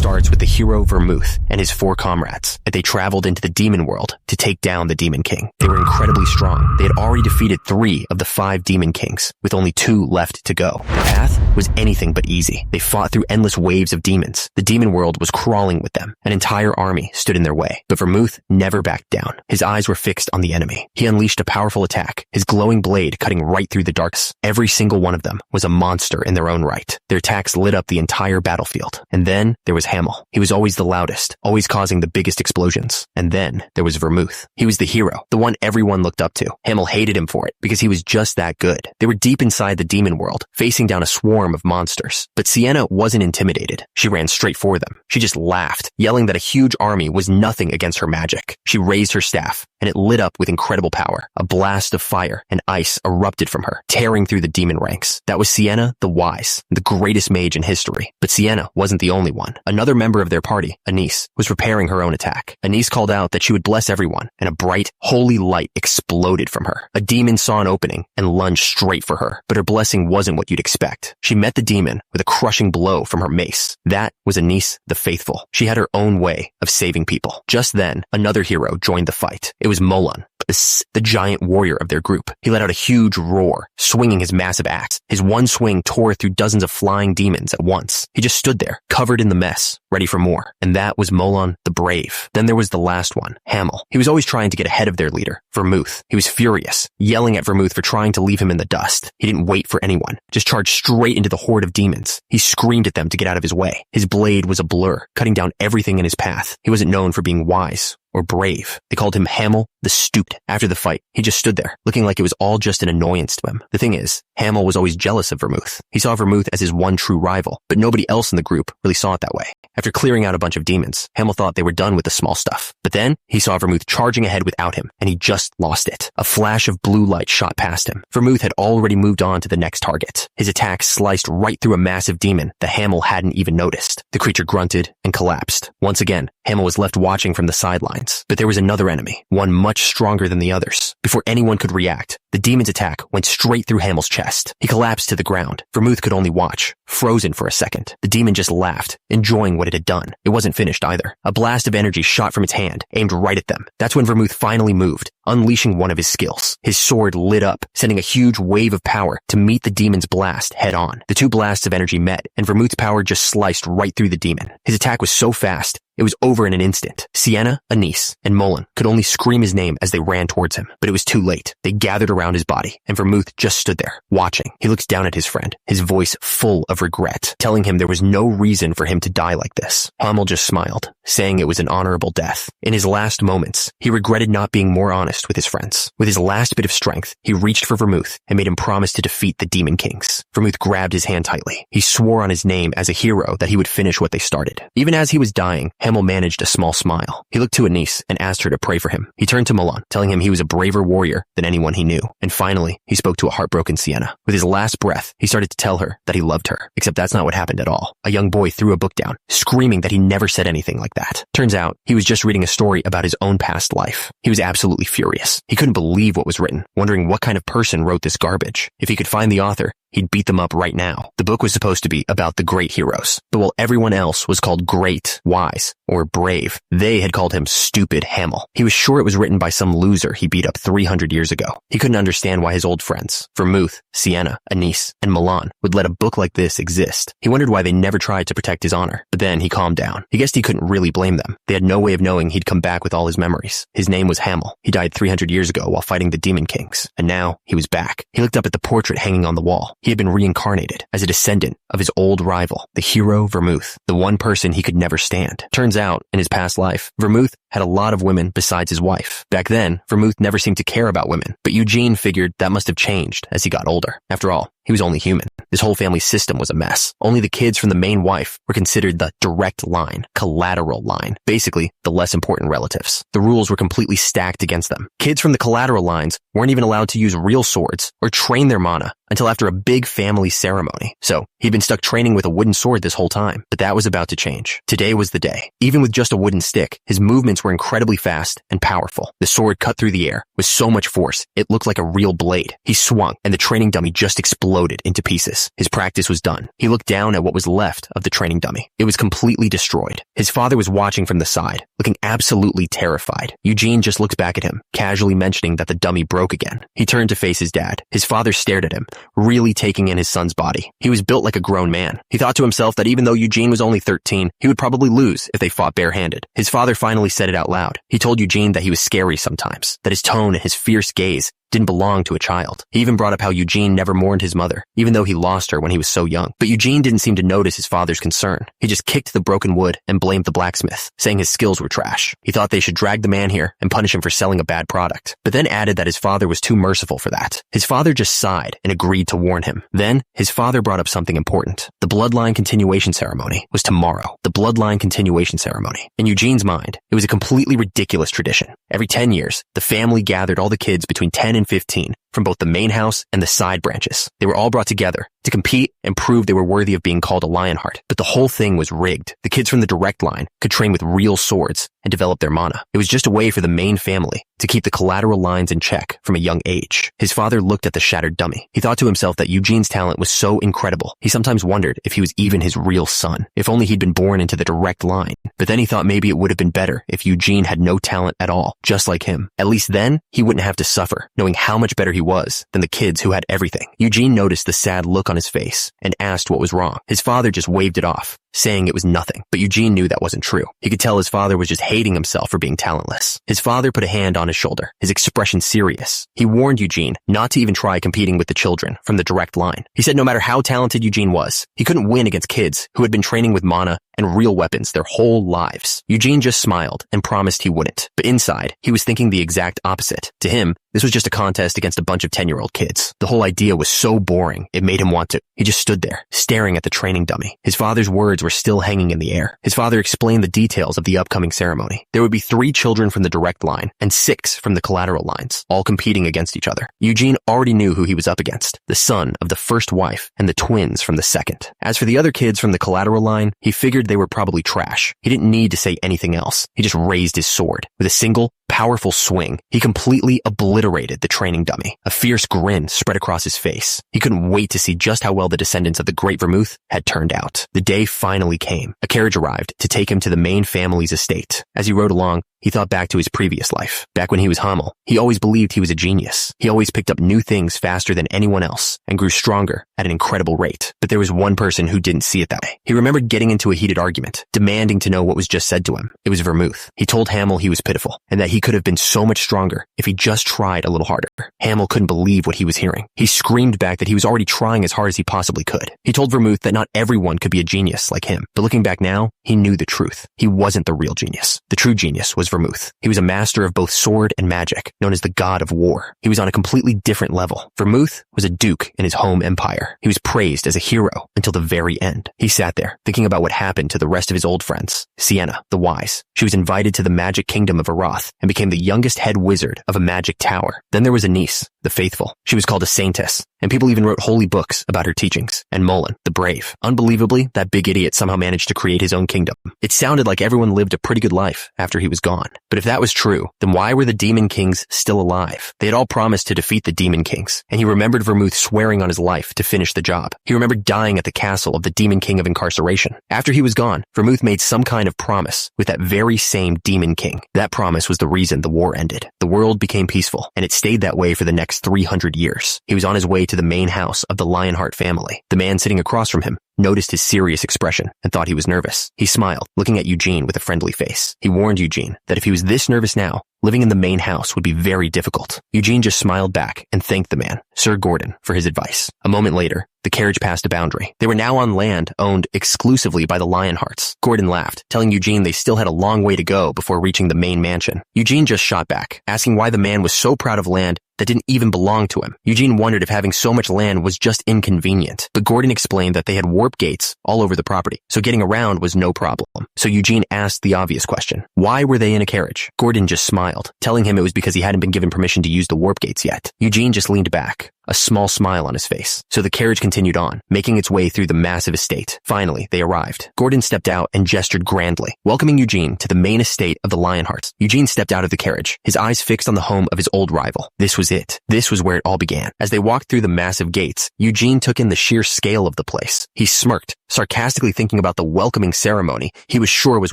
starts with the hero Vermouth and his 4 comrades, and they traveled into the demon world to take down the Demon King. They were incredibly strong. They had already defeated 3 of the 5 Demon Kings, with only 2 left to go. The path was anything but easy. They fought through endless waves of demons. The demon world was crawling with them. An entire army stood in their way, but Vermouth never backed down. His eyes were fixed on the enemy. He unleashed a powerful attack, his glowing blade cutting right through the darkness. Every single one of them was a monster in their own right. Their attacks lit up the entire battlefield. And then there was Hamel. He was always the loudest, always causing the biggest explosions. And then there was Vermouth. He was the hero, the one everyone looked up to. Hamel hated him for it because he was just that good. They were deep inside the demon world, facing down a swarm of monsters. But Sienna wasn't intimidated. She ran straight for them. She just laughed, yelling that a huge army was nothing against her magic. She raised her staff, and it lit up with incredible power. A blast of fire and ice erupted from her, tearing through the demon ranks. That was Sienna the Wise, the greatest mage in history. But Sienna wasn't the only one. Another member of their party, Anise, was preparing her own attack. Anise called out that she would bless everyone, and a bright, holy light exploded from her. A demon saw an opening and lunged straight for her, but her blessing wasn't what you'd expect. She met the demon with a crushing blow from her mace. That was Anise the Faithful. She had her own way of saving people. Just then, another hero joined the fight. It was Molon, the giant warrior of their group. He let out a huge roar, swinging his massive axe. His one swing tore through dozens of flying demons at once. He just stood there, covered in the mess, ready for more. And that was Molon the Brave. Then there was the last one, Hamel. He was always trying to get ahead of their leader, Vermouth. He was furious, yelling at Vermouth for trying to leave him in the dust. He didn't wait for anyone, just charged straight into the horde of demons. He screamed at them to get out of his way. His blade was a blur, cutting down everything in his path. He wasn't known for being wise or brave. They called him Hamel the Stupid. After the fight, he just stood there, looking like it was all just an annoyance to him. The thing is, Hamel was always jealous of Vermouth. He saw Vermouth as his one true rival, but nobody else in the group really saw it that way. After clearing out a bunch of demons, Hamel thought they were done with the small stuff. But then, he saw Vermouth charging ahead without him, and he just lost it. A flash of blue light shot past him. Vermouth had already moved on to the next target. His attack sliced right through a massive demon that Hamel hadn't even noticed. The creature grunted and collapsed. Once again, Hamel was left watching from the sidelines. But there was another enemy, one much stronger than the others. Before anyone could react, the demon's attack went straight through Hamel's chest. He collapsed to the ground. Vermouth could only watch, frozen for a second. The demon just laughed, enjoying what it had done. It wasn't finished either. A blast of energy shot from its hand, aimed right at them. That's when Vermouth finally moved, unleashing one of his skills. His sword lit up, sending a huge wave of power to meet the demon's blast head on. The 2 blasts of energy met, and Vermouth's power just sliced right through the demon. His attack was so fast, it was over in an instant. Sienna, Anise, and Molon could only scream his name as they ran towards him, but it was too late. They gathered around his body, and Vermouth just stood there, watching. He looked down at his friend, his voice full of regret, telling him there was no reason for him to die like this. Hamel just smiled, saying it was an honorable death. In his last moments, he regretted not being more honest with his friends. With his last bit of strength, he reached for Vermouth and made him promise to defeat the Demon Kings. Vermouth grabbed his hand tightly. He swore on his name as a hero that he would finish what they started. Even as he was dying, Hamel managed a small smile. He looked to Anise and asked her to pray for him. He turned to Molon, telling him he was a braver warrior than anyone he knew. And finally, he spoke to a heartbroken Sienna. With his last breath, he started to tell her that he loved her. Except that's not what happened at all. A young boy threw a book down, screaming that he never said anything like that. Turns out, he was just reading a story about his own past life. He was absolutely furious. He couldn't believe what was written, wondering what kind of person wrote this garbage. If he could find the author, he'd beat them up right now. The book was supposed to be about the great heroes, but while everyone else was called great, wise, or brave, they had called him Stupid Hamel. He was sure it was written by some loser he beat up 300 years ago. He couldn't understand why his old friends, Vermouth, Sienna, Anise, and Molon, would let a book like this exist. He wondered why they never tried to protect his honor, but then he calmed down. He guessed he couldn't really blame them. They had no way of knowing he'd come back with all his memories. His name was Hamel. He died 300 years ago while fighting the Demon Kings, and now he was back. He looked up at the portrait hanging on the wall. He had been reincarnated as a descendant of his old rival, the hero Vermouth, the one person he could never stand. Turns out, in his past life, Vermouth had a lot of women besides his wife. Back then, Vermouth never seemed to care about women, but Eugene figured that must have changed as he got older. After all, he was only human. This whole family system was a mess. Only the kids from the main wife were considered the direct line, collateral line, basically the less important relatives. The rules were completely stacked against them. Kids from the collateral lines weren't even allowed to use real swords or train their mana until after a big family ceremony. So he'd been stuck training with a wooden sword this whole time, but that was about to change. Today was the day. Even with just a wooden stick, his movements were were incredibly fast and powerful. The sword cut through the air with so much force, it looked like a real blade. He swung, and the training dummy just exploded into pieces. His practice was done. He looked down at what was left of the training dummy. It was completely destroyed. His father was watching from the side, looking absolutely terrified. Eugene just looked back at him, casually mentioning that the dummy broke again. He turned to face his dad. His father stared at him, really taking in his son's body. He was built like a grown man. He thought to himself that even though Eugene was only 13, he would probably lose if they fought barehanded. His father finally said it out loud. He told Eugene that he was scary sometimes, that his tone and his fierce gaze didn't belong to a child. He even brought up how Eugene never mourned his mother, even though he lost her when he was so young. But Eugene didn't seem to notice his father's concern. He just kicked the broken wood and blamed the blacksmith, saying his skills were trash. He thought they should drag the man here and punish him for selling a bad product, but then added that his father was too merciful for that. His father just sighed and agreed to warn him. Then, his father brought up something important. The bloodline continuation ceremony was tomorrow. The bloodline continuation ceremony. In Eugene's mind, it was a completely ridiculous tradition. Every 10 years, the family gathered all the kids between 10 and 15 from both the main house and the side branches. They were all brought together to compete and prove they were worthy of being called a Lionheart. But the whole thing was rigged. The kids from the direct line could train with real swords and develop their mana. It was just a way for the main family to keep the collateral lines in check from a young age. His father looked at the shattered dummy. He thought to himself that Eugene's talent was so incredible. He sometimes wondered if he was even his real son, if only he'd been born into the direct line. But then he thought maybe it would have been better if Eugene had no talent at all, just like him. At least then, he wouldn't have to suffer, knowing how much better he was than the kids who had everything. Eugene noticed the sad look on his face and asked what was wrong. His father just waved it off, saying it was nothing. But Eugene knew that wasn't true. He could tell his father was just hating himself for being talentless. His father put a hand on his shoulder, his expression serious. He warned Eugene not to even try competing with the children from the direct line. He said no matter how talented Eugene was, he couldn't win against kids who had been training with mana and real weapons their whole lives. Eugene just smiled and promised he wouldn't. But inside, he was thinking the exact opposite. To him, this was just a contest against a bunch of 10-year-old kids. The whole idea was so boring, it made him want to. He just stood there, staring at the training dummy. His father's words were still hanging in the air. His father explained the details of the upcoming ceremony. There would be 3 children from the direct line and 6 from the collateral lines, all competing against each other. Eugene already knew who he was up against, the son of the first wife and the twins from the second. As for the other kids from the collateral line, he figured they were probably trash. He didn't need to say anything else. He just raised his sword. With a single, powerful swing, he completely obliterated the training dummy. A fierce grin spread across his face. He couldn't wait to see just how well the descendants of the Great Vermouth had turned out. The day finally came. A carriage arrived to take him to the main family's estate. As he rode along, he thought back to his previous life. Back when he was Hamel, he always believed he was a genius. He always picked up new things faster than anyone else and grew stronger at an incredible rate. But there was one person who didn't see it that way. He remembered getting into a heated argument, demanding to know what was just said to him. It was Vermouth. He told Hamel he was pitiful and that he could have been so much stronger if he just tried a little harder. Hamel couldn't believe what he was hearing. He screamed back that he was already trying as hard as he possibly could. He told Vermouth that not everyone could be a genius like him. But looking back now, he knew the truth. He wasn't the real genius. The true genius was Vermouth. He was a master of both sword and magic, known as the God of War. He was on a completely different level. Vermouth was a duke in his home empire. He was praised as a hero until the very end. He sat there, thinking about what happened to the rest of his old friends. Sienna, the wise. She was invited to the magic kingdom of Arath and became the youngest head wizard of a magic tower. Then there was Anise, the faithful. She was called a saintess, and people even wrote holy books about her teachings. And Mullen, the brave. Unbelievably, that big idiot somehow managed to create his own kingdom. It sounded like everyone lived a pretty good life after he was gone. But if that was true, then why were the Demon Kings still alive? They had all promised to defeat the Demon Kings, and he remembered Vermouth swearing on his life to finish the job. He remembered dying at the castle of the Demon King of Incarceration. After he was gone, Vermouth made some kind of promise with that very same Demon King. That promise was the reason the war ended. The world became peaceful, and it stayed that way for the next 300 years. He was on his way to the main house of the Lionheart family. The man sitting across from him noticed his serious expression and thought he was nervous. He smiled, looking at Eugene with a friendly face. He warned Eugene that if he was this nervous now, living in the main house would be very difficult. Eugene just smiled back and thanked the man, Sir Gordon, for his advice. A moment later, the carriage passed a boundary. They were now on land owned exclusively by the Lionhearts. Gordon laughed, telling Eugene they still had a long way to go before reaching the main mansion. Eugene just shot back, asking why the man was so proud of land that didn't even belong to him. Eugene wondered if having so much land was just inconvenient, but Gordon explained that they had warp gates all over the property, so getting around was no problem. So Eugene asked the obvious question, why were they in a carriage? Gordon just smiled, telling him it was because he hadn't been given permission to use the warp gates yet. Eugene just leaned back, a small smile on his face. So the carriage continued on, making its way through the massive estate. Finally, they arrived. Gordon stepped out and gestured grandly, welcoming Eugene to the main estate of the Lionhearts. Eugene stepped out of the carriage, his eyes fixed on the home of his old rival. This was it. This was where it all began. As they walked through the massive gates, Eugene took in the sheer scale of the place. He smirked, sarcastically thinking about the welcoming ceremony he was sure was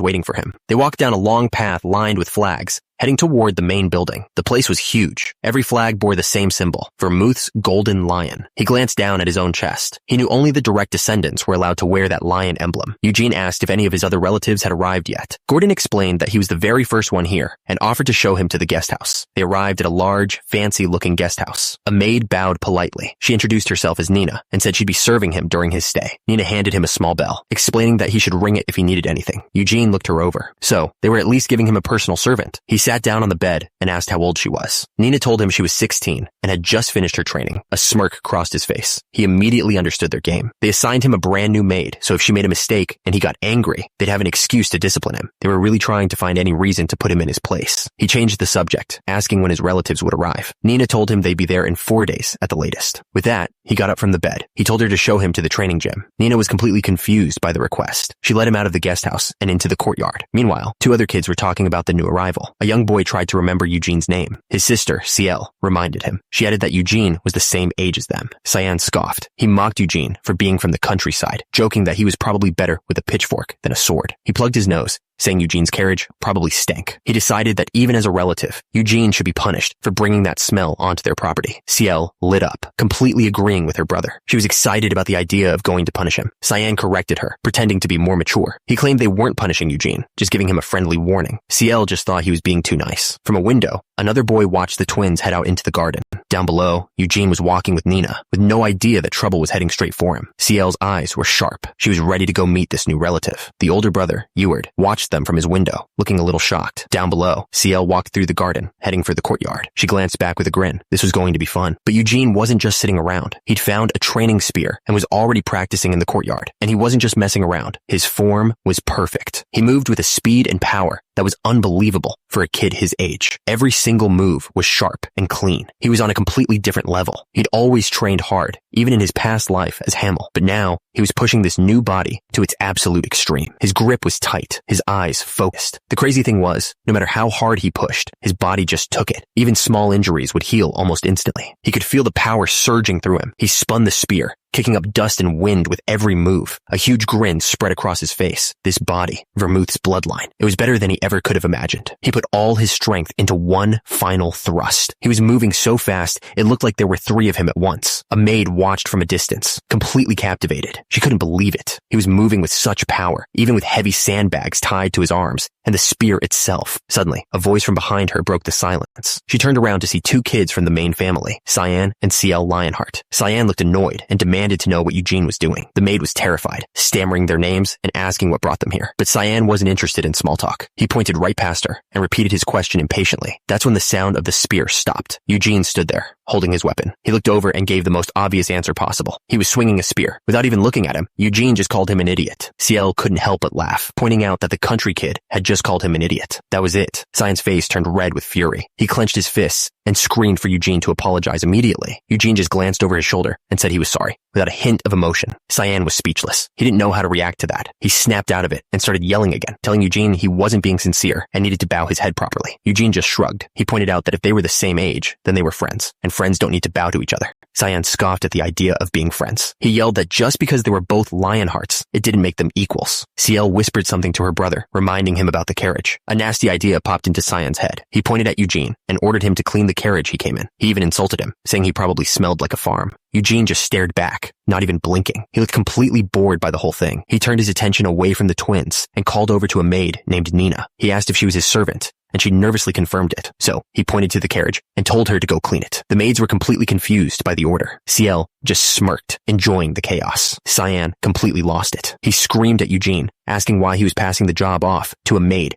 waiting for him. They walked down a long path lined with flags, heading toward the main building. The place was huge. Every flag bore the same symbol, Vermouth's golden lion. He glanced down at his own chest. He knew only the direct descendants were allowed to wear that lion emblem. Eugene asked if any of his other relatives had arrived yet. Gordon explained that he was the very first one here and offered to show him to the guest house. They arrived at a large, fancy-looking guest house. A maid bowed politely. She introduced herself as Nina and said she'd be serving him during his stay. Nina handed him a small bell, explaining that he should ring it if he needed anything. Eugene looked her over. So, they were at least giving him a personal servant. He sat down on the bed and asked how old she was. Nina told him she was 16 and had just finished her training. A smirk crossed his face. He immediately understood their game. They assigned him a brand new maid, so if she made a mistake and he got angry, they'd have an excuse to discipline him. They were really trying to find any reason to put him in his place. He changed the subject, asking when his relatives would arrive. Nina told him they'd be there in 4 days at the latest. With that, he got up from the bed. He told her to show him to the training gym. Nina was completely confused by the request. She led him out of the guest house and into the courtyard. Meanwhile, 2 other kids were talking about the new arrival. A young boy tried to remember Eugene's name. His sister, Ciel, reminded him. She added that Eugene was the same age as them. Cyan scoffed. He mocked Eugene for being from the countryside, joking that he was probably better with a pitchfork than a sword. He plugged his nose, saying Eugene's carriage probably stank. He decided that even as a relative, Eugene should be punished for bringing that smell onto their property. Ciel lit up, completely agreeing with her brother. She was excited about the idea of going to punish him. Cyan corrected her, pretending to be more mature. He claimed they weren't punishing Eugene, just giving him a friendly warning. Ciel just thought he was being too nice. From a window, another boy watched the twins head out into the garden. Down below, Eugene was walking with Nina, with no idea that trouble was heading straight for him. Ciel's eyes were sharp. She was ready to go meet this new relative. The older brother, Eward, watched them from his window, looking a little shocked. Down below, Ciel walked through the garden, heading for the courtyard. She glanced back with a grin. This was going to be fun. But Eugene wasn't just sitting around. He'd found a training spear and was already practicing in the courtyard. And he wasn't just messing around. His form was perfect. He moved with a speed and power that was unbelievable for a kid his age. Every single move was sharp and clean. He was on a completely different level. He'd always trained hard, even in his past life as Hamel. But now, he was pushing this new body to its absolute extreme. His grip was tight, his eyes focused. The crazy thing was, no matter how hard he pushed, his body just took it. Even small injuries would heal almost instantly. He could feel the power surging through him. He spun the spear, kicking up dust and wind with every move. A huge grin spread across his face. This body, Vermouth's bloodline. It was better than he ever could have imagined. He put all his strength into one final thrust. He was moving so fast, it looked like there were 3 of him at once. A maid watched from a distance, completely captivated. She couldn't believe it. He was moving with such power, even with heavy sandbags tied to his arms, and the spear itself. Suddenly, a voice from behind her broke the silence. She turned around to see 2 kids from the main family, Cyan and Ciel Lionheart. Cyan looked annoyed and demanded to know what Eugene was doing. The maid was terrified, stammering their names and asking what brought them here. But Cyan wasn't interested in small talk. He pointed right past her and repeated his question impatiently. That's when the sound of the spear stopped. Eugene stood there, holding his weapon. He looked over and gave the most obvious answer possible. He was swinging a spear. Without even looking at him, Eugene just called him an idiot. Ciel couldn't help but laugh, pointing out that the country kid had just called him an idiot. That was it. Cyan's face turned red with fury. He clenched his fists and screamed for Eugene to apologize immediately. Eugene just glanced over his shoulder and said he was sorry, without a hint of emotion. Cyan was speechless. He didn't know how to react to that. He snapped out of it and started yelling again, telling Eugene he wasn't being sincere and needed to bow his head properly. Eugene just shrugged. He pointed out that if they were the same age, then they were friends, and friends don't need to bow to each other. Cyan scoffed at the idea of being friends. He yelled that just because they were both Lionhearts, it didn't make them equals. Ciel whispered something to her brother, reminding him about the carriage. A nasty idea popped into Cyan's head. He pointed at Eugene and ordered him to clean the carriage he came in. He even insulted him, saying he probably smelled like a farm. Eugene just stared back, not even blinking. He looked completely bored by the whole thing. He turned his attention away from the twins and called over to a maid named Nina. He asked if she was his servant, and she nervously confirmed it. So he pointed to the carriage and told her to go clean it. The maids were completely confused by the order. Ciel just smirked, enjoying the chaos. Cyan completely lost it. He screamed at Eugene, asking why he was passing the job off to a maid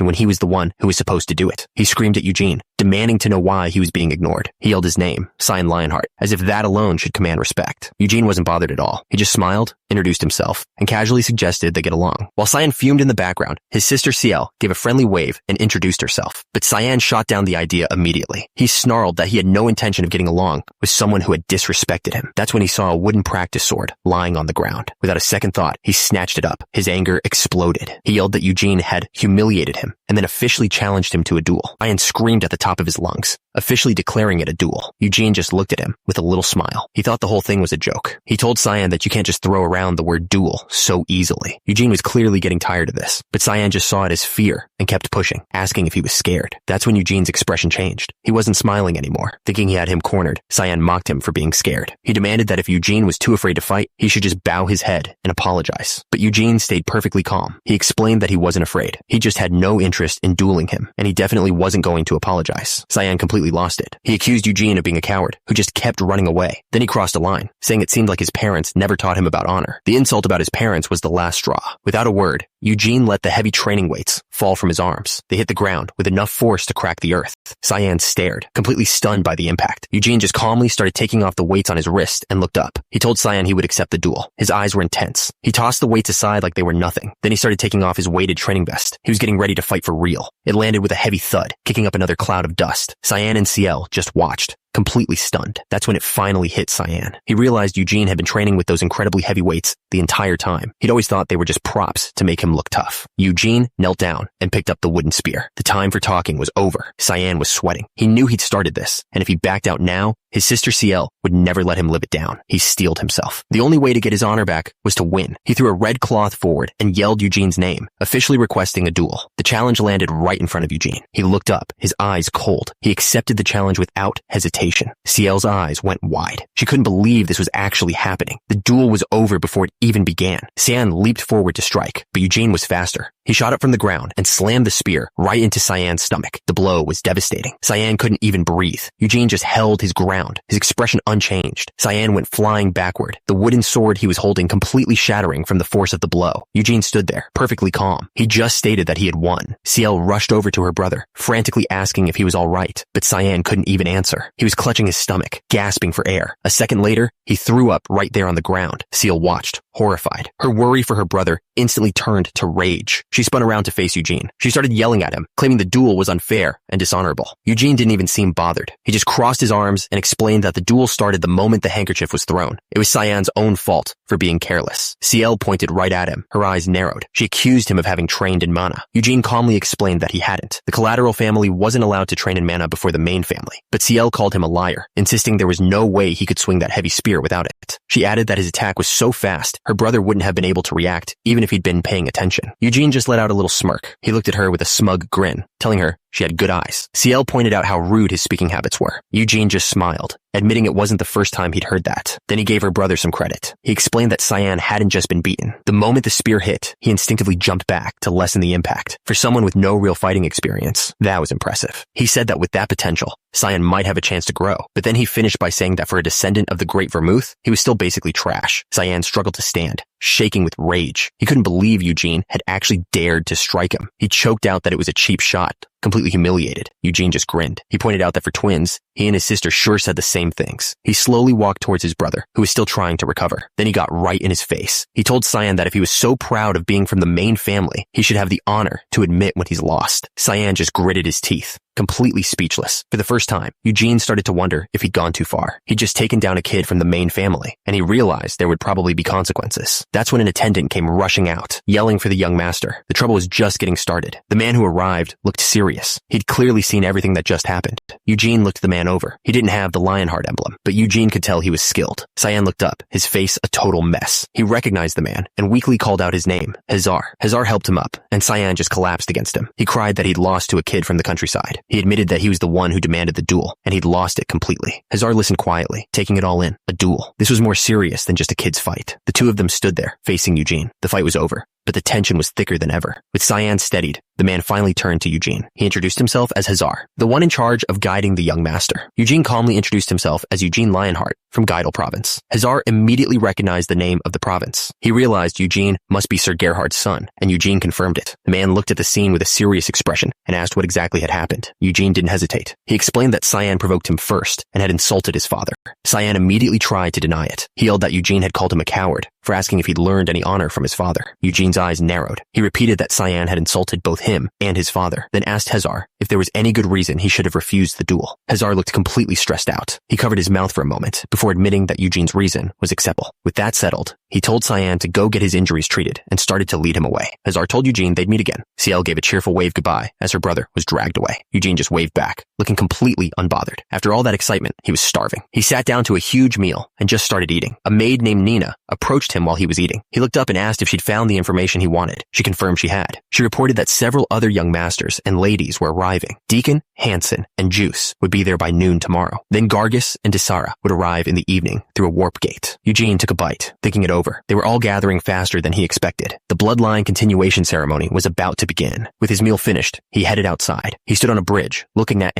when he was the one who was supposed to do it. He screamed at Eugene, demanding to know why he was being ignored. He yelled his name, Cyan Lionheart, as if that alone should command respect. Eugene wasn't bothered at all. He just smiled, introduced himself, and casually suggested they get along. While Cyan fumed in the background, his sister Ciel gave a friendly wave and introduced herself. But Cyan shot down the idea immediately. He snarled that he had no intention of getting along with someone who had disrespected him. That's when he saw a wooden practice sword lying on the ground. Without a second thought, he snatched it up. His anger exploded. He yelled that Eugene had humiliated him and then officially challenged him to a duel. Cyan screamed at the top of his lungs, officially declaring it a duel. Eugene just looked at him with a little smile. He thought the whole thing was a joke. He told Cyan that you can't just throw around the word duel so easily. Eugene was clearly getting tired of this, but Cyan just saw it as fear and kept pushing, asking if he was scared. That's when Eugene's expression changed. He wasn't smiling anymore. Thinking he had him cornered, Cyan mocked him for being scared. He demanded that if Eugene was too afraid to fight, he should just bow his head and apologize. But Eugene stayed perfectly calm. He explained that he wasn't afraid. He just had no interest in dueling him, and he definitely wasn't going to apologize. Cyan completely lost it. He accused Eugene of being a coward, who just kept running away. Then he crossed a line, saying it seemed like his parents never taught him about honor. The insult about his parents was the last straw. Without a word, Eugene let the heavy training weights fall from his arms. They hit the ground with enough force to crack the earth. Cyan stared, completely stunned by the impact. Eugene just calmly started taking off the weights on his wrist and looked up. He told Cyan he would accept the duel. His eyes were intense. He tossed the weights aside like they were nothing. Then he started taking off his weighted training vest. He was getting ready to fight for real. It landed with a heavy thud, kicking up another cloud of dust. Cyan and Ciel just watched, completely stunned. That's when it finally hit Cyan. He realized Eugene had been training with those incredibly heavy weights the entire time. He'd always thought they were just props to make him look tough. Eugene knelt down and picked up the wooden spear. The time for talking was over. Cyan was sweating. He knew he'd started this, and if he backed out now, his sister Ciel would never let him live it down. He steeled himself. The only way to get his honor back was to win. He threw a red cloth forward and yelled Eugene's name, officially requesting a duel. The challenge landed right in front of Eugene. He looked up, his eyes cold. He accepted the challenge without hesitation. Ciel's eyes went wide. She couldn't believe this was actually happening. The duel was over before it even began. Cyan leaped forward to strike, but Eugene was faster. He shot up from the ground and slammed the spear right into Cyan's stomach. The blow was devastating. Cyan couldn't even breathe. Eugene just held his ground, his expression unchanged. Cyan went flying backward, the wooden sword he was holding completely shattering from the force of the blow. Eugene stood there, perfectly calm. He just stated that he had won. Ciel rushed over to her brother, frantically asking if he was all right, but Cyan couldn't even answer. He was clutching his stomach, gasping for air. A second later, he threw up right there on the ground. Ciel watched, horrified. Her worry for her brother instantly turned to rage. She spun around to face Eugene. She started yelling at him, claiming the duel was unfair and dishonorable. Eugene didn't even seem bothered. He just crossed his arms and explained that the duel started the moment the handkerchief was thrown. It was Cyan's own fault for being careless. Ciel pointed right at him. Her eyes narrowed. She accused him of having trained in mana. Eugene calmly explained that he hadn't. The collateral family wasn't allowed to train in mana before the main family. But Ciel called him a liar, insisting there was no way he could swing that heavy spear without it. She added that his attack was so fast, her brother wouldn't have been able to react, even if he'd been paying attention. Eugene just let out a little smirk. He looked at her with a smug grin, telling her she had good eyes. Ciel pointed out how rude his speaking habits were. Eugene just smiled, admitting it wasn't the first time he'd heard that. Then he gave her brother some credit. He explained that Cyan hadn't just been beaten. The moment the spear hit, he instinctively jumped back to lessen the impact. For someone with no real fighting experience, that was impressive. He said that with that potential, Cyan might have a chance to grow. But then he finished by saying that for a descendant of the Great Vermouth, he was still basically trash. Cyan struggled to stand, shaking with rage. He couldn't believe Eugene had actually dared to strike him. He choked out that it was a cheap shot. Completely humiliated, Eugene just grinned. He pointed out that for twins, he and his sister sure said the same things. He slowly walked towards his brother, who was still trying to recover. Then he got right in his face. He told Cyan that if he was so proud of being from the main family, he should have the honor to admit when he's lost. Cyan just gritted his teeth, completely speechless. For the first time, Eugene started to wonder if he'd gone too far. He'd just taken down a kid from the main family, and he realized there would probably be consequences. That's when an attendant came rushing out, yelling for the young master. The trouble was just getting started. The man who arrived looked serious. He'd clearly seen everything that just happened. Eugene looked the man over. He didn't have the Lionheart emblem, but Eugene could tell he was skilled. Cyan looked up, his face a total mess. He recognized the man and weakly called out his name, Hazar. Hazar helped him up, and Cyan just collapsed against him. He cried that he'd lost to a kid from the countryside. He admitted that he was the one who demanded the duel, and he'd lost it completely. Hazar listened quietly, taking it all in. A duel. This was more serious than just a kid's fight. The two of them stood there, facing Eugene. The fight was over. but the tension was thicker than ever. With Cyan steadied, the man finally turned to Eugene. He introduced himself as Hazar, the one in charge of guiding the young master. Eugene calmly introduced himself as Eugene Lionheart from Geidel province. Hazar immediately recognized the name of the province. He realized Eugene must be Sir Gerhard's son, and Eugene confirmed it. The man looked at the scene with a serious expression and asked what exactly had happened. Eugene didn't hesitate. He explained that Cyan provoked him first and had insulted his father. Cyan immediately tried to deny it. He yelled that Eugene had called him a coward for asking if he'd learned any honor from his father. Eugene's eyes narrowed. He repeated that Cyan had insulted both him and his father, then asked Hazar if there was any good reason he should have refused the duel. Hazar looked completely stressed out. He covered his mouth for a moment before admitting that Eugene's reason was acceptable. With that settled, he told Cyan to go get his injuries treated and started to lead him away. Hazar told Eugene they'd meet again. Ciel gave a cheerful wave goodbye as her brother was dragged away. Eugene just waved back, looking completely unbothered. After all that excitement, he was starving. He sat down to a huge meal and just started eating. A maid named Nina approached him while he was eating. He looked up and asked if she'd found the information he wanted. She confirmed she had. She reported that several other young masters and ladies were arriving. Deacon, Hansen, and Juice would be there by noon tomorrow. Then Gargus and Desara would arrive in the evening through a warp gate. Eugene took a bite, thinking it over. They were all gathering faster than he expected. The bloodline continuation ceremony was about to begin. With his meal finished, he headed outside. He stood on a bridge, looking out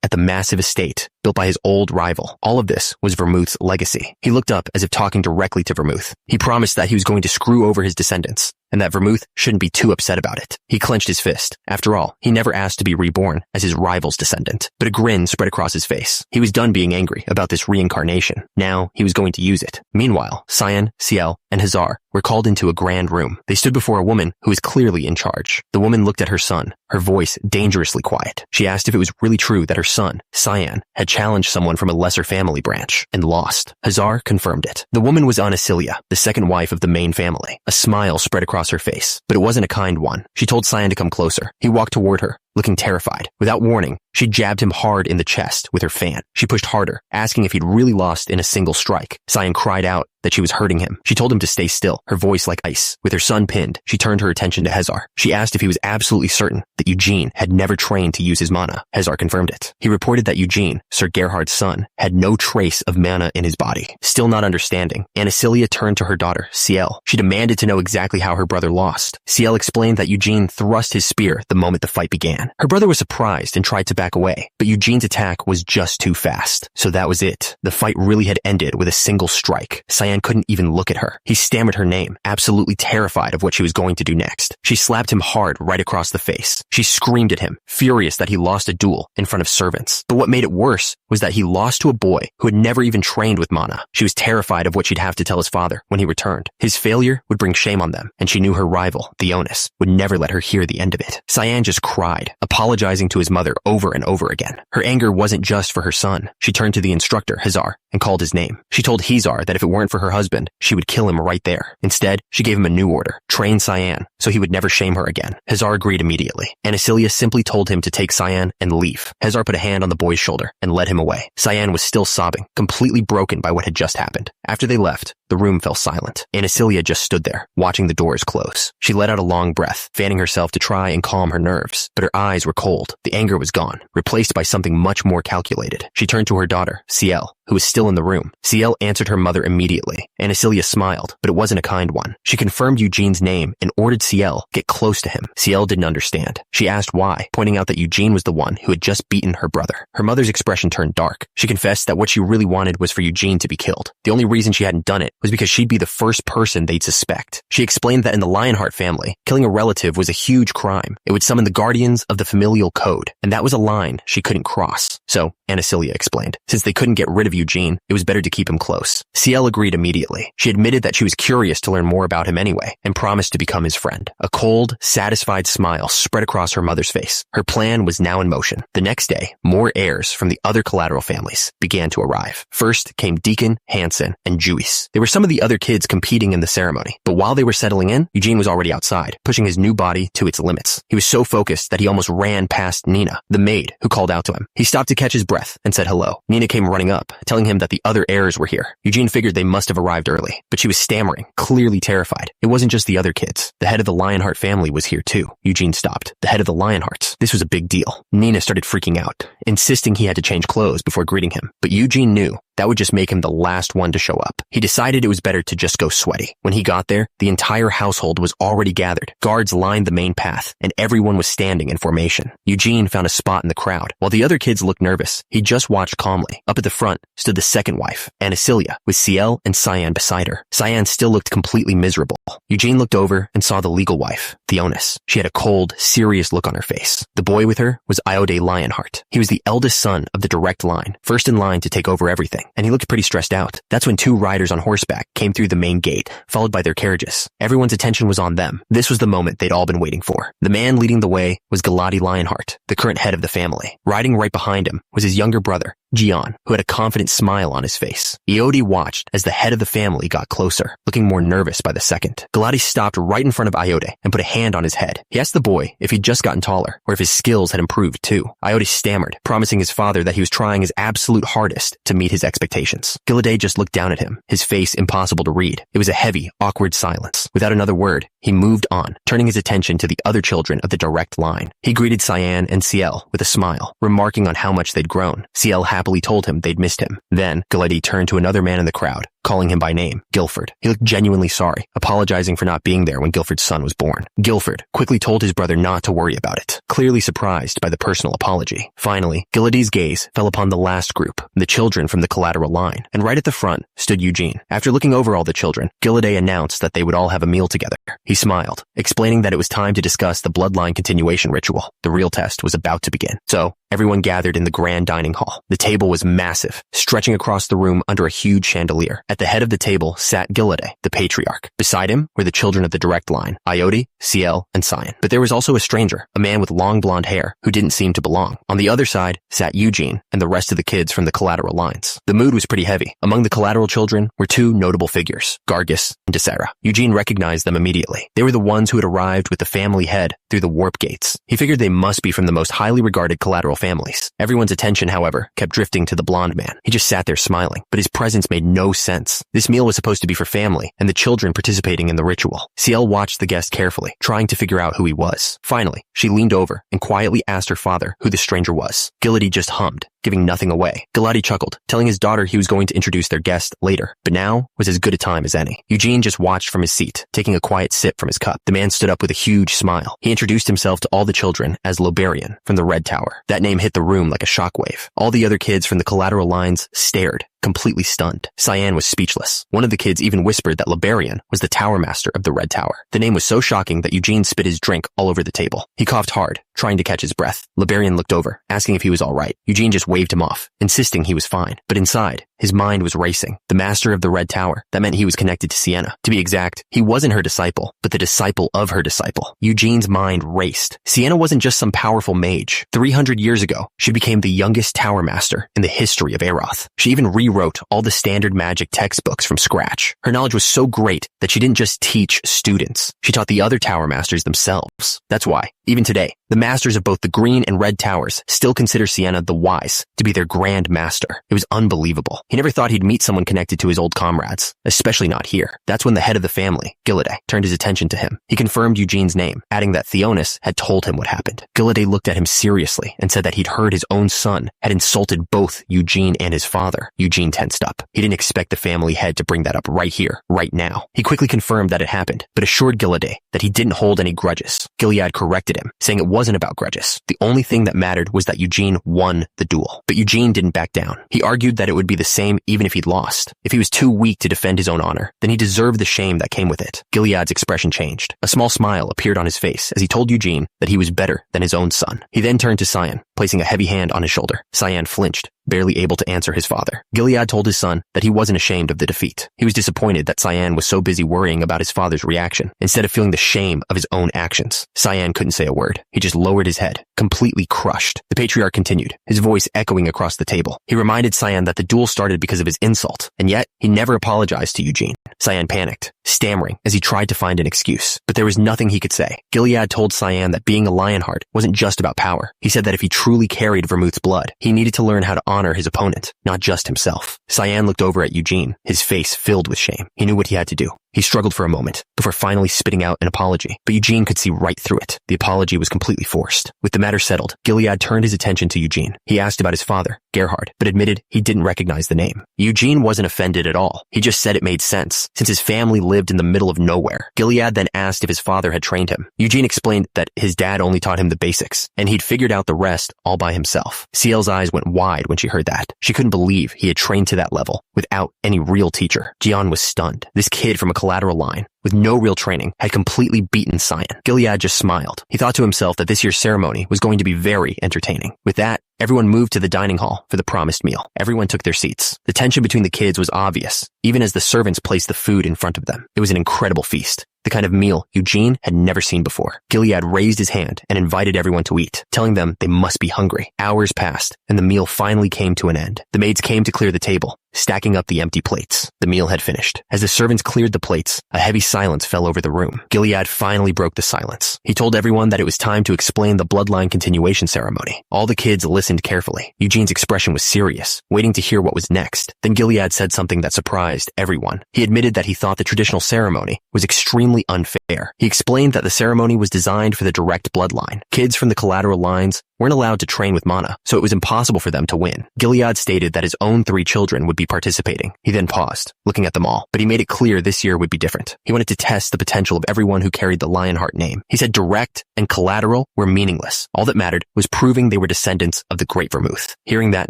at the massive estate built by his old rival. All of this was Vermouth's legacy. He looked up as if talking directly to Vermouth. He promised that he was going to screw over his descendants, and that Vermouth shouldn't be too upset about it. He clenched his fist. After all, he never asked to be reborn as his rival's descendant. But a grin spread across his face. He was done being angry about this reincarnation. Now he was going to use it. Meanwhile, Cyan, Ciel, and Hazar were called into a grand room. They stood before a woman who was clearly in charge. The woman looked at her son, her voice dangerously quiet. She asked if it was really true that her son, Cyan, had challenged someone from a lesser family branch and lost. Hazar confirmed it. The woman was Anasilia, the second wife of the main family. A smile spread across her face, but it wasn't a kind one. She told Cyan to come closer. He walked toward her, looking terrified. Without warning, she jabbed him hard in the chest with her fan. She pushed harder, asking if he'd really lost in a single strike. Cyan cried out that she was hurting him. She told him to stay still, her voice like ice. With her son pinned, she turned her attention to Hazar. She asked if he was absolutely certain that Eugene had never trained to use his mana. Hazar confirmed it. He reported that Eugene, Sir Gerhard's son, had no trace of mana in his body. Still not understanding, Anasilia turned to her daughter, Ciel. She demanded to know exactly how her brother lost. Ciel explained that Eugene thrust his spear the moment the fight began. Her brother was surprised and tried to back away, but Eugene's attack was just too fast. So that was it. The fight really had ended with a single strike. Cyan couldn't even look at her. He stammered her name, absolutely terrified of what she was going to do next. She slapped him hard right across the face. She screamed at him, furious that he lost a duel in front of servants. But what made it worse was that he lost to a boy who had never even trained with mana. She was terrified of what she'd have to tell his father when he returned. His failure would bring shame on them, and she knew her rival, the Onus, would never let her hear the end of it. Cyan just cried, apologizing to his mother over and over again. Her anger wasn't just for her son. She turned to the instructor, Hazar, and called his name. She told Hazar that if it weren't for her husband, she would kill him right there. Instead, she gave him a new order, train Cyan, so he would never shame her again. Hazar agreed immediately. Anasilia simply told him to take Cyan and leave. Hazar put a hand on the boy's shoulder and led him away. Cyan was still sobbing, completely broken by what had just happened. After they left, the room fell silent. Anasilia just stood there, watching the doors close. She let out a long breath, fanning herself to try and calm her nerves, but her eyes were cold. The anger was gone, replaced by something much more calculated. She turned to her daughter, Ciel, who was still in the room. Ciel answered her mother immediately. Anasilia smiled, but it wasn't a kind one. She confirmed Eugene's name and ordered Ciel get close to him. Ciel didn't understand. She asked why, pointing out that Eugene was the one who had just beaten her brother. Her mother's expression turned dark. She confessed that what she really wanted was for Eugene to be killed. The only reason she hadn't done it was because she'd be the first person they'd suspect. She explained that in the Lionheart family, killing a relative was a huge crime. It would summon the guardians of the familial code, and that was a line she couldn't cross. So, Anasilia explained, since they couldn't get rid of Eugene, it was better to keep him close. Ciel agreed immediately. She admitted that she was curious to learn more about him anyway, and promised to become his friend. A cold, satisfied smile spread across her mother's face. Her plan was now in motion. The next day, more heirs from the other collateral families began to arrive. First came Deacon, Hansen, and Juice. They were some of the other kids competing in the ceremony, but while they were settling in, Eugene was already outside, pushing his new body to its limits. He was so focused that he almost ran past Nina, the maid, who called out to him. He stopped to catch his breath and said hello. Nina came running up telling him that the other heirs were here. Eugene figured they must have arrived early, but she was stammering, clearly terrified. It wasn't just the other kids. The head of the Lionheart family was here too. Eugene stopped. The head of the Lionhearts. This was a big deal. Nina started freaking out, insisting he had to change clothes before greeting him. But Eugene knew that would just make him the last one to show up. He decided it was better to just go sweaty. When he got there, the entire household was already gathered. Guards lined the main path, and everyone was standing in formation. Eugene found a spot in the crowd. While the other kids looked nervous, he just watched calmly. Up at the front stood the second wife, Anacilia, with Ciel and Cyan beside her. Cyan still looked completely miserable. Eugene looked over and saw the legal wife, Theonis. She had a cold, serious look on her face. The boy with her was Iode Lionheart. He was the eldest son of the direct line, first in line to take over everything, and he looked pretty stressed out. That's when two riders on horseback came through the main gate, followed by their carriages. Everyone's attention was on them. This was the moment they'd all been waiting for. The man leading the way was Galati Lionheart, the current head of the family. Riding right behind him was his younger brother, Gian, who had a confident smile on his face. Iode watched as the head of the family got closer, looking more nervous by the second. Galati stopped right in front of Iode and put a hand on his head. He asked the boy if he'd just gotten taller, or if his skills had improved too. Iode stammered, promising his father that he was trying his absolute hardest to meet his expectations. Gilade just looked down at him, his face impossible to read. It was a heavy, awkward silence. Without another word, he moved on, turning his attention to the other children of the direct line. He greeted Cyan and Ciel with a smile, remarking on how much they'd grown. Ciel happily told him they'd missed him. Then, Galadi turned to another man in the crowd, calling him by name, Guilford. He looked genuinely sorry, apologizing for not being there when Guilford's son was born. Guilford quickly told his brother not to worry about it, clearly surprised by the personal apology. Finally, Giladi's gaze fell upon the last group, the children from the collateral line, and right at the front stood Eugene. After looking over all the children, Gilade announced that they would all have a meal together. He smiled, explaining that it was time to discuss the bloodline continuation ritual. The real test was about to begin. So, everyone gathered in the grand dining hall. The table was massive, stretching across the room under a huge chandelier. At the head of the table sat Gilade, the patriarch. Beside him were the children of the direct line, Iode, Ciel, and Cyan. But there was also a stranger, a man with long blonde hair, who didn't seem to belong. On the other side sat Eugene and the rest of the kids from the collateral lines. The mood was pretty heavy. Among the collateral children were two notable figures, Gargus and Desera. Eugene recognized them immediately. They were the ones who had arrived with the family head through the warp gates. He figured they must be from the most highly regarded collateral families. Everyone's attention, however, kept drifting to the blonde man. He just sat there smiling, but his presence made no sense. This meal was supposed to be for family and the children participating in the ritual. Ciel watched the guest carefully, trying to figure out who he was. Finally, she leaned over and quietly asked her father who the stranger was. Gilady just hummed, giving nothing away. Galati chuckled, telling his daughter he was going to introduce their guest later, but now was as good a time as any. Eugene just watched from his seat, taking a quiet sip from his cup. The man stood up with a huge smile. He introduced himself to all the children as Loberian from the Red Tower. That name hit the room like a shockwave. All the other kids from the collateral lines stared, completely stunned. Cyan was speechless. One of the kids even whispered that Liberian was the tower master of the Red Tower. The name was so shocking that Eugene spit his drink all over the table. He coughed hard, trying to catch his breath. Liberian looked over, asking if he was all right. Eugene just waved him off, insisting he was fine. But inside, his mind was racing. The master of the Red Tower. That meant he was connected to Sienna. To be exact, he wasn't her disciple, but the disciple of her disciple. Eugene's mind raced. Sienna wasn't just some powerful mage. 300 years ago, she became the youngest tower master in the history of Aeroth. She even rewrote all the standard magic textbooks from scratch. Her knowledge was so great that she didn't just teach students. She taught the other tower masters themselves. That's why, even today, the masters of both the Green and Red Towers still consider Sienna the Wise to be their grand master. It was unbelievable. He never thought he'd meet someone connected to his old comrades, especially not here. That's when the head of the family, Gilade, turned his attention to him. He confirmed Eugene's name, adding that Theonis had told him what happened. Gilade looked at him seriously and said that he'd heard his own son had insulted both Eugene and his father. Eugene tensed up. He didn't expect the family head to bring that up right here, right now. He quickly confirmed that it happened, but assured Gilade that he didn't hold any grudges. Gilead corrected him, saying it wasn't about grudges. The only thing that mattered was that Eugene won the duel. But Eugene didn't back down. He argued that it would be the same even if he'd lost. If he was too weak to defend his own honor, then he deserved the shame that came with it. Gilead's expression changed. A small smile appeared on his face as he told Eugene that he was better than his own son. He then turned to Cyan, placing a heavy hand on his shoulder. Cyan flinched, barely able to answer his father. Gilead told his son that he wasn't ashamed of the defeat. He was disappointed that Cyan was so busy worrying about his father's reaction, instead of feeling the shame of his own actions. Cyan couldn't say a word. He just lowered his head, completely crushed. The patriarch continued, his voice echoing across the table. He reminded Cyan that the duel started because of his insult, and yet he never apologized to Eugene. Cyan panicked, stammering as he tried to find an excuse, but there was nothing he could say. Gilead told Cyan that being a Lionheart wasn't just about power. He said that if he truly carried Vermouth's blood. He needed to learn how to honor his opponent, not just himself. Cyan looked over at Eugene, his face filled with shame. He knew what he had to do. He struggled for a moment before finally spitting out an apology, but Eugene could see right through it. The apology was completely forced. With the matter settled, Gilead turned his attention to Eugene. He asked about his father, Gerhard, but admitted he didn't recognize the name. Eugene wasn't offended at all. He just said it made sense, since his family lived in the middle of nowhere. Gilead then asked if his father had trained him. Eugene explained that his dad only taught him the basics, and he'd figured out the rest all by himself. Ciel's eyes went wide when she heard that. She couldn't believe he had trained to that level without any real teacher. Jian was stunned. This kid from a collateral line, with no real training, had completely beaten Cyan. Gilead just smiled. He thought to himself that this year's ceremony was going to be very entertaining. With that, everyone moved to the dining hall for the promised meal. Everyone took their seats. The tension between the kids was obvious, even as the servants placed the food in front of them. It was an incredible feast, the kind of meal Eugene had never seen before. Gilead raised his hand and invited everyone to eat, telling them they must be hungry. Hours passed, and the meal finally came to an end. The maids came to clear the table, stacking up the empty plates. The meal had finished. As the servants cleared the plates, a heavy silence fell over the room. Gilead finally broke the silence. He told everyone that it was time to explain the bloodline continuation ceremony. All the kids listened carefully. Eugene's expression was serious, waiting to hear what was next. Then Gilead said something that surprised everyone. He admitted that he thought the traditional ceremony was extremely unfair. He explained that the ceremony was designed for the direct bloodline. Kids from the collateral lines weren't allowed to train with mana, so it was impossible for them to win. Gilead stated that his own 3 children would be participating. He then paused, looking at them all, but he made it clear this year would be different. He wanted to test the potential of everyone who carried the Lionheart name. He said direct and collateral were meaningless. All that mattered was proving they were descendants of the Great Vermouth. Hearing that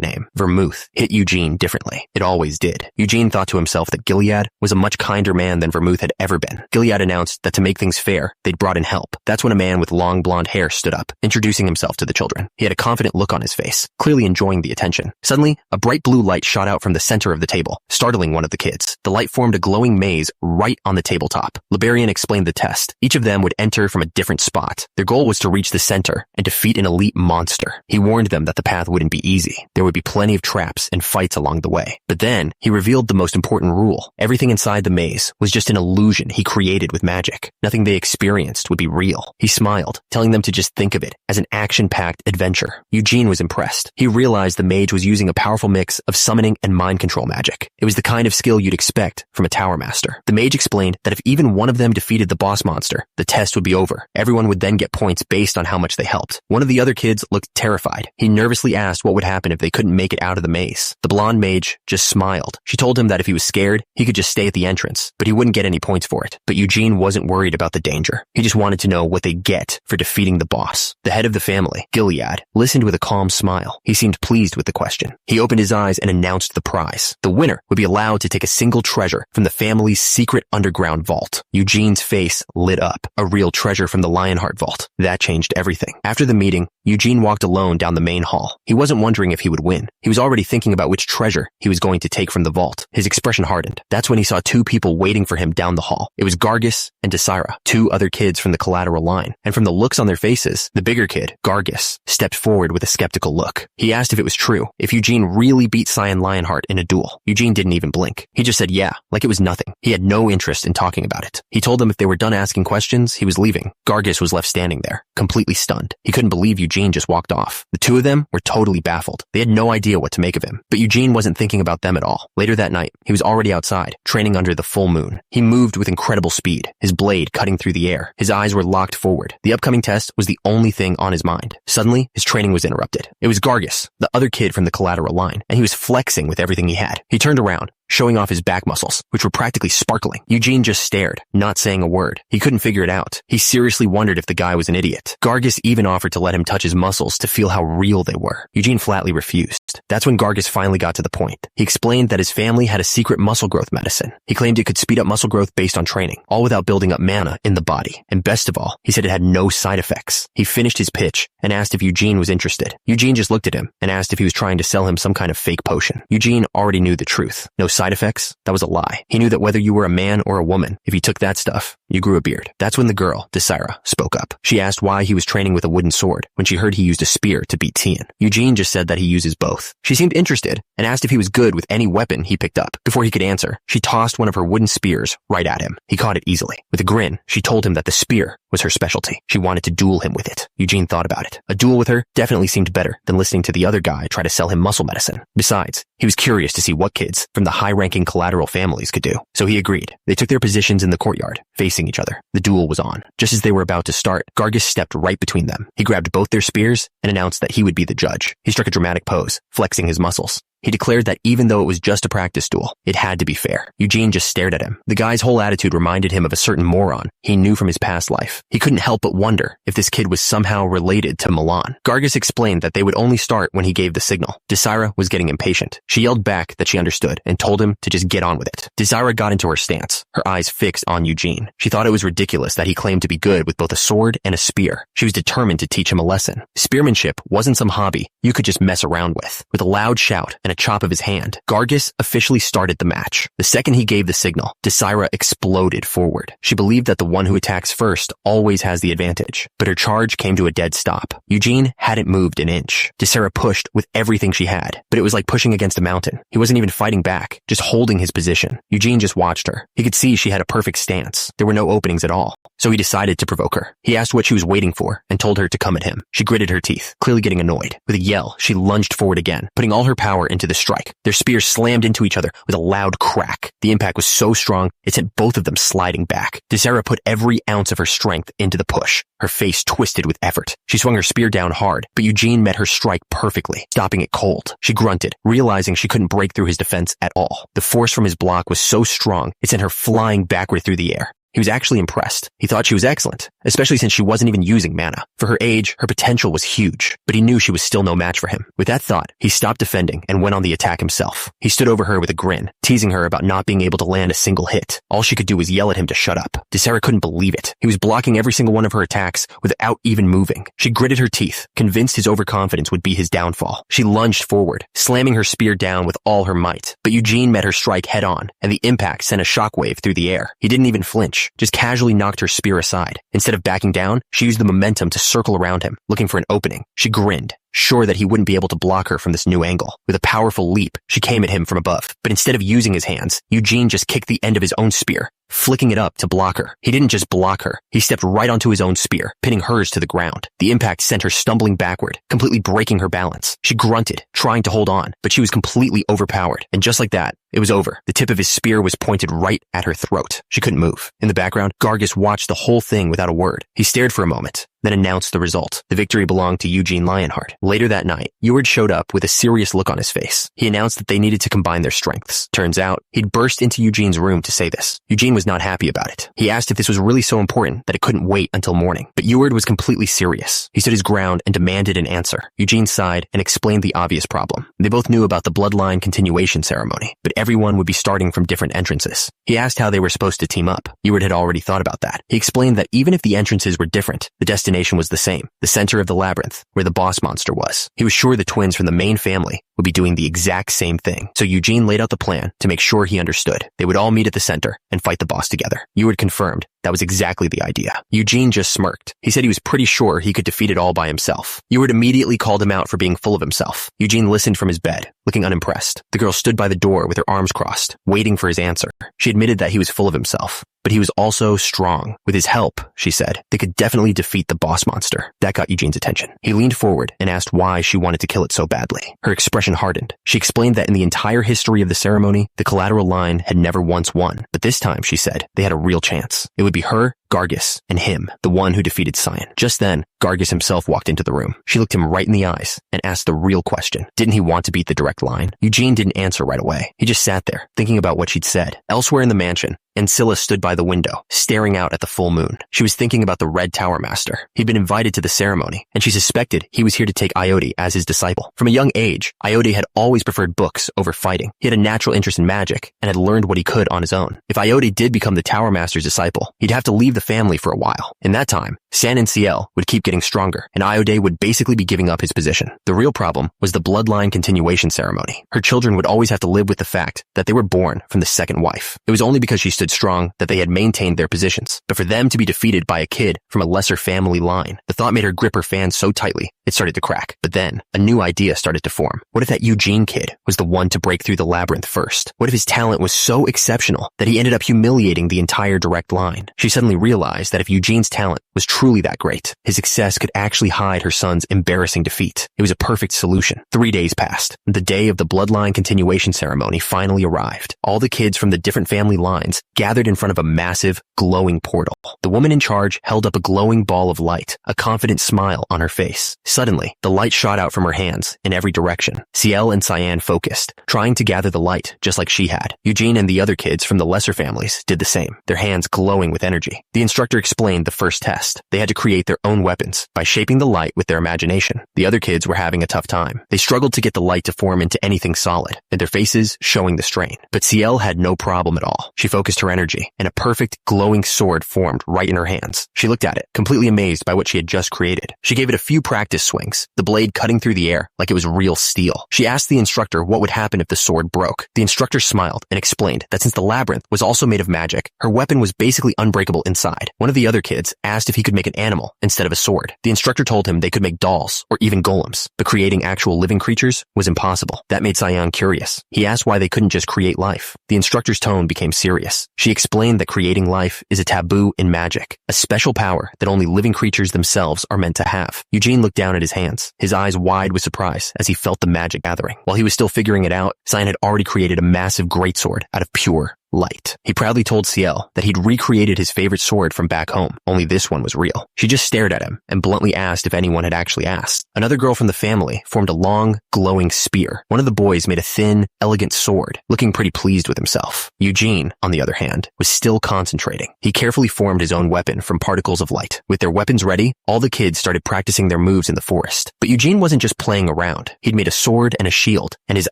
name, Vermouth, hit Eugene differently. It always did. Eugene thought to himself that Gilead was a much kinder man than Vermouth had ever been. Gilead announced that to make things fair, they'd brought in help. That's when a man with long blonde hair stood up, introducing himself to the children. He had a confident look on his face, clearly enjoying the attention. Suddenly, a bright blue light shot out from the center of the table, startling one of the kids. The light formed a glowing maze right on the tabletop. Liberian explained the test. Each of them would enter from a different spot. Their goal was to reach the center and defeat an elite monster. He warned them that the path wouldn't be easy. There would be plenty of traps and fights along the way. But then, he revealed the most important rule. Everything inside the maze was just an illusion he created with magic. Nothing they experienced would be real. He smiled, telling them to just think of it as an action-packed adventure. Eugene was impressed. He realized the mage was using a powerful mix of summoning and mind control magic. It was the kind of skill you'd expect from a tower master. The mage explained that if even one of them defeated the boss monster, the test would be over. Everyone would then get points based on how much they helped. One of the other kids looked terrified. He nervously asked what would happen if they couldn't make it out of the maze. The blonde mage just smiled. She told him that if he was scared, he could just stay at the entrance, but he wouldn't get any points for it. But Eugene wasn't worried about the danger. He just wanted to know what they'd get for defeating the boss. The head of the family, Gilead, listened with a calm smile. He seemed pleased with the question. He opened his eyes and announced the prize. The winner would be allowed to take a single treasure from the family's secret underground vault. Eugene's face lit up. A real treasure from the Lionheart vault. That changed everything. After the meeting, Eugene walked alone down the main hall. He wasn't wondering if he would win. He was already thinking about which treasure he was going to take from the vault. His expression hardened. That's when he saw 2 people waiting for him down the hall. It was Gargus and Desira, 2 other kids from the collateral line. And from the looks on their faces, the bigger kid, Gargus, stepped forward with a skeptical look. He asked if it was true, if Eugene really beat Cyan Lionheart in a duel. Eugene didn't even blink. He just said yeah, like it was nothing. He had no interest in talking about it. He told them if they were done asking questions, he was leaving. Gargus was left standing there, completely stunned. He couldn't believe Eugene just walked off. The 2 of them were totally baffled. They had no idea what to make of him. But Eugene wasn't thinking about them at all. Later that night, he was already outside, training under the full moon. He moved with incredible speed, his blade cutting through the air. His eyes were locked forward. The upcoming test was the only thing on his mind. Suddenly, his training was interrupted. It was Gargus, the other kid from the collateral line, and he was flexing with everything he had. He turned around, showing off his back muscles, which were practically sparkling. Eugene just stared, not saying a word. He couldn't figure it out. He seriously wondered if the guy was an idiot. Gargus even offered to let him touch his muscles to feel how real they were. Eugene flatly refused. That's when Gargus finally got to the point. He explained that his family had a secret muscle growth medicine. He claimed it could speed up muscle growth based on training, all without building up mana in the body. And best of all, he said it had no side effects. He finished his pitch and asked if Eugene was interested. Eugene just looked at him and asked if he was trying to sell him some kind of fake potion. Eugene already knew the truth. No side effects? That was a lie. He knew that whether you were a man or a woman, if you took that stuff, you grew a beard. That's when the girl, Desira, spoke up. She asked why he was training with a wooden sword when she heard he used a spear to beat Tian. Eugene just said that he uses both. She seemed interested and asked if he was good with any weapon he picked up. Before he could answer, she tossed one of her wooden spears right at him. He caught it easily. With a grin, she told him that the spear was was her specialty. She wanted to duel him with it. Eugene thought about it. A duel with her definitely seemed better than listening to the other guy try to sell him muscle medicine. Besides, he was curious to see what kids from the high-ranking collateral families could do. So he agreed. They took their positions in the courtyard, facing each other. The duel was on. Just as they were about to start, Gargus stepped right between them. He grabbed both their spears and announced that he would be the judge. He struck a dramatic pose, flexing his muscles. He declared that even though it was just a practice duel, it had to be fair. Eugene just stared at him. The guy's whole attitude reminded him of a certain moron he knew from his past life. He couldn't help but wonder if this kid was somehow related to Milan. Gargus explained that they would only start when he gave the signal. Desira was getting impatient. She yelled back that she understood and told him to just get on with it. Desira got into her stance, her eyes fixed on Eugene. She thought it was ridiculous that he claimed to be good with both a sword and a spear. She was determined to teach him a lesson. Spearmanship wasn't some hobby you could just mess around with. With a loud shout and a chop of his hand, Gargus officially started the match. The second he gave the signal, Desira exploded forward. She believed that the one who attacks first always has the advantage, but her charge came to a dead stop. Eugene hadn't moved an inch. Desira pushed with everything she had, but it was like pushing against a mountain. He wasn't even fighting back, just holding his position. Eugene just watched her. He could see she had a perfect stance. There were no openings at all, so he decided to provoke her. He asked what she was waiting for and told her to come at him. She gritted her teeth, clearly getting annoyed. With a yell, she lunged forward again, putting all her power into the strike. Their spears slammed into each other with a loud crack. The impact was so strong, it sent both of them sliding back. Desira put every ounce of her strength into the push. Her face twisted with effort. She swung her spear down hard, but Eugene met her strike perfectly, stopping it cold. She grunted, realizing she couldn't break through his defense at all. The force from his block was so strong, it sent her flying backward through the air. He was actually impressed. He thought she was excellent, especially since she wasn't even using mana. For her age, her potential was huge, but he knew she was still no match for him. With that thought, he stopped defending and went on the attack himself. He stood over her with a grin, teasing her about not being able to land a single hit. All she could do was yell at him to shut up. Desira couldn't believe it. He was blocking every single one of her attacks without even moving. She gritted her teeth, convinced his overconfidence would be his downfall. She lunged forward, slamming her spear down with all her might. But Eugene met her strike head on, and the impact sent a shockwave through the air. He didn't even flinch, just casually knocked her spear aside. Instead of backing down, she used the momentum to circle around him, looking for an opening. She grinned, sure that he wouldn't be able to block her from this new angle. With a powerful leap, she came at him from above. But instead of using his hands, Eugene just kicked the end of his own spear, flicking it up to block her. He didn't just block her. He stepped right onto his own spear, pinning hers to the ground. The impact sent her stumbling backward, completely breaking her balance. She grunted, trying to hold on, but she was completely overpowered. And just like that, it was over. The tip of his spear was pointed right at her throat. She couldn't move. In the background, Gargus watched the whole thing without a word. He stared for a moment, then announced the result. The victory belonged to Eugene Lionheart. Later that night, Eward showed up with a serious look on his face. He announced that they needed to combine their strengths. Turns out, he'd burst into Eugene's room to say this. Eugene was not happy about it. He asked if this was really so important that it couldn't wait until morning. But Eward was completely serious. He stood his ground and demanded an answer. Eugene sighed and explained the obvious problem. They both knew about the bloodline continuation ceremony, but everyone would be starting from different entrances. He asked how they were supposed to team up. Eward had already thought about that. He explained that even if the entrances were different, the destination was the same, the center of the labyrinth, where the boss monster was. He was sure the twins from the main family would be doing the exact same thing. So Eugene laid out the plan to make sure he understood. They would all meet at the center and fight the boss together. Eward confirmed that was exactly the idea. Eugene just smirked. He said he was pretty sure he could defeat it all by himself. Eward immediately called him out for being full of himself. Eugene listened from his bed, looking unimpressed. The girl stood by the door with her arms crossed, waiting for his answer. She admitted that he was full of himself, but he was also strong. With his help, she said, they could definitely defeat the boss monster. That got Eugene's attention. He leaned forward and asked why she wanted to kill it so badly. Her expression hardened. She explained that in the entire history of the ceremony, the collateral line had never once won. But this time, she said, they had a real chance. It would be her, Gargus, and him, the one who defeated Cyan. Just then, Gargus himself walked into the room. She looked him right in the eyes and asked the real question. Didn't he want to beat the direct line? Eugene didn't answer right away. He just sat there, thinking about what she'd said. Elsewhere in the mansion, Ancilla stood by the window, staring out at the full moon. She was thinking about the Red Tower Master. He'd been invited to the ceremony, and she suspected he was here to take Ioti as his disciple. From a young age, Ioti had always preferred books over fighting. He had a natural interest in magic, and had learned what he could on his own. If Ioti did become the Tower Master's disciple, he'd have to leave the family for a while. In that time, San and Ciel would keep getting stronger, and Iode would basically be giving up his position. The real problem was the bloodline continuation ceremony. Her children would always have to live with the fact that they were born from the second wife. It was only because she stood strong that they had maintained their positions. But for them to be defeated by a kid from a lesser family line, the thought made her grip her fan so tightly, it started to crack. But then, a new idea started to form. What if that Eugene kid was the one to break through the labyrinth first? What if his talent was so exceptional that he ended up humiliating the entire direct line? She suddenly realized that if Eugene's talent was truly that great, his success could actually hide her son's embarrassing defeat. It was a perfect solution. 3 days passed. The day of the bloodline continuation ceremony finally arrived. All the kids from the different family lines gathered in front of a massive, glowing portal. The woman in charge held up a glowing ball of light, a confident smile on her face. Suddenly, the light shot out from her hands in every direction. Ciel and Cyan focused, trying to gather the light just like she had. Eugene and the other kids from the lesser families did the same, their hands glowing with energy. The instructor explained the first test. They had to create their own weapons by shaping the light with their imagination. The other kids were having a tough time. They struggled to get the light to form into anything solid, and their faces showing the strain. But Ciel had no problem at all. She focused her energy, and a perfect glowing sword formed right in her hands. She looked at it, completely amazed by what she had just created. She gave it a few practice swings, the blade cutting through the air like it was real steel. She asked the instructor what would happen if the sword broke. The instructor smiled and explained that since the labyrinth was also made of magic, her weapon was basically unbreakable inside. One of the other kids asked if he could make an animal instead of a sword. The instructor told him they could make dolls or even golems, but creating actual living creatures was impossible. That made Cyan curious. He asked why they couldn't just create life. The instructor's tone became serious. She explained that creating life is a taboo in magic, a special power that only living creatures themselves are meant to have. Eugene looked down at his hands, his eyes wide with surprise as he felt the magic gathering. While he was still figuring it out, Cyan had already created a massive greatsword out of pure light. He proudly told Ciel that he'd recreated his favorite sword from back home, only this one was real. She just stared at him and bluntly asked if anyone had actually asked. Another girl from the family formed a long, glowing spear. One of the boys made a thin, elegant sword, looking pretty pleased with himself. Eugene, on the other hand, was still concentrating. He carefully formed his own weapon from particles of light. With their weapons ready, all the kids started practicing their moves in the forest. But Eugene wasn't just playing around. He'd made a sword and a shield, and his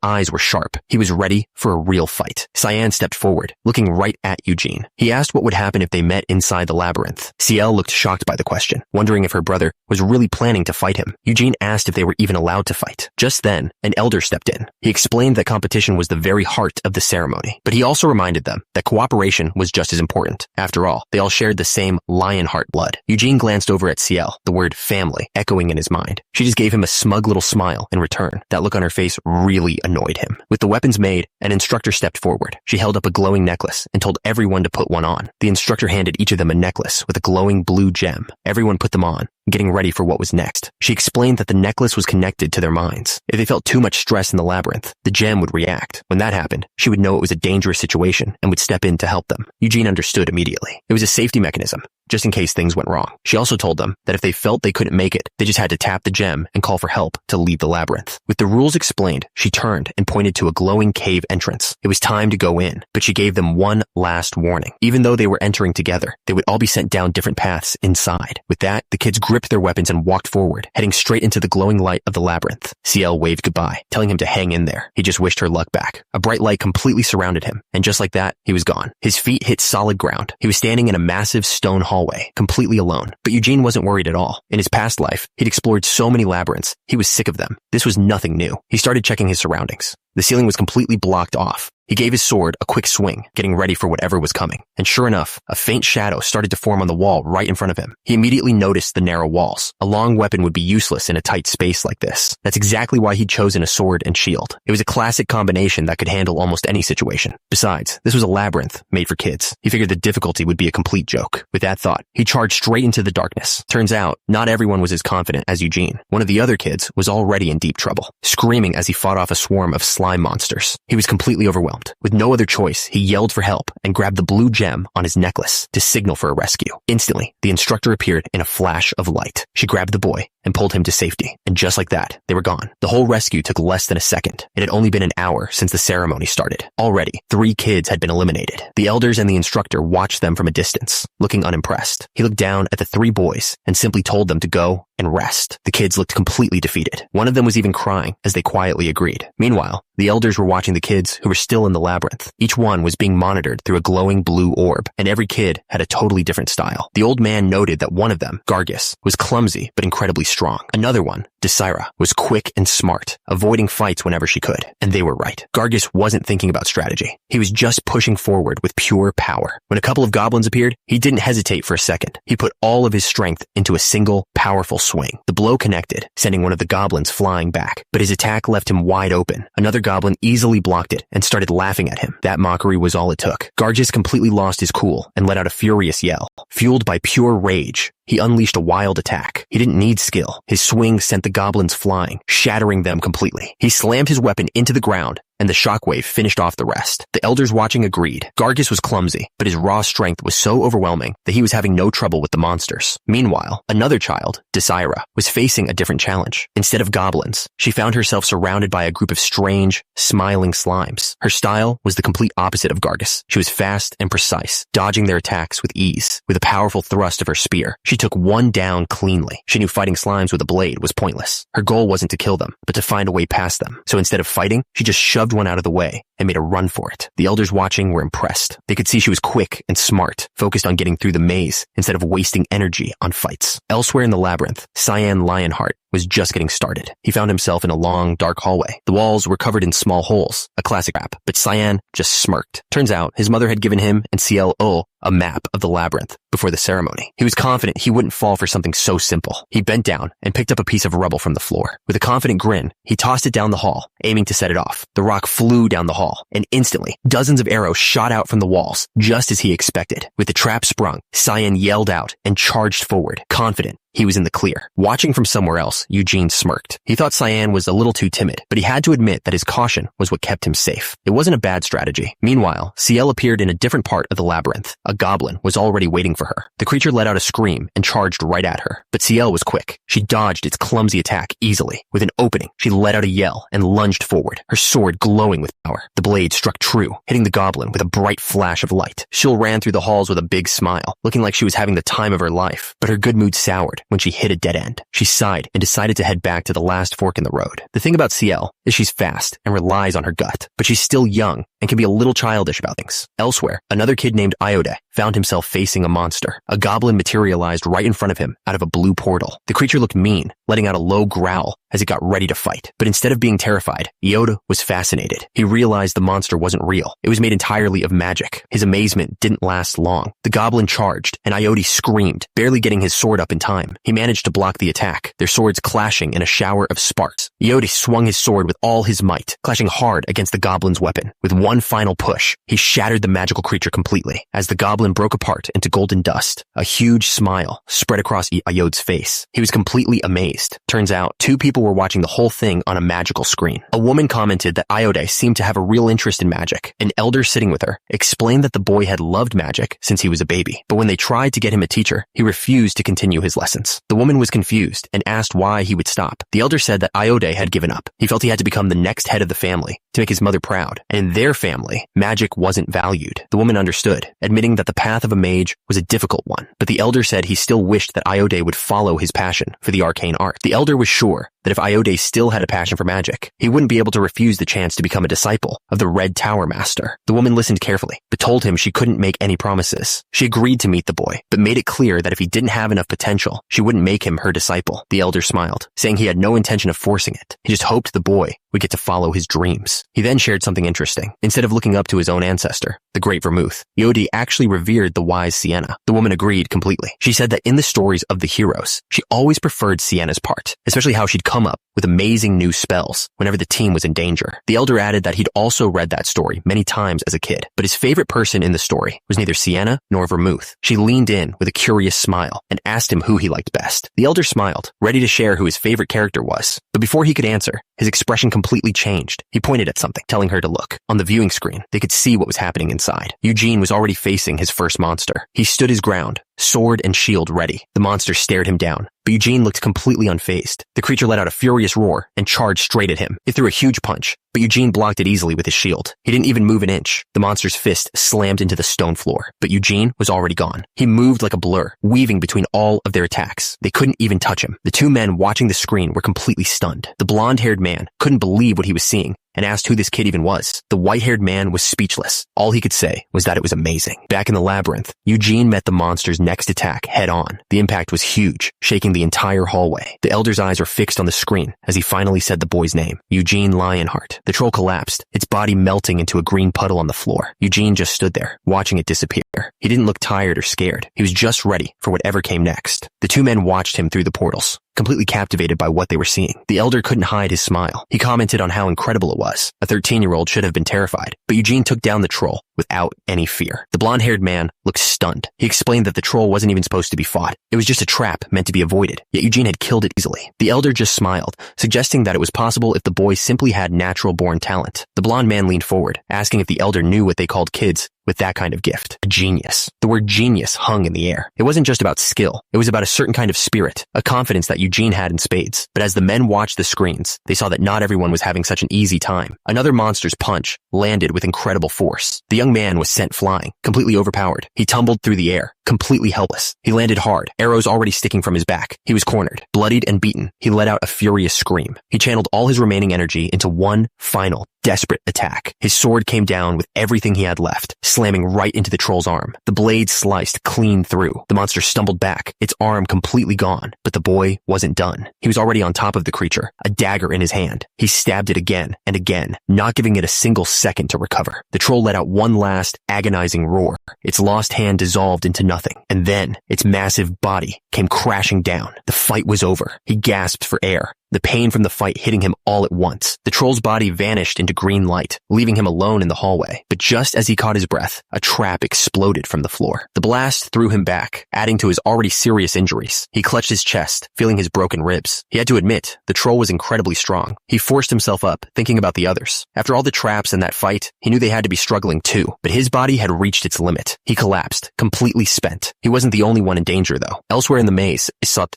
eyes were sharp. He was ready for a real fight. Cyan stepped forward, looking right at Eugene. He asked what would happen if they met inside the labyrinth. Ciel looked shocked by the question, wondering if her brother was really planning to fight him. Eugene asked if they were even allowed to fight. Just then, an elder stepped in. He explained that competition was the very heart of the ceremony, but he also reminded them that cooperation was just as important. After all, they all shared the same Lionheart blood. Eugene glanced over at Ciel, the word family echoing in his mind. She just gave him a smug little smile in return. That look on her face really annoyed him. With the weapons made, an instructor stepped forward. She held up a glowing necklace and told everyone to put one on. The instructor handed each of them a necklace with a glowing blue gem. Everyone put them on, getting ready for what was next. She explained that the necklace was connected to their minds. If they felt too much stress in the labyrinth, the gem would react. When that happened, she would know it was a dangerous situation and would step in to help them. Eugene understood immediately. It was a safety mechanism, just in case things went wrong. She also told them that if they felt they couldn't make it, they just had to tap the gem and call for help to leave the labyrinth. With the rules explained, she turned and pointed to a glowing cave entrance. It was time to go in, but she gave them one last warning. Even though they were entering together, they would all be sent down different paths inside. With that, the kids gripped their weapons and walked forward, heading straight into the glowing light of the labyrinth. Ciel waved goodbye, telling him to hang in there. He just wished her luck back. A bright light completely surrounded him, and just like that, he was gone. His feet hit solid ground. He was standing in a massive stone hallway, completely alone. But Eugene wasn't worried at all. In his past life, he'd explored so many labyrinths, he was sick of them. This was nothing new. He started checking his surroundings. The ceiling was completely blocked off. He gave his sword a quick swing, getting ready for whatever was coming. And sure enough, a faint shadow started to form on the wall right in front of him. He immediately noticed the narrow walls. A long weapon would be useless in a tight space like this. That's exactly why he'd chosen a sword and shield. It was a classic combination that could handle almost any situation. Besides, this was a labyrinth made for kids. He figured the difficulty would be a complete joke. With that thought, he charged straight into the darkness. Turns out, not everyone was as confident as Eugene. One of the other kids was already in deep trouble, screaming as he fought off a swarm of slime monsters. He was completely overwhelmed. With no other choice, he yelled for help and grabbed the blue gem on his necklace to signal for a rescue. Instantly, the instructor appeared in a flash of light. She grabbed the boy and pulled him to safety. And just like that, they were gone. The whole rescue took less than a second. It had only been an hour since the ceremony started. Already, 3 kids had been eliminated. The elders and the instructor watched them from a distance, looking unimpressed. He looked down at the 3 boys and simply told them to go and rest. The kids looked completely defeated. One of them was even crying as they quietly agreed. Meanwhile, the elders were watching the kids who were still in the labyrinth. Each one was being monitored through a glowing blue orb, and every kid had a totally different style. The old man noted that one of them, Gargus, was clumsy but incredibly strong. Another one, Desira, was quick and smart, avoiding fights whenever she could. And they were right. Gargus wasn't thinking about strategy. He was just pushing forward with pure power. When a couple of goblins appeared, he didn't hesitate for a second. He put all of his strength into a single, powerful swing. The blow connected, sending one of the goblins flying back. But his attack left him wide open. Another goblin easily blocked it and started laughing at him. That mockery was all it took. Gargus completely lost his cool and let out a furious yell. Fueled by pure rage, he unleashed a wild attack. He didn't need skill. His swing sent the goblins flying, shattering them completely. He slammed his weapon into the ground, and the shockwave finished off the rest. The elders watching agreed. Gargus was clumsy, but his raw strength was so overwhelming that he was having no trouble with the monsters. Meanwhile, another child, Desira, was facing a different challenge. Instead of goblins, she found herself surrounded by a group of strange, smiling slimes. Her style was the complete opposite of Gargus. She was fast and precise, dodging their attacks with ease. With a powerful thrust of her spear, she took one down cleanly. She knew fighting slimes with a blade was pointless. Her goal wasn't to kill them, but to find a way past them. So instead of fighting, she just shoved one out of the way and made a run for it. The elders watching were impressed. They could see she was quick and smart, focused on getting through the maze instead of wasting energy on fights. Elsewhere in the labyrinth, Cyan Lionheart was just getting started. He found himself in a long, dark hallway. The walls were covered in small holes, a classic trap, but Cyan just smirked. Turns out his mother had given him and CLO a map of the labyrinth before the ceremony. He was confident he wouldn't fall for something so simple. He bent down and picked up a piece of rubble from the floor. With a confident grin, he tossed it down the hall, aiming to set it off. The rock flew down the hall, and instantly, dozens of arrows shot out from the walls, just as he expected. With the trap sprung, Cyan yelled out and charged forward, confident he was in the clear. Watching from somewhere else, Eugene smirked. He thought Cyan was a little too timid, but he had to admit that his caution was what kept him safe. It wasn't a bad strategy. Meanwhile, Ciel appeared in a different part of the labyrinth. A goblin was already waiting for her. The creature let out a scream and charged right at her, but Ciel was quick. She dodged its clumsy attack easily. With an opening, she let out a yell and lunged forward, her sword glowing with power. The blade struck true, hitting the goblin with a bright flash of light. Shil ran through the halls with a big smile, looking like she was having the time of her life, but her good mood soured when she hit a dead end. She sighed and decided to head back to the last fork in the road. The thing about Ciel is she's fast and relies on her gut, but she's still young and can be a little childish about things. Elsewhere, another kid named Iode found himself facing a monster. A goblin materialized right in front of him out of a blue portal. The creature looked mean, letting out a low growl as it got ready to fight. But instead of being terrified, Iode was fascinated. He realized the monster wasn't real. It was made entirely of magic. His amazement didn't last long. The goblin charged, and Iode screamed, barely getting his sword up in time. He managed to block the attack, their swords clashing in a shower of sparks. Iode swung his sword with all his might, clashing hard against the goblin's weapon. With one final push, he shattered the magical creature completely. As the goblin broke apart into golden dust, a huge smile spread across Iode's face. He was completely amazed. Turns out, two people were watching the whole thing on a magical screen. A woman commented that Iode seemed to have a real interest in magic. An elder sitting with her explained that the boy had loved magic since he was a baby, but when they tried to get him a teacher, he refused to continue his lessons. The woman was confused and asked why he would stop. The elder said that Iode had given up. He felt he had to become the next head of the family to make his mother proud, and in their family, magic wasn't valued. The woman understood, admitting that the path of a mage was a difficult one, but the elder said he still wished that Iode would follow his passion for the arcane art. The elder was sure that if Iode still had a passion for magic, he wouldn't be able to refuse the chance to become a disciple of the Red Tower Master. The woman listened carefully, but told him she couldn't make any promises. She agreed to meet the boy, but made it clear that if he didn't have enough potential, she wouldn't make him her disciple. The elder smiled, saying he had no intention of forcing it. He just hoped the boy would get to follow his dreams. He then shared something interesting. Instead of looking up to his own ancestor, the Great Vermouth, Iode actually revered the wise Sienna. The woman agreed completely. She said that in the stories of the heroes, she always preferred Sienna's part, especially how she'd come up with amazing new spells whenever the team was in danger. The elder added that he'd also read that story many times as a kid, but his favorite person in the story was neither Sienna nor Vermouth. She leaned in with a curious smile and asked him who he liked best. The elder smiled, ready to share who his favorite character was, but before he could answer, his expression completely changed. He pointed at something, telling her to look. On the viewing screen, they could see what was happening inside. Eugene was already facing his first monster. He stood his ground, sword and shield ready. The monster stared him down, but Eugene looked completely unfazed. The creature let out a furious roar and charged straight at him. It threw a huge punch, but Eugene blocked it easily with his shield. He didn't even move an inch. The monster's fist slammed into the stone floor, but Eugene was already gone. He moved like a blur, weaving between all of their attacks. They couldn't even touch him. The two men watching the screen were completely stunned. The blonde-haired man couldn't believe what he was seeing and asked who this kid even was. The white-haired man was speechless. All he could say was that it was amazing. Back in the labyrinth, Eugene met the monster's next attack head-on. The impact was huge, shaking the entire hallway. The elder's eyes were fixed on the screen as he finally said the boy's name, Eugene Lionheart. The troll collapsed, its body melting into a green puddle on the floor. Eugene just stood there, watching it disappear. He didn't look tired or scared. He was just ready for whatever came next. The two men watched him through the portals, completely captivated by what they were seeing. The elder couldn't hide his smile. He commented on how incredible it was. A 13-year-old should have been terrified, but Eugene took down the troll without any fear. The blonde-haired man looked stunned. He explained that the troll wasn't even supposed to be fought. It was just a trap meant to be avoided, yet Eugene had killed it easily. The elder just smiled, suggesting that it was possible if the boy simply had natural-born talent. The blonde man leaned forward, asking if the elder knew what they called kids with that kind of gift. A genius. The word genius hung in the air. It wasn't just about skill. It was about a certain kind of spirit, a confidence that Eugene had in spades. But as the men watched the screens, they saw that not everyone was having such an easy time. Another monster's punch landed with incredible force. The young man was sent flying, completely overpowered. He tumbled through the air, completely helpless. He landed hard, arrows already sticking from his back. He was cornered, bloodied and beaten. He let out a furious scream. He channeled all his remaining energy into one final, desperate attack. His sword came down with everything he had left, slamming right into the troll's arm. The blade sliced clean through. The monster stumbled back, its arm completely gone. But the boy wasn't done. He was already on top of the creature, a dagger in his hand. He stabbed it again and again, not giving it a single second to recover. The troll let out one last, agonizing roar. Its lost hand dissolved into nothing, and then its massive body came crashing down. The fight was over. He gasped for air, the pain from the fight hitting him all at once. The troll's body vanished into green light, leaving him alone in the hallway. But just as he caught his breath, a trap exploded from the floor. The blast threw him back, adding to his already serious injuries. He clutched his chest, feeling his broken ribs. He had to admit, the troll was incredibly strong. He forced himself up, thinking about the others. After all the traps and that fight, he knew they had to be struggling too. But his body had reached its limit. He collapsed, completely spent. He wasn't the only one in danger though. Elsewhere in the maze,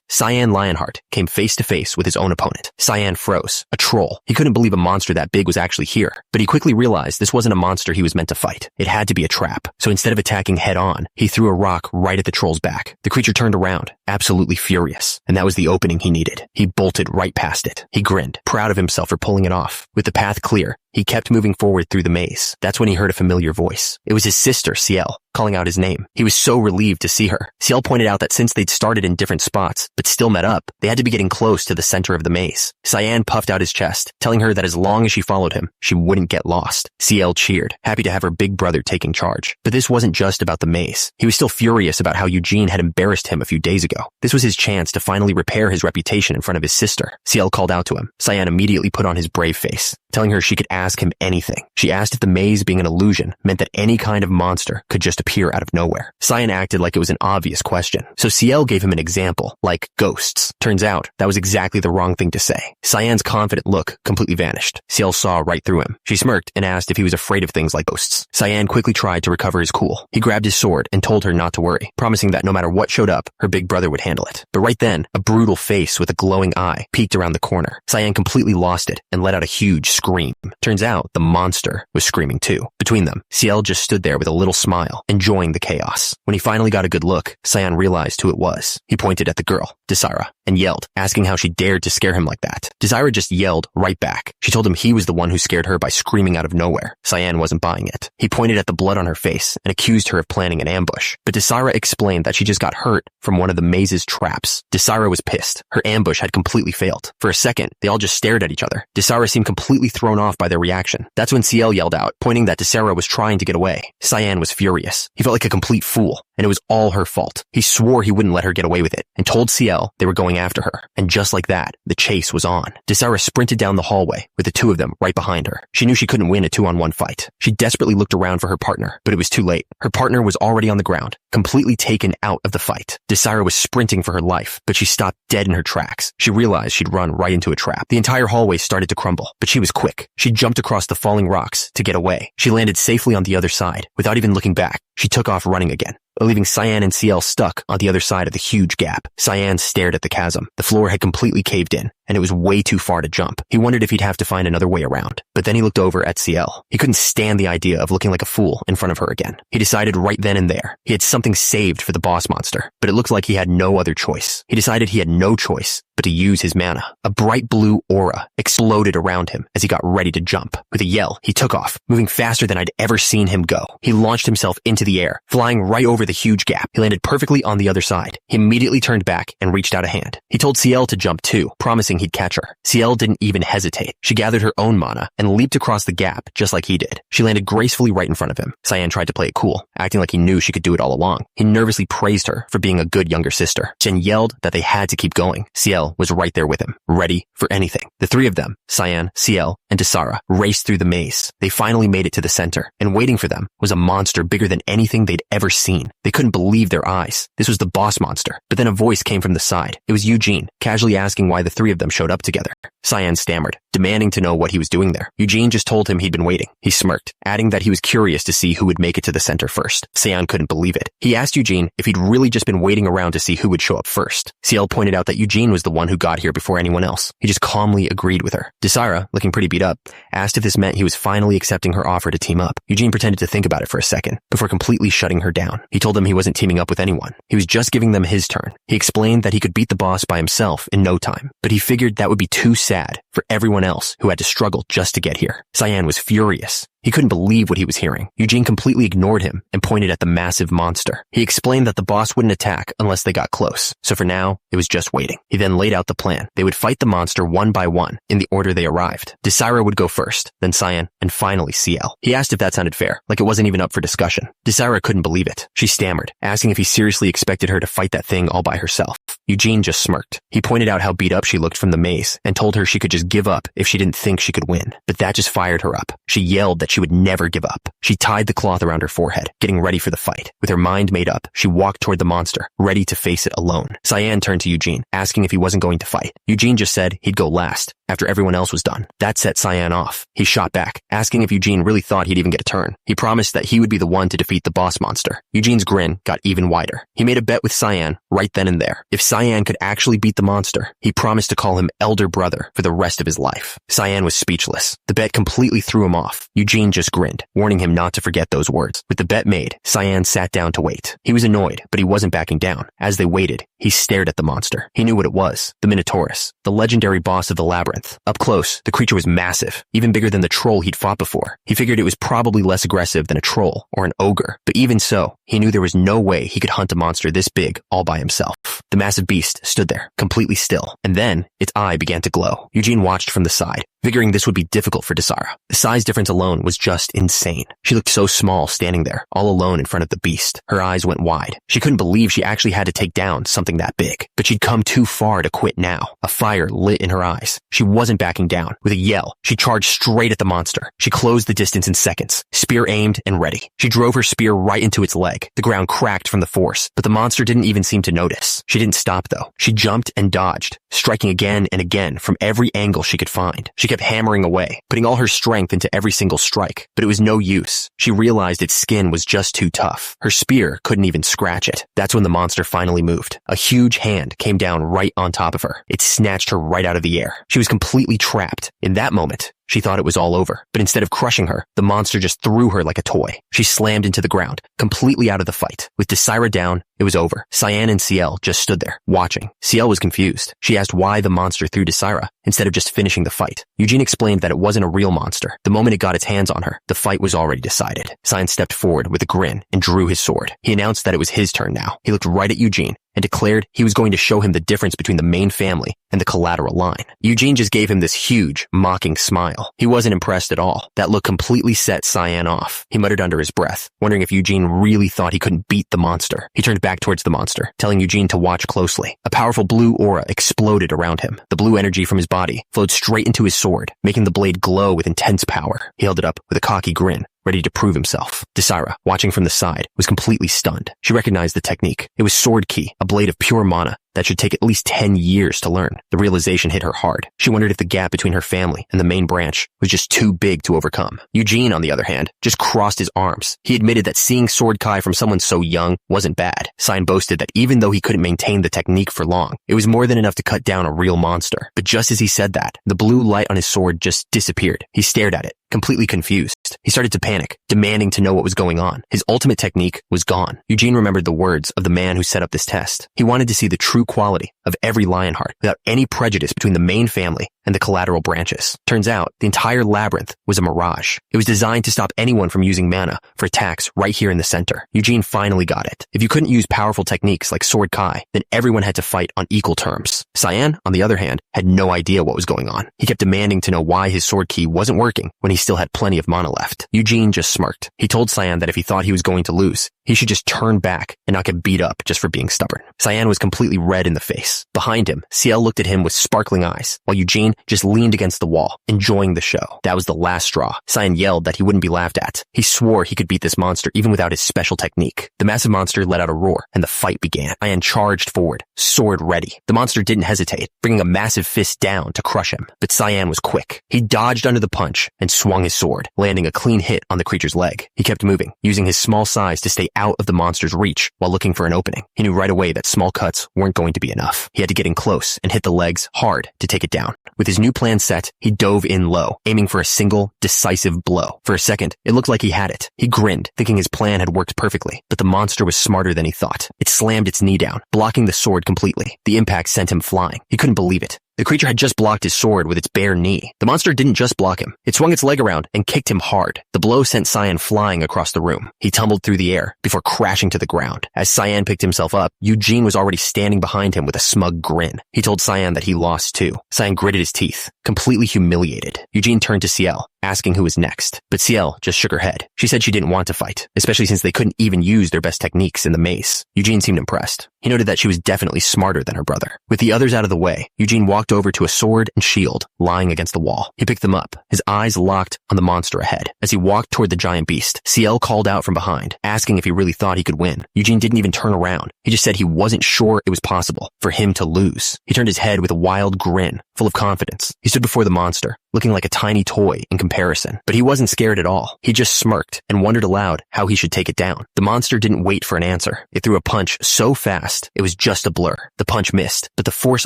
Cyan Lionheart came face to face with his own opponent. Cyan froze. A troll. He couldn't believe a monster that big was actually here. But he quickly realized this wasn't a monster he was meant to fight. It had to be a trap. So instead of attacking head on, he threw a rock right at the troll's back. The creature turned around, absolutely furious. And that was the opening he needed. He bolted right past it. He grinned, proud of himself for pulling it off. With the path clear, he kept moving forward through the maze. That's when he heard a familiar voice. It was his sister, Ciel, calling out his name. He was so relieved to see her. Ciel pointed out that since they'd started in different spots, but still met up, they had to be getting close to the center of the maze. Cyan puffed out his chest, telling her that as long as she followed him, she wouldn't get lost. Ciel cheered, happy to have her big brother taking charge. But this wasn't just about the maze. He was still furious about how Eugene had embarrassed him a few days ago. This was his chance to finally repair his reputation in front of his sister. Ciel called out to him. Cyan immediately put on his brave face, telling her she could ask him anything. She asked if the maze being an illusion meant that any kind of monster could just appear out of nowhere. Cyan acted like it was an obvious question. So Ciel gave him an example, like ghosts. Turns out, that was exactly the wrong thing to say. Cyan's confident look completely vanished. Ciel saw right through him. She smirked and asked if he was afraid of things like ghosts. Cyan quickly tried to recover his cool. He grabbed his sword and told her not to worry, promising that no matter what showed up, her big brother would handle it. But right then, a brutal face with a glowing eye peeked around the corner. Cyan completely lost it and let out a huge scream. Turns out, the monster was screaming too. Between them, Ciel just stood there with a little smile, enjoying the chaos. When he finally got a good look, Cyan realized who it was. He pointed at the girl, Desira, and yelled, asking how she dared to scare him like that. Desira just yelled right back. She told him he was the one who scared her by screaming out of nowhere. Cyan wasn't buying it. He pointed at the blood on her face and accused her of planning an ambush. But Desira explained that she just got hurt from one of the maze's traps. Desira was pissed. Her ambush had completely failed. For a second, they all just stared at each other. Desira seemed completely thrown off by their reaction. That's when Ciel yelled out, pointing that Desira was trying to get away. Cyan was furious. He felt like a complete fool, and it was all her fault. He swore he wouldn't let her get away with it, and told Ciel they were going after her. And just like that, the chase was on. Desira sprinted down the hallway, with the two of them right behind her. She knew she couldn't win a 2-on-1 fight. She desperately looked around for her partner, but it was too late. Her partner was already on the ground, completely taken out of the fight. Desira was sprinting for her life, but she stopped dead in her tracks. She realized she'd run right into a trap. The entire hallway started to crumble, but she was quick. She jumped across the falling rocks to get away. She landed safely on the other side. Without even looking back, she took off running again, leaving Cyan and Ciel stuck on the other side of the huge gap. Cyan stared at the chasm. The floor had completely caved in, and it was way too far to jump. He wondered if he'd have to find another way around. But then he looked over at CL. He couldn't stand the idea of looking like a fool in front of her again. He decided right then and there he had something saved for the boss monster, but it looked like he had no other choice. He decided he had no choice but to use his mana. A bright blue aura exploded around him as he got ready to jump. With a yell, he took off, moving faster than I'd ever seen him go. He launched himself into the air, flying right over the huge gap. He landed perfectly on the other side. He immediately turned back and reached out a hand. He told CL to jump too, promising he'd catch her. CL didn't even hesitate. She gathered her own mana and leaped across the gap just like he did. She landed gracefully right in front of him. Cyan tried to play it cool, acting like he knew she could do it all along. He nervously praised her for being a good younger sister. Chen yelled that they had to keep going. CL was right there with him, ready for anything. The three of them, Cyan, CL, and Asura, raced through the maze. They finally made it to the center, and waiting for them was a monster bigger than anything they'd ever seen. They couldn't believe their eyes. This was the boss monster. But then a voice came from the side. It was Eugene, casually asking why the three of them showed up together. Cyan stammered, demanding to know what he was doing there. Eugene just told him he'd been waiting. He smirked, adding that he was curious to see who would make it to the center first. Cyan couldn't believe it. He asked Eugene if he'd really just been waiting around to see who would show up first. CL pointed out that Eugene was the one who got here before anyone else. He just calmly agreed with her. Desira, looking pretty beat up, asked if this meant he was finally accepting her offer to team up. Eugene pretended to think about it for a second, before completely shutting her down. He told them he wasn't teaming up with anyone. He was just giving them his turn. He explained that he could beat the boss by himself in no time, but he figured that would be too sad for everyone else who had to struggle just to get here. Cyan was furious. He couldn't believe what he was hearing. Eugene completely ignored him and pointed at the massive monster. He explained that the boss wouldn't attack unless they got close, so for now, it was just waiting. He then laid out the plan. They would fight the monster one by one in the order they arrived. Desira would go first, then Cyan, and finally CL. He asked if that sounded fair, like it wasn't even up for discussion. Desira couldn't believe it. She stammered, asking if he seriously expected her to fight that thing all by herself. Eugene just smirked. He pointed out how beat up she looked from the maze and told her she could just give up if she didn't think she could win. But that just fired her up. She yelled that she would never give up. She tied the cloth around her forehead, getting ready for the fight. With her mind made up, she walked toward the monster, ready to face it alone. Cyan turned to Eugene, asking if he wasn't going to fight. Eugene just said he'd go last, after everyone else was done. That set Cyan off. He shot back, asking if Eugene really thought he'd even get a turn. He promised that he would be the one to defeat the boss monster. Eugene's grin got even wider. He made a bet with Cyan right then and there. If Cyan could actually beat the monster, he promised to call him elder brother for the rest of his life. Cyan was speechless. The bet completely threw him off. Eugene just grinned, warning him not to forget those words. With the bet made, Cyan sat down to wait. He was annoyed, but he wasn't backing down. As they waited, he stared at the monster. He knew what it was. The Minotaurus, the legendary boss of the labyrinth. Up close, the creature was massive, even bigger than the troll he'd fought before. He figured it was probably less aggressive than a troll or an ogre, but even so, he knew there was no way he could hunt a monster this big all by himself. The massive beast stood there, completely still, and then its eye began to glow. Eugene watched from the side, figuring this would be difficult for Desira. The size difference alone was just insane. She looked so small standing there, all alone in front of the beast. Her eyes went wide. She couldn't believe she actually had to take down something that big, but she'd come too far to quit now. A fire lit in her eyes. She wasn't backing down. With a yell, she charged straight at the monster. She closed the distance in seconds, spear aimed and ready. She drove her spear right into its leg. The ground cracked from the force, but the monster didn't even seem to notice. She didn't stop though. She jumped and dodged, striking again and again from every angle she could find. She kept hammering away, putting all her strength into every single strike, but it was no use. She realized its skin was just too tough. Her spear couldn't even scratch it. That's when the monster finally moved. A huge hand came down right on top of her. It snatched her right out of the air. She was completely trapped. In that moment, she thought it was all over, but instead of crushing her, the monster just threw her like a toy. She slammed into the ground, completely out of the fight. With Desira down, it was over. Cyan and CL just stood there, watching. CL was confused. She asked why the monster threw Desira instead of just finishing the fight. Eugene explained that it wasn't a real monster. The moment it got its hands on her, the fight was already decided. Cyan stepped forward with a grin and drew his sword. He announced that it was his turn now. He looked right at Eugene and declared he was going to show him the difference between the main family and the collateral line. Eugene just gave him this huge, mocking smile. He wasn't impressed at all. That look completely set Cyan off. He muttered under his breath, wondering if Eugene really thought he couldn't beat the monster. He turned back towards the monster, telling Eugene to watch closely. A powerful blue aura exploded around him. The blue energy from his body flowed straight into his sword, making the blade glow with intense power. He held it up with a cocky grin, ready to prove himself. Desira, watching from the side, was completely stunned. She recognized the technique. It was sword ki, a blade of pure mana that should take at least 10 years to learn. The realization hit her hard. She wondered if the gap between her family and the main branch was just too big to overcome. Eugene, on the other hand, just crossed his arms. He admitted that seeing Sword Kai from someone so young wasn't bad. Cyan boasted that even though he couldn't maintain the technique for long, it was more than enough to cut down a real monster. But just as he said that, the blue light on his sword just disappeared. He stared at it, completely confused. He started to panic, demanding to know what was going on. His ultimate technique was gone. Eugene remembered the words of the man who set up this test. He wanted to see the true quality of every Lionheart without any prejudice between the main family and the collateral branches. Turns out, the entire labyrinth was a mirage. It was designed to stop anyone from using mana for attacks right here in the center. Eugene finally got it. If you couldn't use powerful techniques like Sword Kai, then everyone had to fight on equal terms. Cyan, on the other hand, had no idea what was going on. He kept demanding to know why his sword key wasn't working when he still had plenty of mana left. Eugene just smirked. He told Cyan that if he thought he was going to lose, he should just turn back and not get beat up just for being stubborn. Cyan was completely red in the face. Behind him, Ciel looked at him with sparkling eyes, while Eugene just leaned against the wall, enjoying the show. That was the last straw. Cyan yelled that he wouldn't be laughed at. He swore he could beat this monster even without his special technique. The massive monster let out a roar, and the fight began. Cyan charged forward, sword ready. The monster didn't hesitate, bringing a massive fist down to crush him. But Cyan was quick. He dodged under the punch and swung his sword, landing a clean hit on the creature's leg. He kept moving, using his small size to stay out of the monster's reach while looking for an opening. He knew right away that small cuts weren't going to be enough. He had to get in close and hit the legs hard to take it down. With his new plan set, he dove in low, aiming for a single, decisive blow. For a second, it looked like he had it. He grinned, thinking his plan had worked perfectly, but the monster was smarter than he thought. It slammed its knee down, blocking the sword completely. The impact sent him flying. He couldn't believe it. The creature had just blocked his sword with its bare knee. The monster didn't just block him. It swung its leg around and kicked him hard. The blow sent Cyan flying across the room. He tumbled through the air before crashing to the ground. As Cyan picked himself up, Eugene was already standing behind him with a smug grin. He told Cyan that he lost too. Cyan gritted his teeth, completely humiliated. Eugene turned to Ciel, asking who was next. But Ciel just shook her head. She said she didn't want to fight, especially since they couldn't even use their best techniques in the maze. Eugene seemed impressed. He noted that she was definitely smarter than her brother. With the others out of the way, Eugene walked over to a sword and shield lying against the wall. He picked them up, his eyes locked on the monster ahead. As he walked toward the giant beast, Ciel called out from behind, asking if he really thought he could win. Eugene didn't even turn around. He just said he wasn't sure it was possible for him to lose. He turned his head with a wild grin, full of confidence. He stood before the monster, looking like a tiny toy in comparison. But he wasn't scared at all. He just smirked and wondered aloud how he should take it down. The monster didn't wait for an answer. It threw a punch so fast, it was just a blur. The punch missed, but the force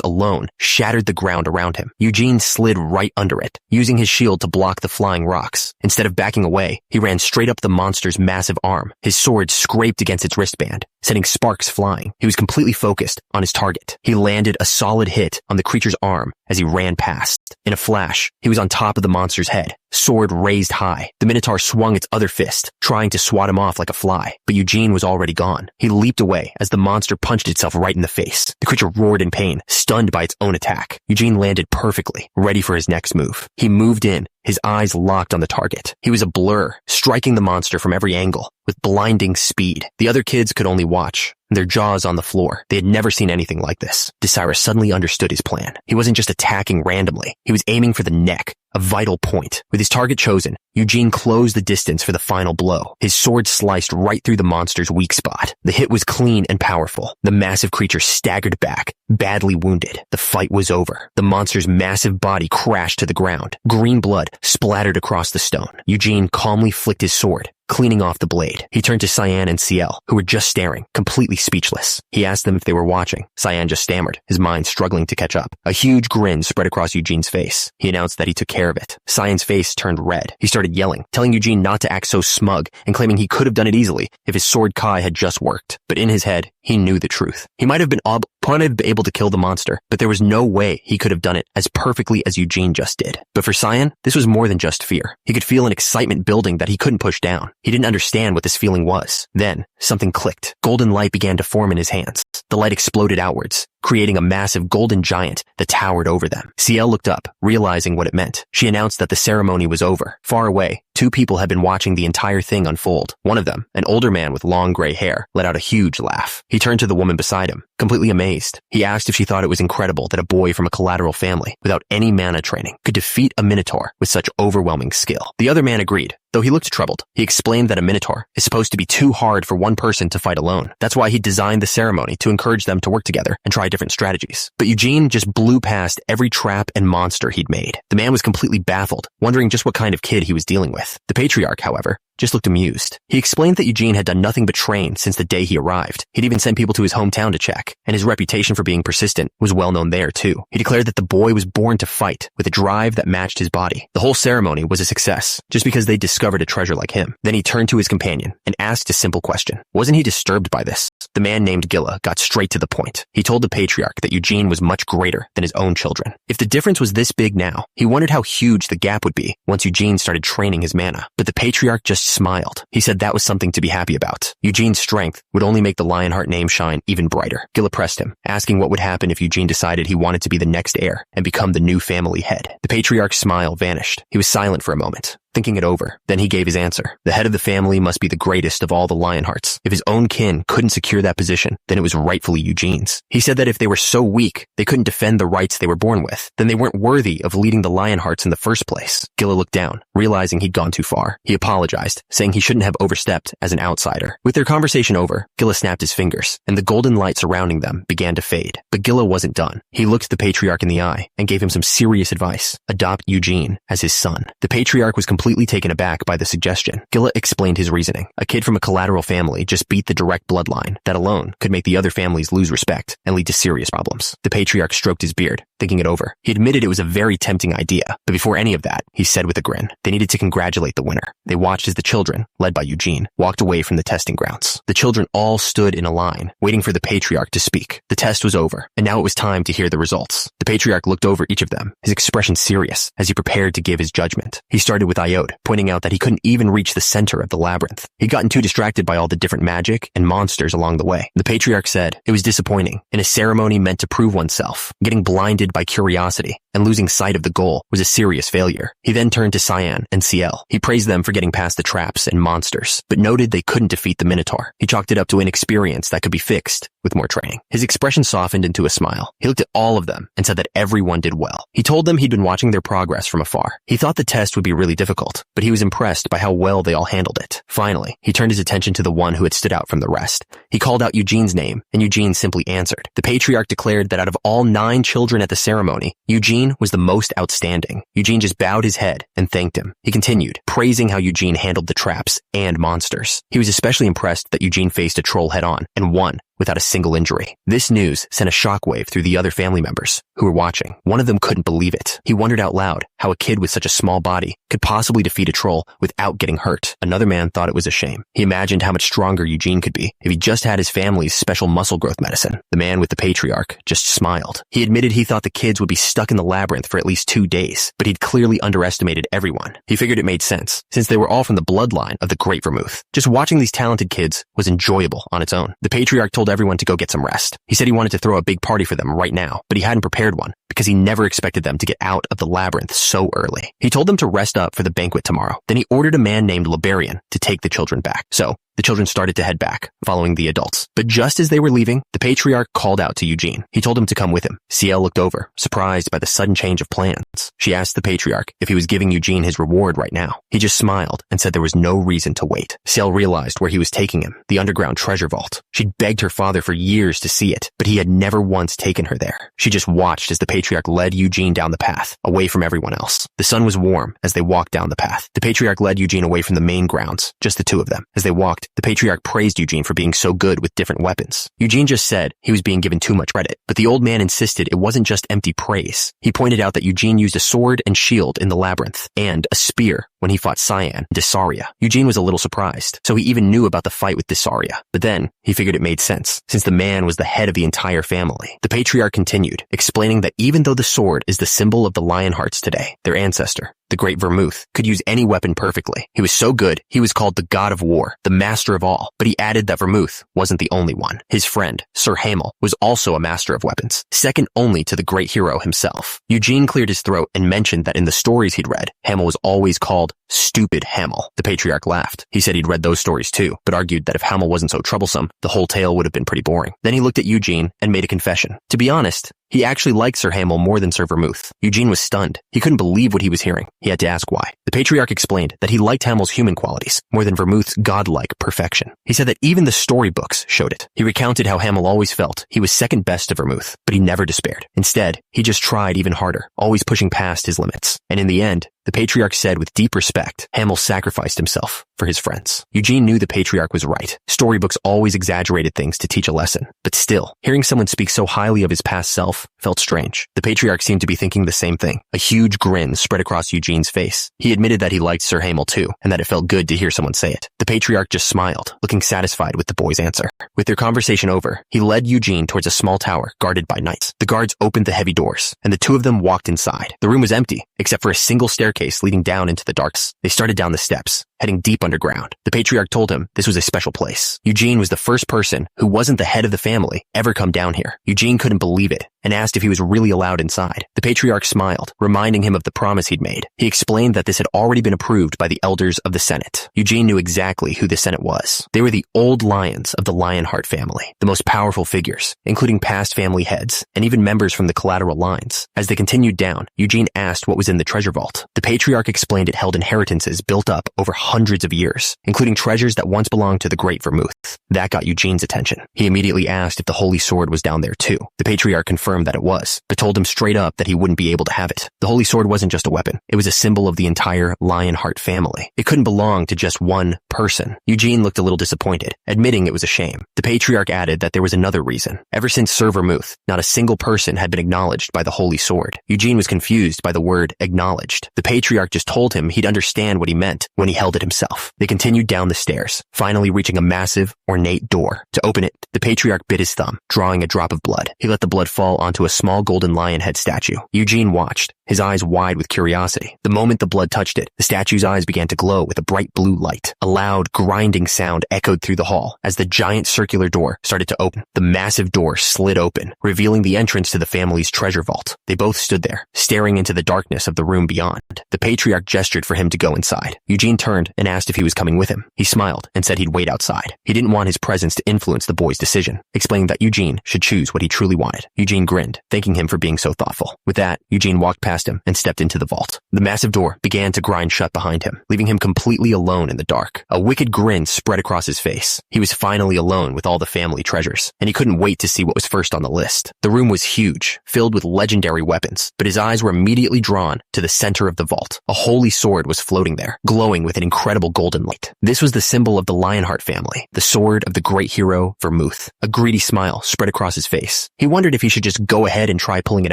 alone shattered the ground around him. Eugene slid right under it, using his shield to block the flying rocks. Instead of backing away, he ran straight up the monster's massive arm. His sword scraped against its wristband, sending sparks flying. He was completely focused on his target. He landed a solid hit on the creature's arm as he ran past. In a flash, he was on top of the monster's head, sword raised high. The Minotaur swung its other fist, trying to swat him off like a fly, but Eugene was already gone. He leaped away as the monster punched itself right in the face. The creature roared in pain, stunned by its own attack. Eugene landed perfectly, ready for his next move. He moved in, his eyes locked on the target. He was a blur, striking the monster from every angle with blinding speed. The other kids could only watch, their jaws on the floor. They had never seen anything like this. Desirus suddenly understood his plan. He wasn't just attacking randomly. He was aiming for the neck, a vital point. With his target chosen, Eugene closed the distance for the final blow. His sword sliced right through the monster's weak spot. The hit was clean and powerful. The massive creature staggered back, badly wounded. The fight was over. The monster's massive body crashed to the ground. Green blood splattered across the stone. Eugene calmly flicked his sword, cleaning off the blade. He turned to Cyan and Ciel, who were just staring, completely speechless. He asked them if they were watching. Cyan just stammered, his mind struggling to catch up. A huge grin spread across Eugene's face. He announced that he took care of it. Cyan's face turned red. He started yelling, telling Eugene not to act so smug and claiming he could have done it easily if his sword Kai had just worked. But in his head, he knew the truth. He might have been able to kill the monster, but there was no way he could have done it as perfectly as Eugene just did. But for Cyan, this was more than just fear. He could feel an excitement building that he couldn't push down. He didn't understand what this feeling was. Then, something clicked. Golden light began to form in his hands. The light exploded outwards, creating a massive golden giant that towered over them. Ciel looked up, realizing what it meant. She announced that the ceremony was over. Far away, two people had been watching the entire thing unfold. One of them, an older man with long gray hair, let out a huge laugh. He turned to the woman beside him, completely amazed. He asked if she thought it was incredible that a boy from a collateral family, without any mana training, could defeat a Minotaur with such overwhelming skill. The other man agreed, though he looked troubled. He explained that a Minotaur is supposed to be too hard for one person to fight alone. That's why he designed the ceremony to encourage them to work together and try different strategies. But Eugene just blew past every trap and monster he'd made. The man was completely baffled, wondering just what kind of kid he was dealing with. The patriarch, however, just looked amused. He explained that Eugene had done nothing but train since the day he arrived. He'd even sent people to his hometown to check, and his reputation for being persistent was well known there too. He declared that the boy was born to fight, with a drive that matched his body. The whole ceremony was a success, just because they discovered a treasure like him. Then he turned to his companion and asked a simple question. Wasn't he disturbed by this? The man named Gilla got straight to the point. He told the patriarch that Eugene was much greater than his own children. If the difference was this big now, he wondered how huge the gap would be once Eugene started training his mana. But the patriarch just smiled. He said that was something to be happy about. Eugene's strength would only make the Lionheart name shine even brighter. Gilla pressed him, asking what would happen if Eugene decided he wanted to be the next heir and become the new family head. The patriarch's smile vanished. He was silent for a moment, thinking it over. Then he gave his answer. The head of the family must be the greatest of all the Lionhearts. If his own kin couldn't secure that position, then it was rightfully Eugene's. He said that if they were so weak, they couldn't defend the rights they were born with, then they weren't worthy of leading the Lionhearts in the first place. Gilla looked down, realizing he'd gone too far. He apologized, saying he shouldn't have overstepped as an outsider. With their conversation over, Gilla snapped his fingers, and the golden light surrounding them began to fade. But Gilla wasn't done. He looked the patriarch in the eye and gave him some serious advice. Adopt Eugene as his son. The patriarch was completely taken aback by the suggestion. Gilla explained his reasoning. A kid from a collateral family just beat the direct bloodline. That alone could make the other families lose respect and lead to serious problems. The patriarch stroked his beard, thinking it over. He admitted it was a very tempting idea, but before any of that, he said with a grin, they needed to congratulate the winner. They watched as the children, led by Eugene, walked away from the testing grounds. The children all stood in a line, waiting for the patriarch to speak. The test was over, and now it was time to hear the results. The patriarch looked over each of them, his expression serious, as he prepared to give his judgment. He started with Iode, pointing out that he couldn't even reach the center of the labyrinth. He'd gotten too distracted by all the different magic and monsters along the way. The patriarch said it was disappointing. In a ceremony meant to prove oneself, getting blinded by curiosity and losing sight of the goal was a serious failure. He then turned to Cyan and Ciel. He praised them for getting past the traps and monsters, but noted they couldn't defeat the Minotaur. He chalked it up to inexperience that could be fixed with more training. His expression softened into a smile. He looked at all of them and said that everyone did well. He told them he'd been watching their progress from afar. He thought the test would be really difficult, but he was impressed by how well they all handled it. Finally, he turned his attention to the one who had stood out from the rest. He called out Eugene's name, and Eugene simply answered. The patriarch declared that out of all 9 children at the ceremony, Eugene was the most outstanding. Eugene just bowed his head and thanked him. He continued, praising how Eugene handled the traps and monsters. He was especially impressed that Eugene faced a troll head-on and won without a single injury. This news sent a shockwave through the other family members who were watching. One of them couldn't believe it. He wondered out loud how a kid with such a small body could possibly defeat a troll without getting hurt. Another man thought it was a shame. He imagined how much stronger Eugene could be if he just had his family's special muscle growth medicine. The man with the patriarch just smiled. He admitted he thought the kids would be stuck in the labyrinth for at least 2 days, but he'd clearly underestimated everyone. He figured it made sense, since they were all from the bloodline of the Great Vermouth. Just watching these talented kids was enjoyable on its own. The patriarch told everyone to go get some rest. He said he wanted to throw a big party for them right now, but he hadn't prepared one because he never expected them to get out of the labyrinth so early. He told them to rest up for the banquet tomorrow. Then he ordered a man named Liberian to take the children back. So the children started to head back, following the adults. But just as they were leaving, the patriarch called out to Eugene. He told him to come with him. Ciel looked over, surprised by the sudden change of plans. She asked the patriarch if he was giving Eugene his reward right now. He just smiled and said there was no reason to wait. Ciel realized where he was taking him, the underground treasure vault. She'd begged her father for years to see it, but he had never once taken her there. She just watched as the patriarch led Eugene down the path, away from everyone else. The sun was warm as they walked down the path. The patriarch led Eugene away from the main grounds, just the two of them. As they walked, the patriarch praised Eugene for being so good with different weapons. Eugene just said he was being given too much credit, but the old man insisted it wasn't just empty praise. He pointed out that Eugene used a sword and shield in the labyrinth, and a spear when he fought Cyan and Desaria. Eugene was a little surprised, so he even knew about the fight with Desaria. But then, he figured it made sense, since the man was the head of the entire family. The patriarch continued, explaining that even though the sword is the symbol of the Lionhearts today, their ancestor, the Great Vermouth, could use any weapon perfectly. He was so good, he was called the God of War, the master of all. But he added that Vermouth wasn't the only one. His friend, Sir Hamel, was also a master of weapons, second only to the great hero himself. Eugene cleared his throat and mentioned that in the stories he'd read, Hamel was always called Stupid Hamel. The patriarch laughed. He said he'd read those stories too, but argued that if Hamel wasn't so troublesome, the whole tale would have been pretty boring. Then he looked at Eugene and made a confession. To be honest, He actually liked Sir Hamel more than Sir Vermouth. Eugene was stunned. He couldn't believe what he was hearing. He had to ask why. The patriarch explained that he liked Hamel's human qualities more than Vermouth's godlike perfection. He said that even the storybooks showed it. He recounted how Hamel always felt he was second best to Vermouth, but he never despaired. Instead, he just tried even harder, always pushing past his limits. And in the end, the patriarch said with deep respect, Hamel sacrificed himself for his friends. Eugene knew the patriarch was right. Storybooks always exaggerated things to teach a lesson. But still, hearing someone speak so highly of his past self felt strange. The patriarch seemed to be thinking the same thing. A huge grin spread across Eugene's face. He admitted that he liked Sir Hamel too, and that it felt good to hear someone say it. The patriarch just smiled, looking satisfied with the boy's answer. With their conversation over, he led Eugene towards a small tower guarded by knights. The guards opened the heavy doors, and the two of them walked inside. The room was empty, except for a single staircase leading down into the darks. They started down the steps, heading deep underground. The patriarch told him this was a special place. Eugene was the first person who wasn't the head of the family ever come down here. Eugene couldn't believe it and asked if he was really allowed inside. The patriarch smiled, reminding him of the promise he'd made. He explained that this had already been approved by the elders of the Senate. Eugene knew exactly who the Senate was. They were the old lions of the Lionheart family, the most powerful figures, including past family heads and even members from the collateral lines. As they continued down, Eugene asked what was in the treasure vault. The patriarch explained it held inheritances built up over hundreds of years, including treasures that once belonged to the great Vermouth. That got Eugene's attention. He immediately asked if the holy sword was down there too. The patriarch confirmed that it was, but told him straight up that he wouldn't be able to have it. The holy sword wasn't just a weapon. It was a symbol of the entire Lionheart family. It couldn't belong to just one person. Eugene looked a little disappointed, admitting it was a shame. The patriarch added that there was another reason. Ever since Sir Vermouth, not a single person had been acknowledged by the holy sword. Eugene was confused by the word acknowledged. The patriarch just told him he'd understand what he meant when he held it himself. They continued down the stairs, finally reaching a massive, ornate door. To open it, the patriarch bit his thumb, drawing a drop of blood. He let the blood fall onto a small golden lion head statue. Eugene watched, his eyes wide with curiosity. The moment the blood touched it, the statue's eyes began to glow with a bright blue light. A loud, grinding sound echoed through the hall as the giant circular door started to open. The massive door slid open, revealing the entrance to the family's treasure vault. They both stood there, staring into the darkness of the room beyond. The patriarch gestured for him to go inside. Eugene turned and asked if he was coming with him. He smiled and said he'd wait outside. He didn't want his presence to influence the boy's decision, explaining that Eugene should choose what he truly wanted. Eugene grinned, thanking him for being so thoughtful. With that, Eugene walked past him and stepped into the vault. The massive door began to grind shut behind him, leaving him completely alone in the dark. A wicked grin spread across his face. He was finally alone with all the family treasures, and he couldn't wait to see what was first on the list. The room was huge, filled with legendary weapons, but his eyes were immediately drawn to the center of the vault. A holy sword was floating there, glowing with an incredible golden light. This was the symbol of the Lionheart family, the sword of the great hero Vermouth. A greedy smile spread across his face. He wondered if he should just go ahead and try pulling it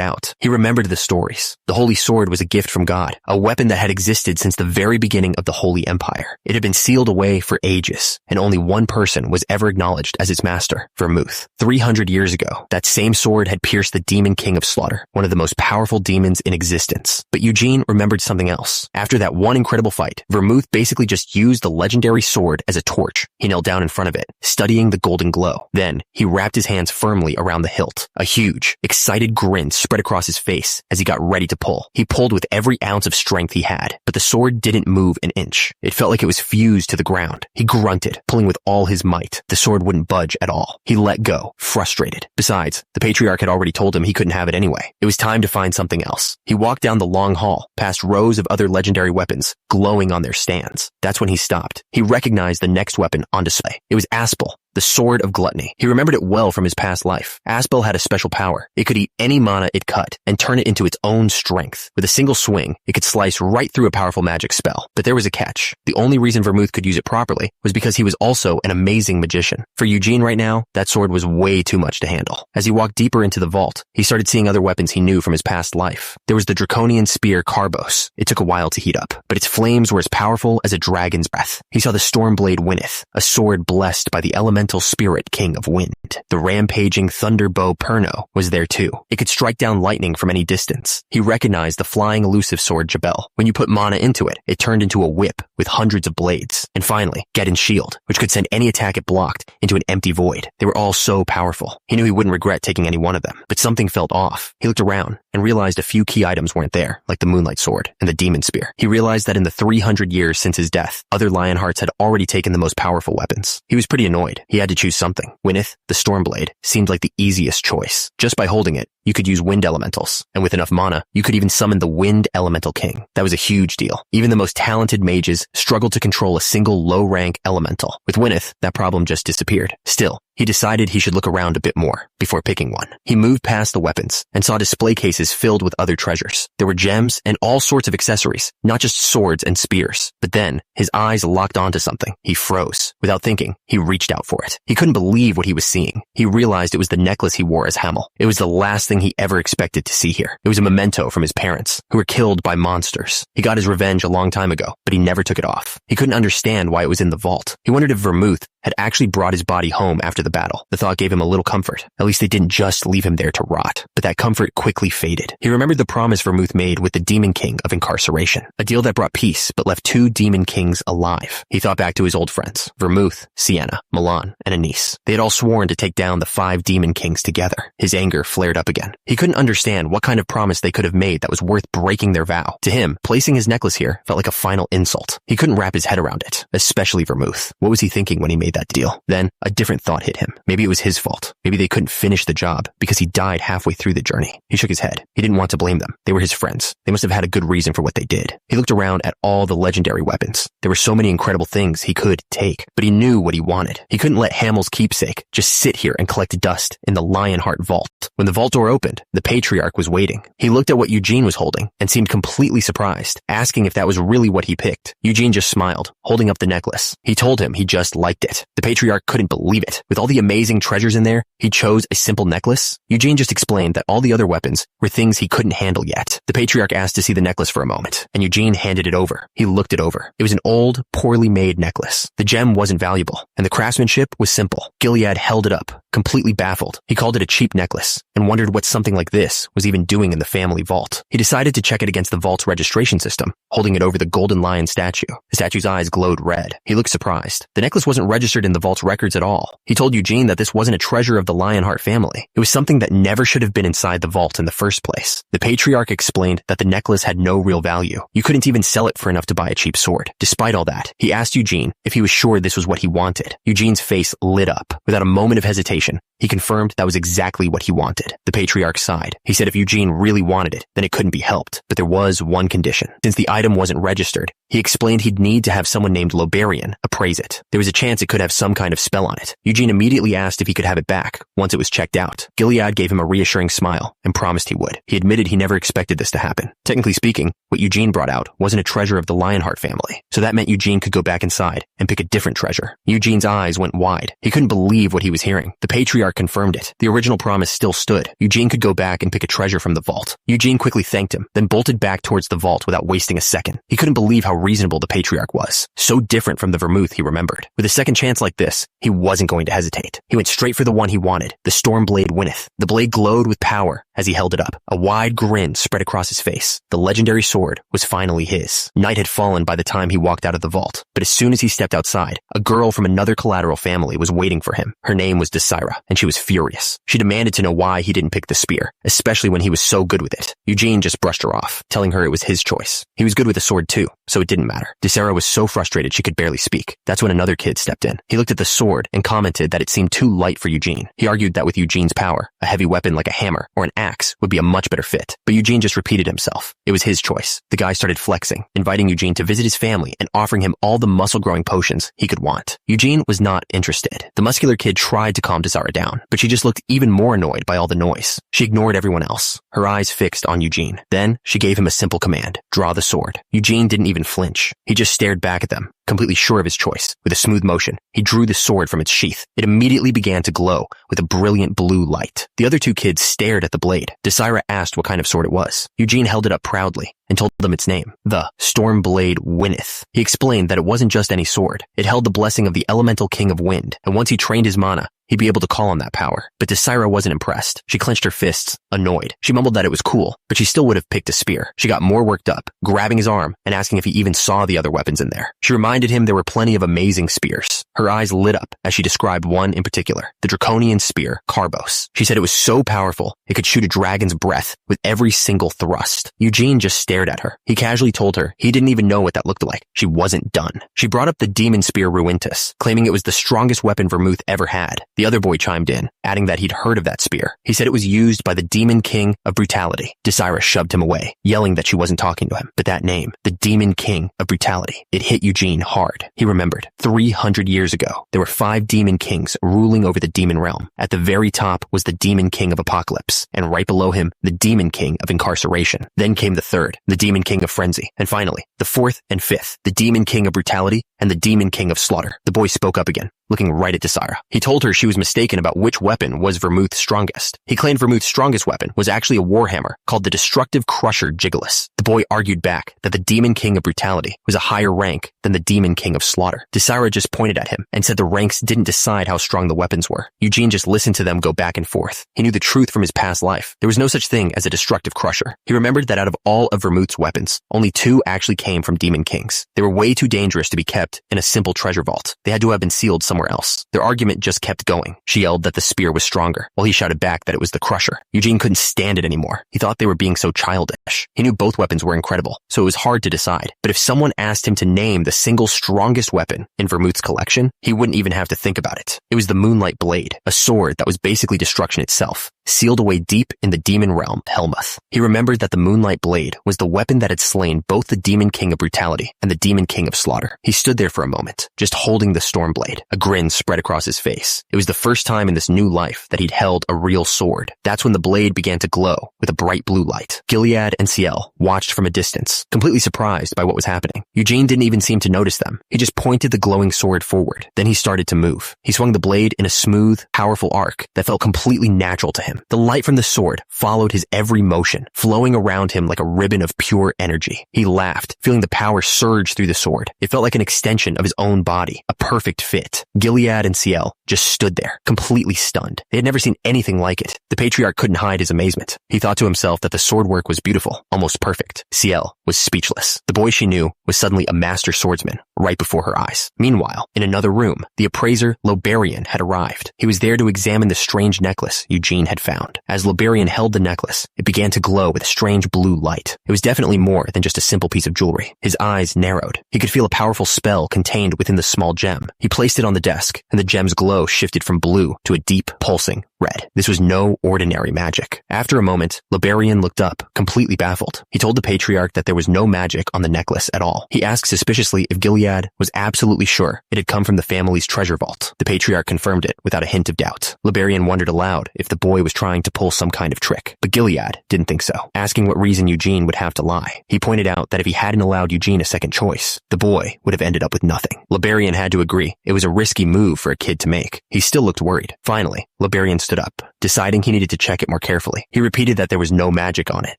out. He remembered the stories. The holy sword was a gift from God, a weapon that had existed since the very beginning of the Holy Empire. It had been sealed away for ages, and only one person was ever acknowledged as its master, Vermouth. 300 years ago, that same sword had pierced the Demon King of Slaughter, one of the most powerful demons in existence. But Eugene remembered something else. After that one incredible fight, Vermouth basically just used the legendary sword as a torch. He knelt down in front of it, studying the golden glow. Then, he wrapped his hands firmly around the hilt. A huge, excited grin spread across his face as he got ready to pull. He pulled with every ounce of strength he had, but the sword didn't move an inch. It felt like it was fused to the ground. He grunted, pulling with all his might. The sword wouldn't budge at all. He let go, frustrated. Besides, the patriarch had already told him he couldn't have it anyway. It was time to find something else. He walked down the long hall, past rows of other legendary weapons, glowing on their stands. That's when he stopped. He recognized the next weapon on display. It was Aspel, the Sword of Gluttony. He remembered it well from his past life. Aspel had a special power. It could eat any mana it cut and turn it into its own strength. With a single swing, it could slice right through a powerful magic spell. But there was a catch. The only reason Vermouth could use it properly was because he was also an amazing magician. For Eugene right now, that sword was way too much to handle. As he walked deeper into the vault, he started seeing other weapons he knew from his past life. There was the draconian spear Carbos. It took a while to heat up, but its flames were as powerful as a dragon's breath. He saw the Stormblade Winneth, a sword blessed by the elemental spirit king of wind. The rampaging Thunderbow Perno was there too. It could strike down lightning from any distance. He recognized the flying elusive sword Jabel. When you put mana into it, it turned into a whip with hundreds of blades. And finally, Geddon's shield, which could send any attack it blocked into an empty void. They were all so powerful. He knew he wouldn't regret taking any one of them, but something felt off. He looked around and realized a few key items weren't there, like the Moonlight Sword and the Demon Spear. He realized that in the 300 years since his death, other Lionhearts had already taken the most powerful weapons. He was pretty annoyed. He had to choose something. Wynneth, the Stormblade, seemed like the easiest choice. Just by holding it, you could use wind elementals, and with enough mana, you could even summon the Wind Elemental King. That was a huge deal. Even the most talented mages struggled to control a single low-rank elemental. With Wynneth, that problem just disappeared. Still, he decided he should look around a bit more before picking one. He moved past the weapons and saw display cases filled with other treasures. There were gems and all sorts of accessories, not just swords and spears. But then, his eyes locked onto something. He froze. Without thinking, he reached out for it. He couldn't believe what he was seeing. He realized it was the necklace he wore as Hamel. It was the last thing he ever expected to see here. It was a memento from his parents, who were killed by monsters. He got his revenge a long time ago, but he never took it off. He couldn't understand why it was in the vault. He wondered if Vermouth had actually brought his body home after the battle. The thought gave him a little comfort. At least they didn't just leave him there to rot. But that comfort quickly faded. He remembered the promise Vermouth made with the Demon King of Incarceration. A deal that brought peace, but left 2 Demon Kings alive. He thought back to his old friends, Vermouth, Sienna, Milan, and Anise. They had all sworn to take down the 5 Demon Kings together. His anger flared up again. He couldn't understand what kind of promise they could have made that was worth breaking their vow. To him, placing his necklace here felt like a final insult. He couldn't wrap his head around it, especially Vermouth. What was he thinking when he made that deal? Then, a different thought hit him. Maybe it was his fault. Maybe they couldn't finish the job because he died halfway through the journey. He shook his head. He didn't want to blame them. They were his friends. They must have had a good reason for what they did. He looked around at all the legendary weapons. There were so many incredible things he could take, but he knew what he wanted. He couldn't let Hamel's keepsake just sit here and collect dust in the Lionheart vault. When the vault door opened, the Patriarch was waiting. He looked at what Eugene was holding and seemed completely surprised, asking if that was really what he picked. Eugene just smiled, holding up the necklace. He told him he just liked it. The Patriarch couldn't believe it. With all the amazing treasures in there, he chose a simple necklace. Eugene just explained that all the other weapons were things he couldn't handle yet. The Patriarch asked to see the necklace for a moment, and Eugene handed it over. He looked it over. It was an old, poorly made necklace. The gem wasn't valuable, and the craftsmanship was simple. Gilead held it up, completely baffled. He called it a cheap necklace, and wondered what something like this was even doing in the family vault. He decided to check it against the vault's registration system, holding it over the golden lion statue. The statue's eyes glowed red. He looked surprised. The necklace wasn't registered in the vault's records at all. He told Eugene that this wasn't a treasure of the Lionheart family. It was something that never should have been inside the vault in the first place. The Patriarch explained that the necklace had no real value. You couldn't even sell it for enough to buy a cheap sword. Despite all that, he asked Eugene if he was sure this was what he wanted. Eugene's face lit up. Without a moment of hesitation, he confirmed that was exactly what he wanted. The Patriarch sighed. He said if Eugene really wanted it, then it couldn't be helped. But there was one condition. Since the item wasn't registered, he explained he'd need to have someone named Lobarian appraise it. There was a chance it could have some kind of spell on it. Eugene immediately asked if he could have it back once it was checked out. Gilead gave him a reassuring smile and promised he would. He admitted he never expected this to happen. Technically speaking, what Eugene brought out wasn't a treasure of the Lionheart family, so that meant Eugene could go back inside and pick a different treasure. Eugene's eyes went wide. He couldn't believe what he was hearing. The Patriarch confirmed it. The original promise still stood. Eugene could go back and pick a treasure from the vault. Eugene quickly thanked him, then bolted back towards the vault without wasting a second. He couldn't believe how reasonable the Patriarch was. So different from the Vermouth he remembered. With a second chance like this, he wasn't going to hesitate. He went straight for the one he wanted, the Stormblade Wynneth. The blade glowed with power as he held it up. A wide grin spread across his face. The legendary sword was finally his. Night had fallen by the time he walked out of the vault, but as soon as he stepped outside, a girl from another collateral family was waiting for him. Her name was Desira, and she was furious. She demanded to know why he didn't pick the spear, especially when he was so good with it. Eugene just brushed her off, telling her it was his choice. He was good with the sword too, so it didn't matter. Desira was so frustrated she could barely speak. That's when another kid stepped in. He looked at the sword and commented that it seemed too light for Eugene. He argued that with Eugene's power, a heavy weapon like a hammer or an axe would be a much better fit. But Eugene just repeated himself. It was his choice. The guy started flexing, inviting Eugene to visit his family and offering him all the muscle-growing potions he could want. Eugene was not interested. The muscular kid tried to calm Desira down, but she just looked even more annoyed by all the noise. She ignored everyone else, her eyes fixed on Eugene. Then she gave him a simple command: draw the sword. Eugene didn't even flinch. He just stared back at them, completely sure of his choice. With a smooth motion, he drew the sword from its sheath. It immediately began to glow with a brilliant blue light. The other two kids stared at the blade. Desira asked what kind of sword it was. Eugene held it up proudly and told them its name, the Stormblade Wynneth. He explained that it wasn't just any sword. It held the blessing of the elemental king of wind, and once he trained his mana, he'd be able to call on that power. But Desira wasn't impressed. She clenched her fists, annoyed. She mumbled that it was cool, but she still would have picked a spear. She got more worked up, grabbing his arm and asking if he even saw the other weapons in there. She reminded him there were plenty of amazing spears. Her eyes lit up as she described one in particular, the draconian spear, Carbos. She said it was so powerful, it could shoot a dragon's breath with every single thrust. Eugene just stared at her. He casually told her he didn't even know what that looked like. She wasn't done. She brought up the demon spear Ruintus, claiming it was the strongest weapon Vermouth ever had. The other boy chimed in, adding that he'd heard of that spear. He said it was used by the Demon King of Brutality. Desira shoved him away, yelling that she wasn't talking to him. But that name, the Demon King of Brutality, it hit Eugene hard. He remembered, 300 years ago, there were 5 demon kings ruling over the demon realm. At the very top was the Demon King of Apocalypse, and right below him, the Demon King of Incarceration. Then came the third, the Demon King of Frenzy, and finally, the fourth and fifth, the Demon King of Brutality and the Demon King of Slaughter. The boy spoke up again, looking right at Desira. He told her she was mistaken about which weapon was Vermouth's strongest. He claimed Vermouth's strongest weapon was actually a warhammer called the Destructive Crusher Gigalus. The boy argued back that the Demon King of Brutality was a higher rank than the Demon King of Slaughter. Desira just pointed at him and said the ranks didn't decide how strong the weapons were. Eugene just listened to them go back and forth. He knew the truth from his past life. There was no such thing as a Destructive Crusher. He remembered that out of all of Vermouth's weapons, only 2 actually came from Demon Kings. They were way too dangerous to be kept in a simple treasure vault. They had to have been sealed somewhere else. Their argument just kept going. She yelled that the spear was stronger, while he shouted back that it was the Crusher. Eugene couldn't stand it anymore. He thought they were being so childish. He knew both weapons were incredible, so it was hard to decide. But if someone asked him to name the single strongest weapon in Vermouth's collection, he wouldn't even have to think about it. It was the Moonlight Blade, a sword that was basically destruction itself, sealed away deep in the demon realm, Helmuth. He remembered that the Moonlight Blade was the weapon that had slain both the Demon King of Brutality and the Demon King of Slaughter. He stood there for a moment, just holding the Storm Blade. A grin spread across his face. It was the first time in this new life that he'd held a real sword. That's when the blade began to glow with a bright blue light. Gilead and Ciel watched from a distance, completely surprised by what was happening. Eugene didn't even seem to notice them. He just pointed the glowing sword forward. Then he started to move. He swung the blade in a smooth, powerful arc that felt completely natural to him. The light from the sword followed his every motion, flowing around him like a ribbon of pure energy. He laughed, feeling the power surge through the sword. It felt like an extension of his own body, a perfect fit. Gilead and Ciel just stood there, completely stunned. They had never seen anything like it. The patriarch couldn't hide his amazement. He thought to himself that the sword work was beautiful, almost perfect. Ciel was speechless. The boy she knew was suddenly a master swordsman right before her eyes. Meanwhile, in another room, the appraiser Lobarian had arrived. He was there to examine the strange necklace Eugene had found. As Lobarian held the necklace, it began to glow with a strange blue light. It was definitely more than just a simple piece of jewelry. His eyes narrowed. He could feel a powerful spell contained within the small gem. He placed it on the desk, and the gem's glow shifted from blue to a deep, pulsing red. This was no ordinary magic. After a moment, Lobarian looked up, completely baffled. He told the patriarch that there was no magic on the necklace at all. He asked suspiciously if Gilead was absolutely sure it had come from the family's treasure vault. The patriarch confirmed it without a hint of doubt. Lobarian wondered aloud if the boy was trying to pull some kind of trick, but Gilead didn't think so. Asking what reason Eugene would have to lie, he pointed out that if he hadn't allowed Eugene a second choice, the boy would have ended up with nothing. Lobarian had to agree. It was a risky move for a kid to make. He still looked worried. Finally, Lobarian stood up, deciding he needed to check it more carefully. He repeated that there was no magic on it,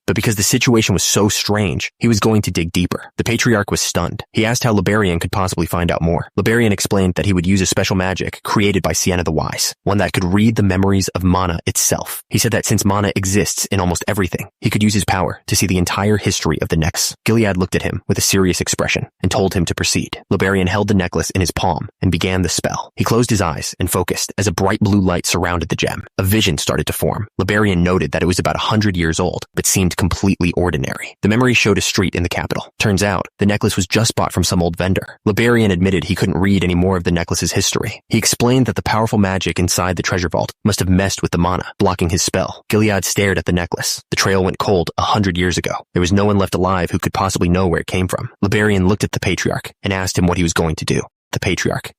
but because the situation was so strange, he was going to dig deeper. The patriarch was stunned. He asked how Lobarian could possibly find out more. Lobarian explained that he would use a special magic created by Sienna the Wise, one that could read the memories of mana itself. He said that since mana exists in almost everything, he could use his power to see the entire history of the necks. Gilead looked at him with a serious expression and told him to proceed. Lobarian held the necklace in his palm and began the spell. He closed his eyes and focused as a bright blue light surrounded the gem. A vision started to form. Lobarian noted that it was about 100 years old, but seemed completely ordinary. The memory showed a street in the capital. Turns out, the necklace was just bought from some old vendor. Lobarian admitted he couldn't read any more of the necklace's history. He explained that the powerful magic inside the treasure vault must have messed with the mana, blocking his spell. Gilead stared at the necklace. The trail went cold 100 years ago. There was no one left alive who could possibly know where it came from. Lobarian looked at the patriarch and asked him what he was going to do. The patriarch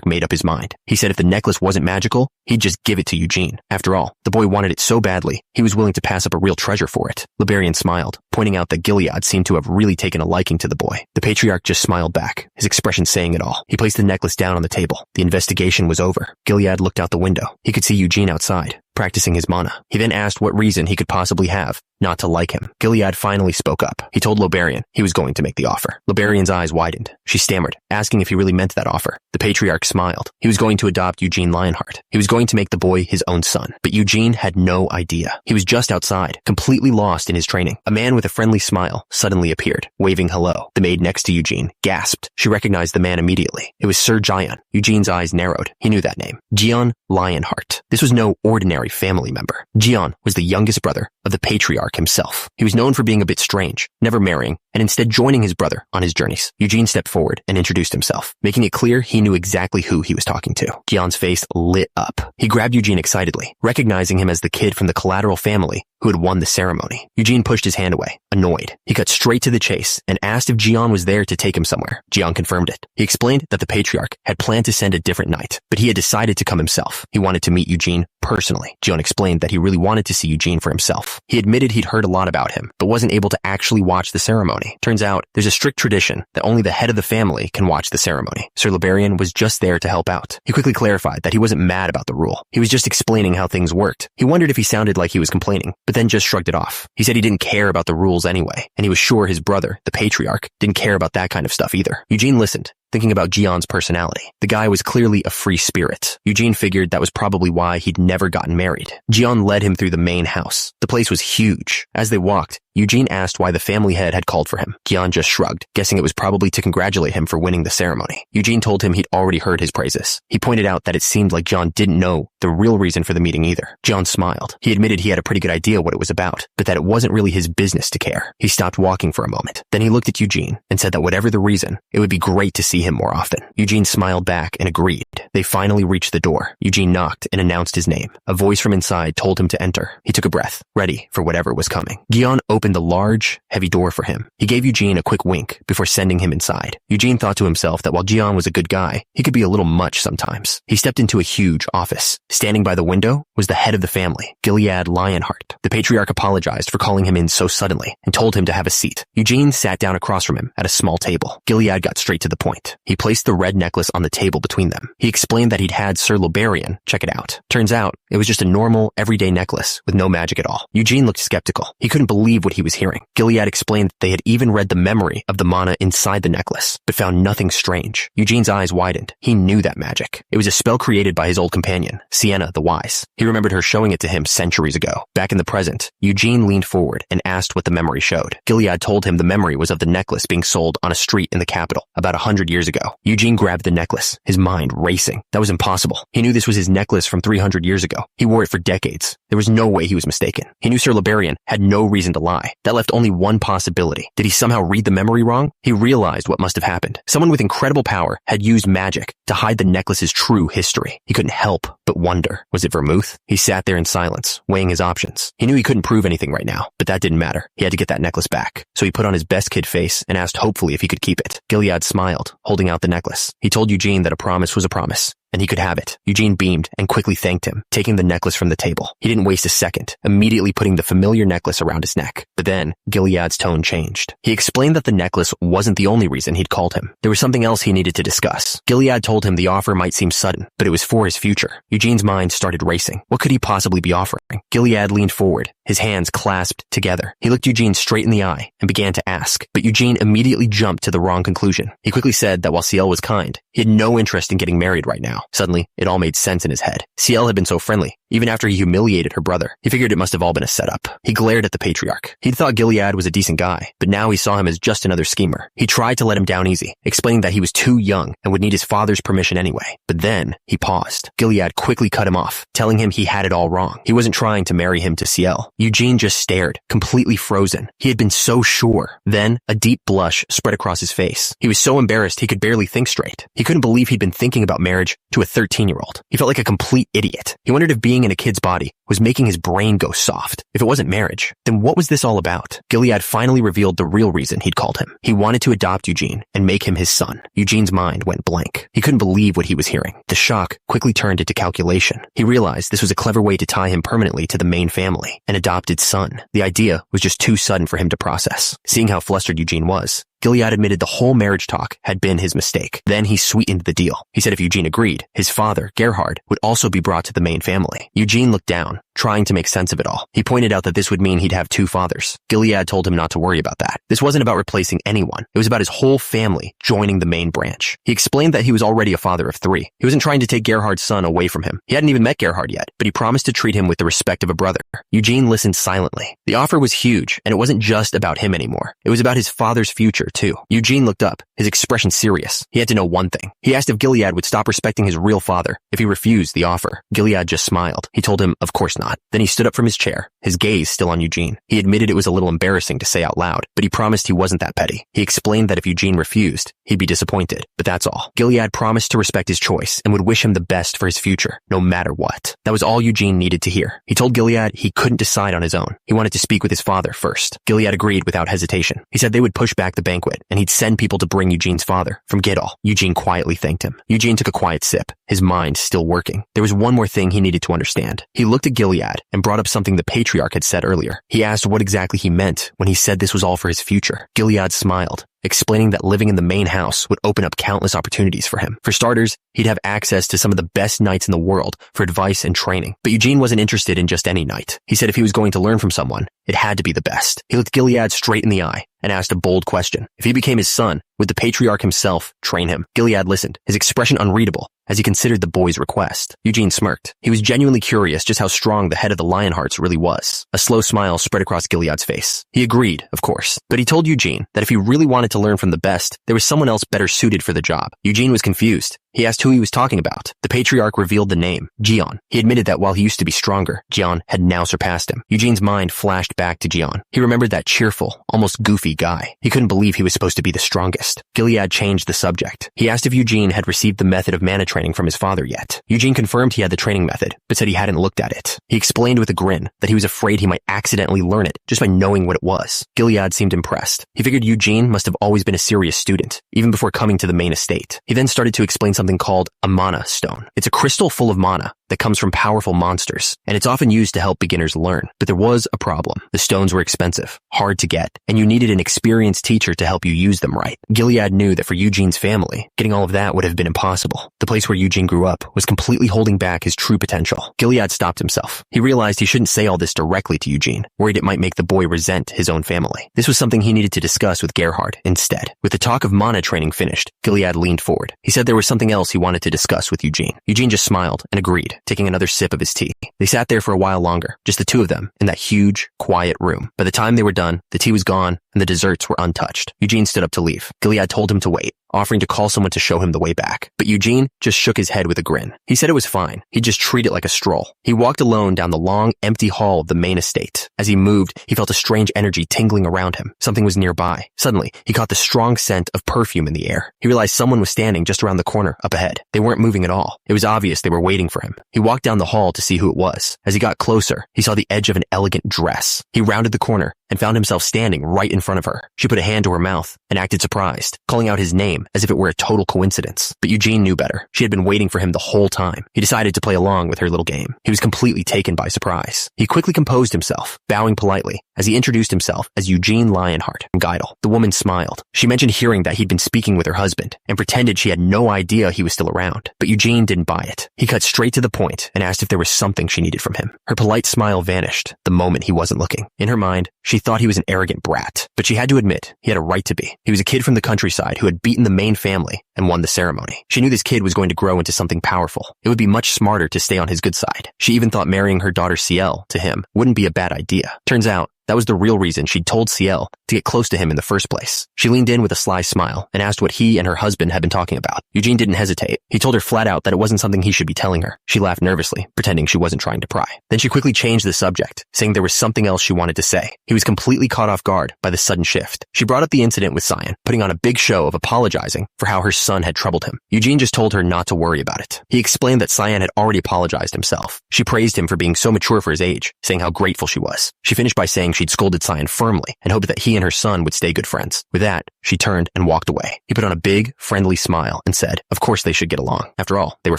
made up his mind. He said if the necklace wasn't magical, he'd just give it to Eugene. After all, the boy wanted it so badly, he was willing to pass up a real treasure for it. Lobarian smiled, pointing out that Gilead seemed to have really taken a liking to the boy. The patriarch just smiled back, his expression saying it all. He placed the necklace down on the table. The investigation was over. Gilead looked out the window. He could see Eugene outside. practicing his mana. He then asked what reason he could possibly have not to like him. Gilead finally spoke up. He told Lobarian he was going to make the offer. Lobarian's eyes widened. She stammered, asking if he really meant that offer. The patriarch smiled. He was going to adopt Eugene Lionheart. He was going to make the boy his own son. But Eugene had no idea. He was just outside, completely lost in his training. A man with a friendly smile suddenly appeared, waving hello. The maid next to Eugene gasped. She recognized the man immediately. It was Sir Jian. Eugene's eyes narrowed. He knew that name. Jian Lionheart. This was no ordinary family member. Jian was the youngest brother of the patriarch himself. He was known for being a bit strange, never marrying, and instead joining his brother on his journeys. Eugene stepped forward and introduced himself, making it clear he knew exactly who he was talking to. Jian's face lit up. He grabbed Eugene excitedly, recognizing him as the kid from the collateral family who had won the ceremony. Eugene pushed his hand away, annoyed. He cut straight to the chase and asked if Jian was there to take him somewhere. Jian confirmed it. He explained that the patriarch had planned to send a different knight, but he had decided to come himself. He wanted to meet Eugene personally. Jian explained that he really wanted to see Eugene for himself. He admitted he'd heard a lot about him, but wasn't able to actually watch the ceremony. Turns out, there's a strict tradition that only the head of the family can watch the ceremony. Sir Liberian was just there to help out. He quickly clarified that he wasn't mad about the rule. He was just explaining how things worked. He wondered if he sounded like he was complaining, but then just shrugged it off. He said he didn't care about the rules anyway, and he was sure his brother, the patriarch, didn't care about that kind of stuff either. Eugene listened, thinking about Jian's personality. The guy was clearly a free spirit. Eugene figured that was probably why he'd never gotten married. Jian led him through the main house. The place was huge. As they walked, Eugene asked why the family head had called for him. Jian just shrugged, guessing it was probably to congratulate him for winning the ceremony. Eugene told him he'd already heard his praises. He pointed out that it seemed like Jian didn't know the real reason for the meeting either. Jian smiled. He admitted he had a pretty good idea what it was about, but that it wasn't really his business to care. He stopped walking for a moment. Then he looked at Eugene and said that whatever the reason, it would be great to see him more often. Eugene smiled back and agreed. They finally reached the door. Eugene knocked and announced his name. A voice from inside told him to enter. He took a breath, ready for whatever was coming. Jian opened the large, heavy door for him. He gave Eugene a quick wink before sending him inside. Eugene thought to himself that while Jian was a good guy, he could be a little much sometimes. He stepped into a huge office. Standing by the window was the head of the family, Gilead Lionheart. The patriarch apologized for calling him in so suddenly and told him to have a seat. Eugene sat down across from him at a small table. Gilead got straight to the point. He placed the red necklace on the table between them. He explained that he'd had Sir Lobarian check it out. Turns out, it was just a normal, everyday necklace with no magic at all. Eugene looked skeptical. He couldn't believe what he was hearing. Gilead explained that they had even read the memory of the mana inside the necklace, but found nothing strange. Eugene's eyes widened. He knew that magic. It was a spell created by his old companion, Sienna the Wise. He remembered her showing it to him centuries ago. Back in the present, Eugene leaned forward and asked what the memory showed. Gilead told him the memory was of the necklace being sold on a street in the capital about 100 years ago. Eugene grabbed the necklace, his mind racing. That was impossible. He knew this was his necklace from 300 years ago. He wore it for decades. There was no way he was mistaken. He knew Sir Liberian had no reason to lie. That left only one possibility. Did he somehow read the memory wrong? He realized what must have happened. Someone with incredible power had used magic to hide the necklace's true history. He couldn't help but wonder. Was it vermouth? He sat there in silence, weighing his options. He knew he couldn't prove anything right now, but that didn't matter. He had to get that necklace back. So he put on his best kid face and asked hopefully if he could keep it. Gilead smiled, holding out the necklace. He told Eugene that a promise was a promise, and he could have it. Eugene beamed and quickly thanked him, taking the necklace from the table. He didn't waste a second, immediately putting the familiar necklace around his neck. But then, Gilead's tone changed. He explained that the necklace wasn't the only reason he'd called him. There was something else he needed to discuss. Gilead told him the offer might seem sudden, but it was for his future. Eugene's mind started racing. What could he possibly be offering? Gilead leaned forward, his hands clasped together. He looked Eugene straight in the eye and began to ask, but Eugene immediately jumped to the wrong conclusion. He quickly said that while Ciel was kind, he had no interest in getting married right now. Suddenly, it all made sense in his head. Ciel had been so friendly, even after he humiliated her brother. He figured it must have all been a setup. He glared at the patriarch. He'd thought Gilead was a decent guy, but now he saw him as just another schemer. He tried to let him down easy, explaining that he was too young and would need his father's permission anyway. But then, he paused. Gilead quickly cut him off, telling him he had it all wrong. He wasn't trying to marry him to Ciel. Eugene just stared, completely frozen. He had been so sure. Then, a deep blush spread across his face. He was so embarrassed he could barely think straight. He couldn't believe he'd been thinking about marriage to a 13-year-old. He felt like a complete idiot. He wondered if being in a kid's body was making his brain go soft. If it wasn't marriage, then what was this all about? Gilead finally revealed the real reason he'd called him. He wanted to adopt Eugene and make him his son. Eugene's mind went blank. He couldn't believe what he was hearing. The shock quickly turned into calculation. He realized this was a clever way to tie him permanently to the main family, an adopted son. The idea was just too sudden for him to process. Seeing how flustered Eugene was, Gilead admitted the whole marriage talk had been his mistake. Then he sweetened the deal. He said if Eugene agreed, his father, Gerhard, would also be brought to the main family. Eugene looked down, trying to make sense of it all. He pointed out that this would mean he'd have 2 fathers. Gilead told him not to worry about that. This wasn't about replacing anyone. It was about his whole family joining the main branch. He explained that he was already a father of 3. He wasn't trying to take Gerhard's son away from him. He hadn't even met Gerhard yet, but he promised to treat him with the respect of a brother. Eugene listened silently. The offer was huge, and it wasn't just about him anymore. It was about his father's future, too. Eugene looked up, his expression serious. He had to know one thing. He asked if Gilead would stop respecting his real father if he refused the offer. Gilead just smiled. He told him, of course not. Then he stood up from his chair, his gaze still on Eugene. He admitted it was a little embarrassing to say out loud, but he promised he wasn't that petty. He explained that if Eugene refused, he'd be disappointed, but that's all. Gilead promised to respect his choice and would wish him the best for his future, no matter what. That was all Eugene needed to hear. He told Gilead he couldn't decide on his own. He wanted to speak with his father first. Gilead agreed without hesitation. He said they would push back the banquet, and he'd send people to bring Eugene's father from Gidal. Eugene quietly thanked him. Eugene took a quiet sip, his mind still working. There was one more thing he needed to understand. He looked at Gilead and brought up something the patriarch had said earlier. He asked what exactly he meant when he said this was all for his future. Gilead smiled, explaining that living in the main house would open up countless opportunities for him. For starters, he'd have access to some of the best knights in the world for advice and training. But Eugene wasn't interested in just any knight. He said if he was going to learn from someone, it had to be the best. He looked Gilead straight in the eye and asked a bold question. If he became his son, would the patriarch himself train him? Gilead listened, his expression unreadable, as he considered the boy's request. Eugene smirked. He was genuinely curious just how strong the head of the Lionhearts really was. A slow smile spread across Gilead's face. He agreed, of course, but he told Eugene that if he really wanted to learn from the best, there was someone else better suited for the job. Eugene was confused. He asked who he was talking about. The patriarch revealed the name, Jian. He admitted that while he used to be stronger, Jian had now surpassed him. Eugene's mind flashed back to Jian. He remembered that cheerful, almost goofy guy. He couldn't believe he was supposed to be the strongest. Gilead changed the subject. He asked if Eugene had received the method of mana training from his father yet. Eugene confirmed he had the training method, but said he hadn't looked at it. He explained with a grin that he was afraid he might accidentally learn it just by knowing what it was. Gilead seemed impressed. He figured Eugene must have always been a serious student, even before coming to the main estate. He then started to explain something called a mana stone. It's a crystal full of mana that comes from powerful monsters, and it's often used to help beginners learn. But there was a problem. The stones were expensive, hard to get, and you needed an experienced teacher to help you use them right. Gilead knew that for Eugene's family, getting all of that would have been impossible. The place where Eugene grew up was completely holding back his true potential. Gilead stopped himself. He realized he shouldn't say all this directly to Eugene, worried it might make the boy resent his own family. This was something he needed to discuss with Gerhard instead. With the talk of mana training finished, Gilead leaned forward. He said there was something else he wanted to discuss with Eugene. Eugene just smiled and agreed, taking another sip of his tea. They sat there for a while longer, just the two of them, in that huge, quiet room. By the time they were done, the tea was gone and the desserts were untouched. Eugene stood up to leave. Gilead told him to wait, offering to call someone to show him the way back. But Eugene just shook his head with a grin. He said it was fine. He'd just treat it like a stroll. He walked alone down the long, empty hall of the main estate. As he moved, he felt a strange energy tingling around him. Something was nearby. Suddenly, he caught the strong scent of perfume in the air. He realized someone was standing just around the corner, up ahead. They weren't moving at all. It was obvious they were waiting for him. He walked down the hall to see who it was. As he got closer, he saw the edge of an elegant dress. He rounded the corner and found himself standing right in front of her. She put a hand to her mouth and acted surprised, calling out his name as if it were a total coincidence. But Eugene knew better. She had been waiting for him the whole time. He decided to play along with her little game. He was completely taken by surprise. He quickly composed himself, bowing politely, as he introduced himself as Eugene Lionheart from Gidal. The woman smiled. She mentioned hearing that he'd been speaking with her husband and pretended she had no idea he was still around. But Eugene didn't buy it. He cut straight to the point and asked if there was something she needed from him. Her polite smile vanished the moment he wasn't looking. In her mind, she thought he was an arrogant brat, but she had to admit he had a right to be. He was a kid from the countryside who had beaten the main family and won the ceremony. She knew this kid was going to grow into something powerful. It would be much smarter to stay on his good side. She even thought marrying her daughter Ciel to him wouldn't be a bad idea. Turns out, that was the real reason she'd told Ciel to get close to him in the first place. She leaned in with a sly smile and asked what he and her husband had been talking about. Eugene didn't hesitate. He told her flat out that it wasn't something he should be telling her. She laughed nervously, pretending she wasn't trying to pry. Then she quickly changed the subject, saying there was something else she wanted to say. He was completely caught off guard by the sudden shift. She brought up the incident with Cyan, putting on a big show of apologizing for how her son had troubled him. Eugene just told her not to worry about it. He explained that Cyan had already apologized himself. She praised him for being so mature for his age, saying how grateful she was. She finished by saying she'd scolded Cyan firmly and hoped that he and her son would stay good friends. With that, she turned and walked away. He put on a big, friendly smile and said, of course they should get along. After all, they were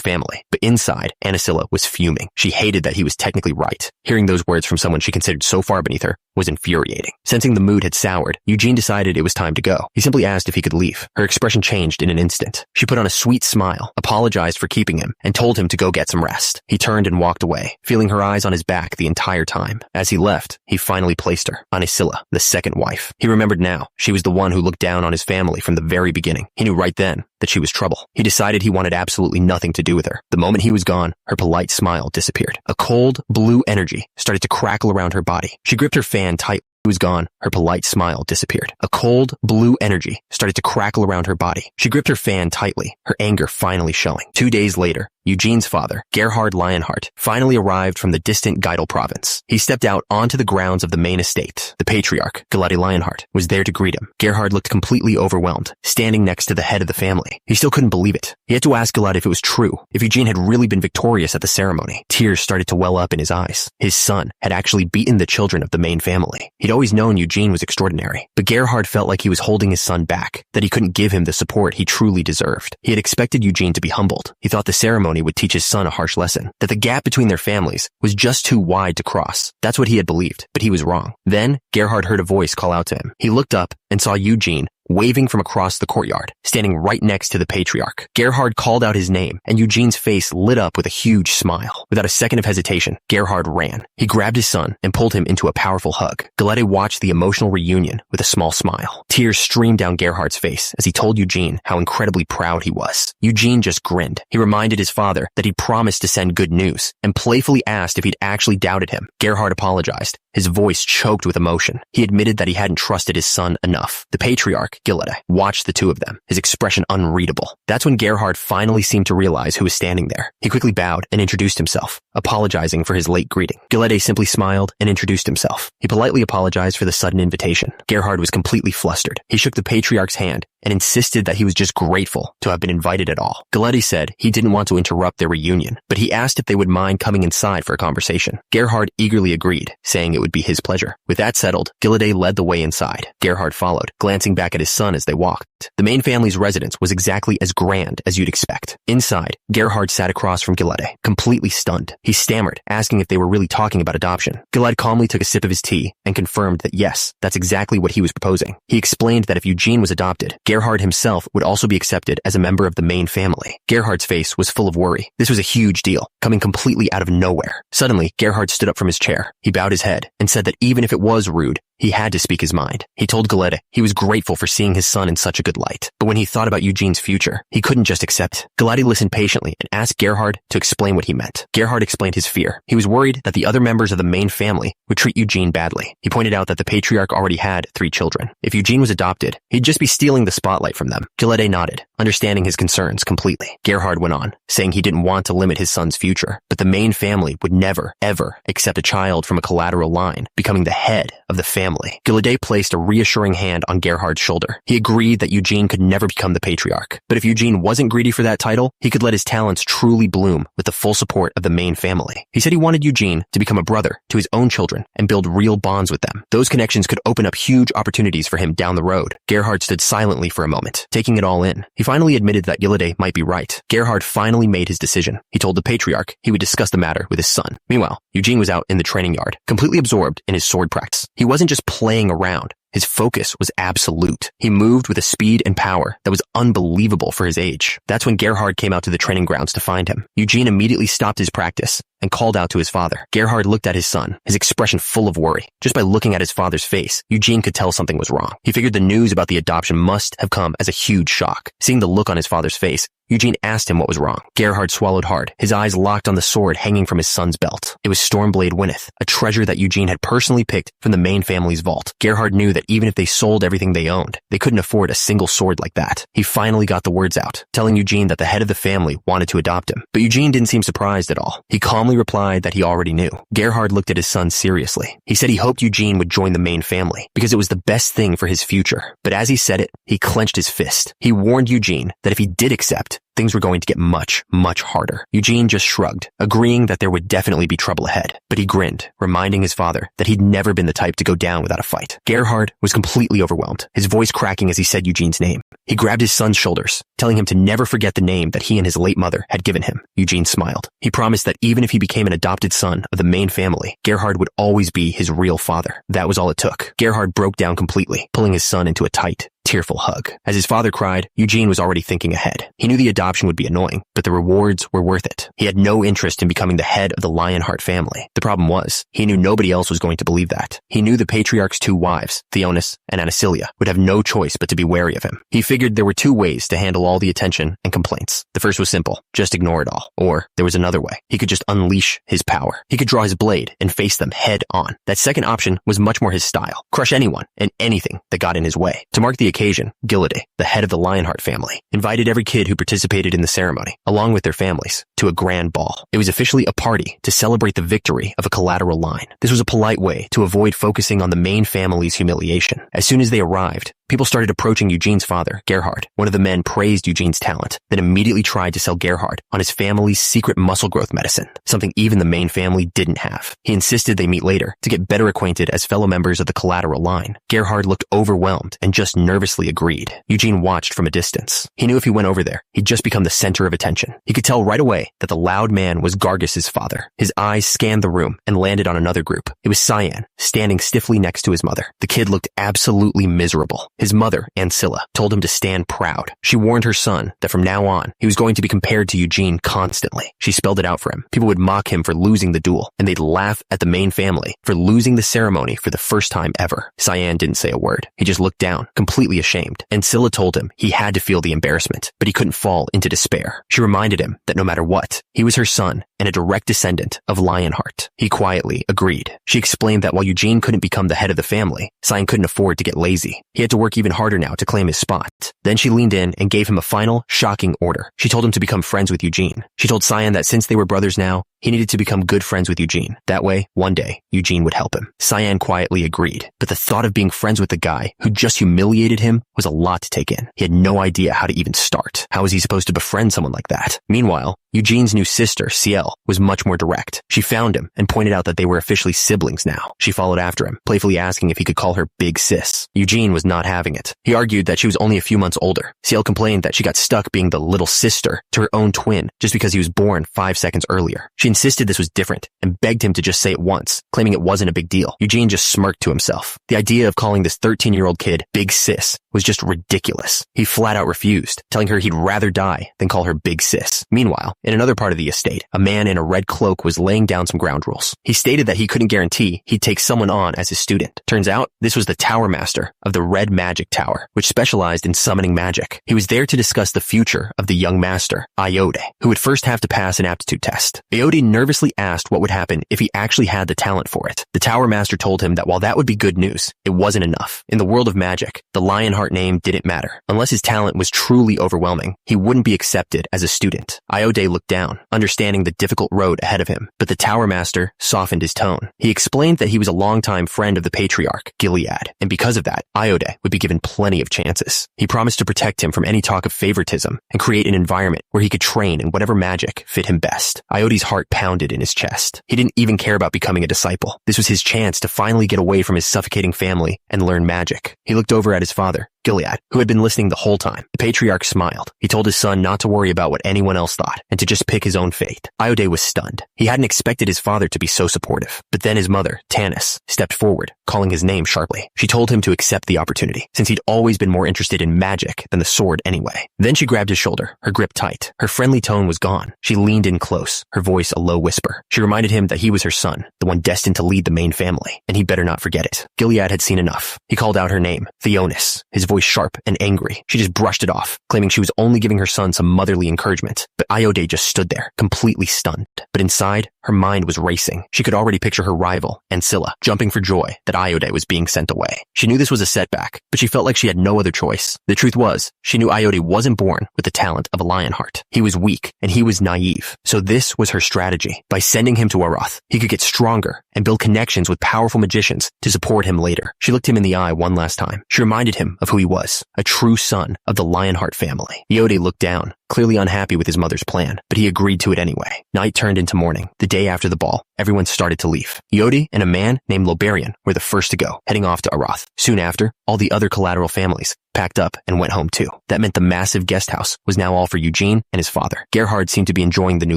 family. But inside, Anisilla was fuming. She hated that he was technically right. Hearing those words from someone she considered so far beneath her was infuriating. Sensing the mood had soured, Eugene decided it was time to go. He simply asked if he could leave. Her expression changed in an instant. She put on a sweet smile, apologized for keeping him, and told him to go get some rest. He turned and walked away, feeling her eyes on his back the entire time. As he left, he finally placed her, Anisilla, the second wife. He remembered now, she was the one who looked down on his family from the very beginning. He knew right then that she was trouble. He decided he wanted absolutely nothing to do with her. The moment he was gone, her polite smile disappeared. A cold, blue energy started to crackle around her body. She gripped her fan tight. He was gone. Her polite smile disappeared. A cold, blue energy started to crackle around her body. She gripped her fan tightly, her anger finally showing. 2 days later, Eugene's father, Gerhard Lionheart, finally arrived from the distant Geidel province. He stepped out onto the grounds of the main estate. The patriarch, Gelade Lionheart, was there to greet him. Gerhard looked completely overwhelmed, standing next to the head of the family. He still couldn't believe it. He had to ask Gelade if it was true, if Eugene had really been victorious at the ceremony. Tears started to well up in his eyes. His son had actually beaten the children of the main family. He'd always known Eugene was extraordinary, but Gerhard felt like he was holding his son back, that he couldn't give him the support he truly deserved. He had expected Eugene to be humbled. He thought the ceremony would teach his son a harsh lesson, that the gap between their families was just too wide to cross. That's what he had believed, but he was wrong. Then, Gerhard heard a voice call out to him. He looked up and saw Eugene waving from across the courtyard, standing right next to the patriarch. Gerhard called out his name, and Eugene's face lit up with a huge smile. Without a second of hesitation, Gerhard ran. He grabbed his son and pulled him into a powerful hug. Gelade watched the emotional reunion with a small smile. Tears streamed down Gerhard's face as he told Eugene how incredibly proud he was. Eugene just grinned. He reminded his father that he'd promised to send good news, and playfully asked if he'd actually doubted him. Gerhard apologized. His voice choked with emotion. He admitted that he hadn't trusted his son enough. The patriarch, Gelade, watched the two of them, his expression unreadable. That's when Gerhard finally seemed to realize who was standing there. He quickly bowed and introduced himself, apologizing for his late greeting. Gelade simply smiled and introduced himself. He politely apologized for the sudden invitation. Gerhard was completely flustered. He shook the patriarch's hand and insisted that he was just grateful to have been invited at all. Gelade said he didn't want to interrupt their reunion, but he asked if they would mind coming inside for a conversation. Gerhard eagerly agreed, saying it would be his pleasure. With that settled, Gelade led the way inside. Gerhard followed, glancing back at his son as they walked. The main family's residence was exactly as grand as you'd expect. Inside, Gerhard sat across from Gelade, completely stunned. He stammered, asking if they were really talking about adoption. Gelade calmly took a sip of his tea and confirmed that yes, that's exactly what he was proposing. He explained that if Eugene was adopted, Gerhard himself would also be accepted as a member of the main family. Gerhard's face was full of worry. This was a huge deal, coming completely out of nowhere. Suddenly, Gerhard stood up from his chair. He bowed his head and said that even if it was rude, he had to speak his mind. He told Gelade he was grateful for seeing his son in such a good light. But when he thought about Eugene's future, he couldn't just accept. Gelade listened patiently and asked Gerhard to explain what he meant. Gerhard explained his fear. He was worried that the other members of the main family would treat Eugene badly. He pointed out that the patriarch already had 3 children. If Eugene was adopted, he'd just be stealing the spotlight from them. Gelade nodded, understanding his concerns completely. Gerhard went on, saying he didn't want to limit his son's future, but the main family would never, ever accept a child from a collateral line becoming the head of the family. Gelade placed a reassuring hand on Gerhard's shoulder. He agreed that Eugene could never become the patriarch, but if Eugene wasn't greedy for that title, he could let his talents truly bloom with the full support of the main family. He said he wanted Eugene to become a brother to his own children and build real bonds with them. Those connections could open up huge opportunities for him down the road. Gerhard stood silently for a moment, taking it all in. He finally admitted that Gelade might be right. Gerhard finally made his decision. He told the patriarch he would discuss the matter with his son. Meanwhile, Eugene was out in the training yard, completely absorbed in his sword practice. He wasn't just playing around. His focus was absolute. He moved with a speed and power that was unbelievable for his age. That's when Gerhard came out to the training grounds to find him. Eugene immediately stopped his practice and called out to his father. Gerhard looked at his son, his expression full of worry. Just by looking at his father's face, Eugene could tell something was wrong. He figured the news about the adoption must have come as a huge shock. Seeing the look on his father's face, Eugene asked him what was wrong. Gerhard swallowed hard, his eyes locked on the sword hanging from his son's belt. It was Stormblade Winneth, a treasure that Eugene had personally picked from the main family's vault. Gerhard knew that even if they sold everything they owned, they couldn't afford a single sword like that. He finally got the words out, telling Eugene that the head of the family wanted to adopt him. But Eugene didn't seem surprised at all. He calmly replied that he already knew. Gerhard looked at his son seriously. He said he hoped Eugene would join the main family because it was the best thing for his future. But as he said it, he clenched his fist. He warned Eugene that if he did accept, things were going to get much, much harder. Eugene just shrugged, agreeing that there would definitely be trouble ahead. But he grinned, reminding his father that he'd never been the type to go down without a fight. Gerhard was completely overwhelmed, his voice cracking as he said Eugene's name. He grabbed his son's shoulders, telling him to never forget the name that he and his late mother had given him. Eugene smiled. He promised that even if he became an adopted son of the main family, Gerhard would always be his real father. That was all it took. Gerhard broke down completely, pulling his son into a tight, tearful hug. As his father cried, Eugene was already thinking ahead. He knew the adoption would be annoying, but the rewards were worth it. He had no interest in becoming the head of the Lionheart family. The problem was, he knew nobody else was going to believe that. He knew the patriarch's two wives, Theonis and Anicilia, would have no choice but to be wary of him. He figured there were two ways to handle all the attention and complaints. The first was simple, just ignore it all. Or there was another way. He could just unleash his power. He could draw his blade and face them head on. That second option was much more his style. Crush anyone and anything that got in his way. To mark the occasion, Gilliday, the head of the Lionheart family, invited every kid who participated in the ceremony, along with their families, to a grand ball. It was officially a party to celebrate the victory of a collateral line. This was a polite way to avoid focusing on the main family's humiliation. As soon as they arrived, people started approaching Eugene's father, Gerhard. One of the men praised Eugene's talent, then immediately tried to sell Gerhard on his family's secret muscle growth medicine, something even the main family didn't have. He insisted they meet later to get better acquainted as fellow members of the collateral line. Gerhard looked overwhelmed and just nervously agreed. Eugene watched from a distance. He knew if he went over there, he'd just become the center of attention. He could tell right away that the loud man was Gargus's father. His eyes scanned the room and landed on another group. It was Cyan, standing stiffly next to his mother. The kid looked absolutely miserable. His mother, Ancilla, told him to stand proud. She warned her son that from now on, he was going to be compared to Eugene constantly. She spelled it out for him. People would mock him for losing the duel, and they'd laugh at the main family for losing the ceremony for the first time ever. Cyan didn't say a word. He just looked down, completely ashamed. Ancilla told him he had to feel the embarrassment, but he couldn't fall into despair. She reminded him that no matter what, he was her son and a direct descendant of Lionheart. He quietly agreed. She explained that while Eugene couldn't become the head of the family, Cyan couldn't afford to get lazy. He had to work even harder now to claim his spot. Then she leaned in and gave him a final, shocking order. She told him to become friends with Eugene. She told Cyan that since they were brothers now, he needed to become good friends with Eugene. That way, one day, Eugene would help him. Cyan quietly agreed, but the thought of being friends with the guy who just humiliated him was a lot to take in. He had no idea how to even start. How was he supposed to befriend someone like that? Meanwhile, Eugene's new sister, Ciel, was much more direct. She found him and pointed out that they were officially siblings now. She followed after him, playfully asking if he could call her Big Sis. Eugene was not having it. He argued that she was only a few months older. Ciel complained that she got stuck being the little sister to her own twin just because he was born 5 seconds earlier. She insisted this was different and begged him to just say it once, claiming it wasn't a big deal. Eugene just smirked to himself. The idea of calling this 13-year-old kid Big Sis was just ridiculous. He flat out refused, telling her he'd rather die than call her Big Sis. Meanwhile, in another part of the estate, a man in a red cloak was laying down some ground rules. He stated that he couldn't guarantee he'd take someone on as his student. Turns out, this was the Tower Master of the Red Magic Tower, which specialized in summoning magic. He was there to discuss the future of the young master, Iode, who would first have to pass an aptitude test. Iode nervously asked what would happen if he actually had the talent for it. The Tower Master told him that while that would be good news, it wasn't enough. In the world of magic, the Lionheart name didn't matter. Unless his talent was truly overwhelming, he wouldn't be accepted as a student. Iode looked down, understanding the difficult road ahead of him, but the Tower Master softened his tone. He explained that he was a longtime friend of the Patriarch, Gilead, and because of that, Iode would be given plenty of chances. He promised to protect him from any talk of favoritism and create an environment where he could train in whatever magic fit him best. Iode's heart pounded in his chest. He didn't even care about becoming a disciple. This was his chance to finally get away from his suffocating family and learn magic. He looked over at his father, Gilead, who had been listening the whole time. The Patriarch smiled. He told his son not to worry about what anyone else thought and to just pick his own fate. Iode was stunned. He hadn't expected his father to be so supportive. But then his mother, Tanis, stepped forward, calling his name sharply. She told him to accept the opportunity, since he'd always been more interested in magic than the sword anyway. Then she grabbed his shoulder, her grip tight. Her friendly tone was gone. She leaned in close, her voice a low whisper. She reminded him that he was her son, the one destined to lead the main family, and he better not forget it. Gilead had seen enough. He called out her name, Theonis, his voice sharp and angry. She just brushed it off, claiming she was only giving her son some motherly encouragement. But Iode just stood there, completely stunned. But inside, her mind was racing. She could already picture her rival, Ancilla, jumping for joy that Iode was being sent away. She knew this was a setback, but she felt like she had no other choice. The truth was, she knew Iode wasn't born with the talent of a Lionheart. He was weak, and he was naive. So this was her strategy. By sending him to Aroth, he could get stronger and build connections with powerful magicians to support him later. She looked him in the eye one last time. She reminded him of who he was, a true son of the Lionheart family. Iode looked down, clearly unhappy with his mother's plan, but he agreed to it anyway. Night turned into morning. The day after the ball, everyone started to leave. Yodi and a man named Lobarian were the first to go, heading off to Arath. Soon after, all the other collateral families packed up and went home too. That meant the massive guest house was now all for Eugene and his father. Gerhard seemed to be enjoying the new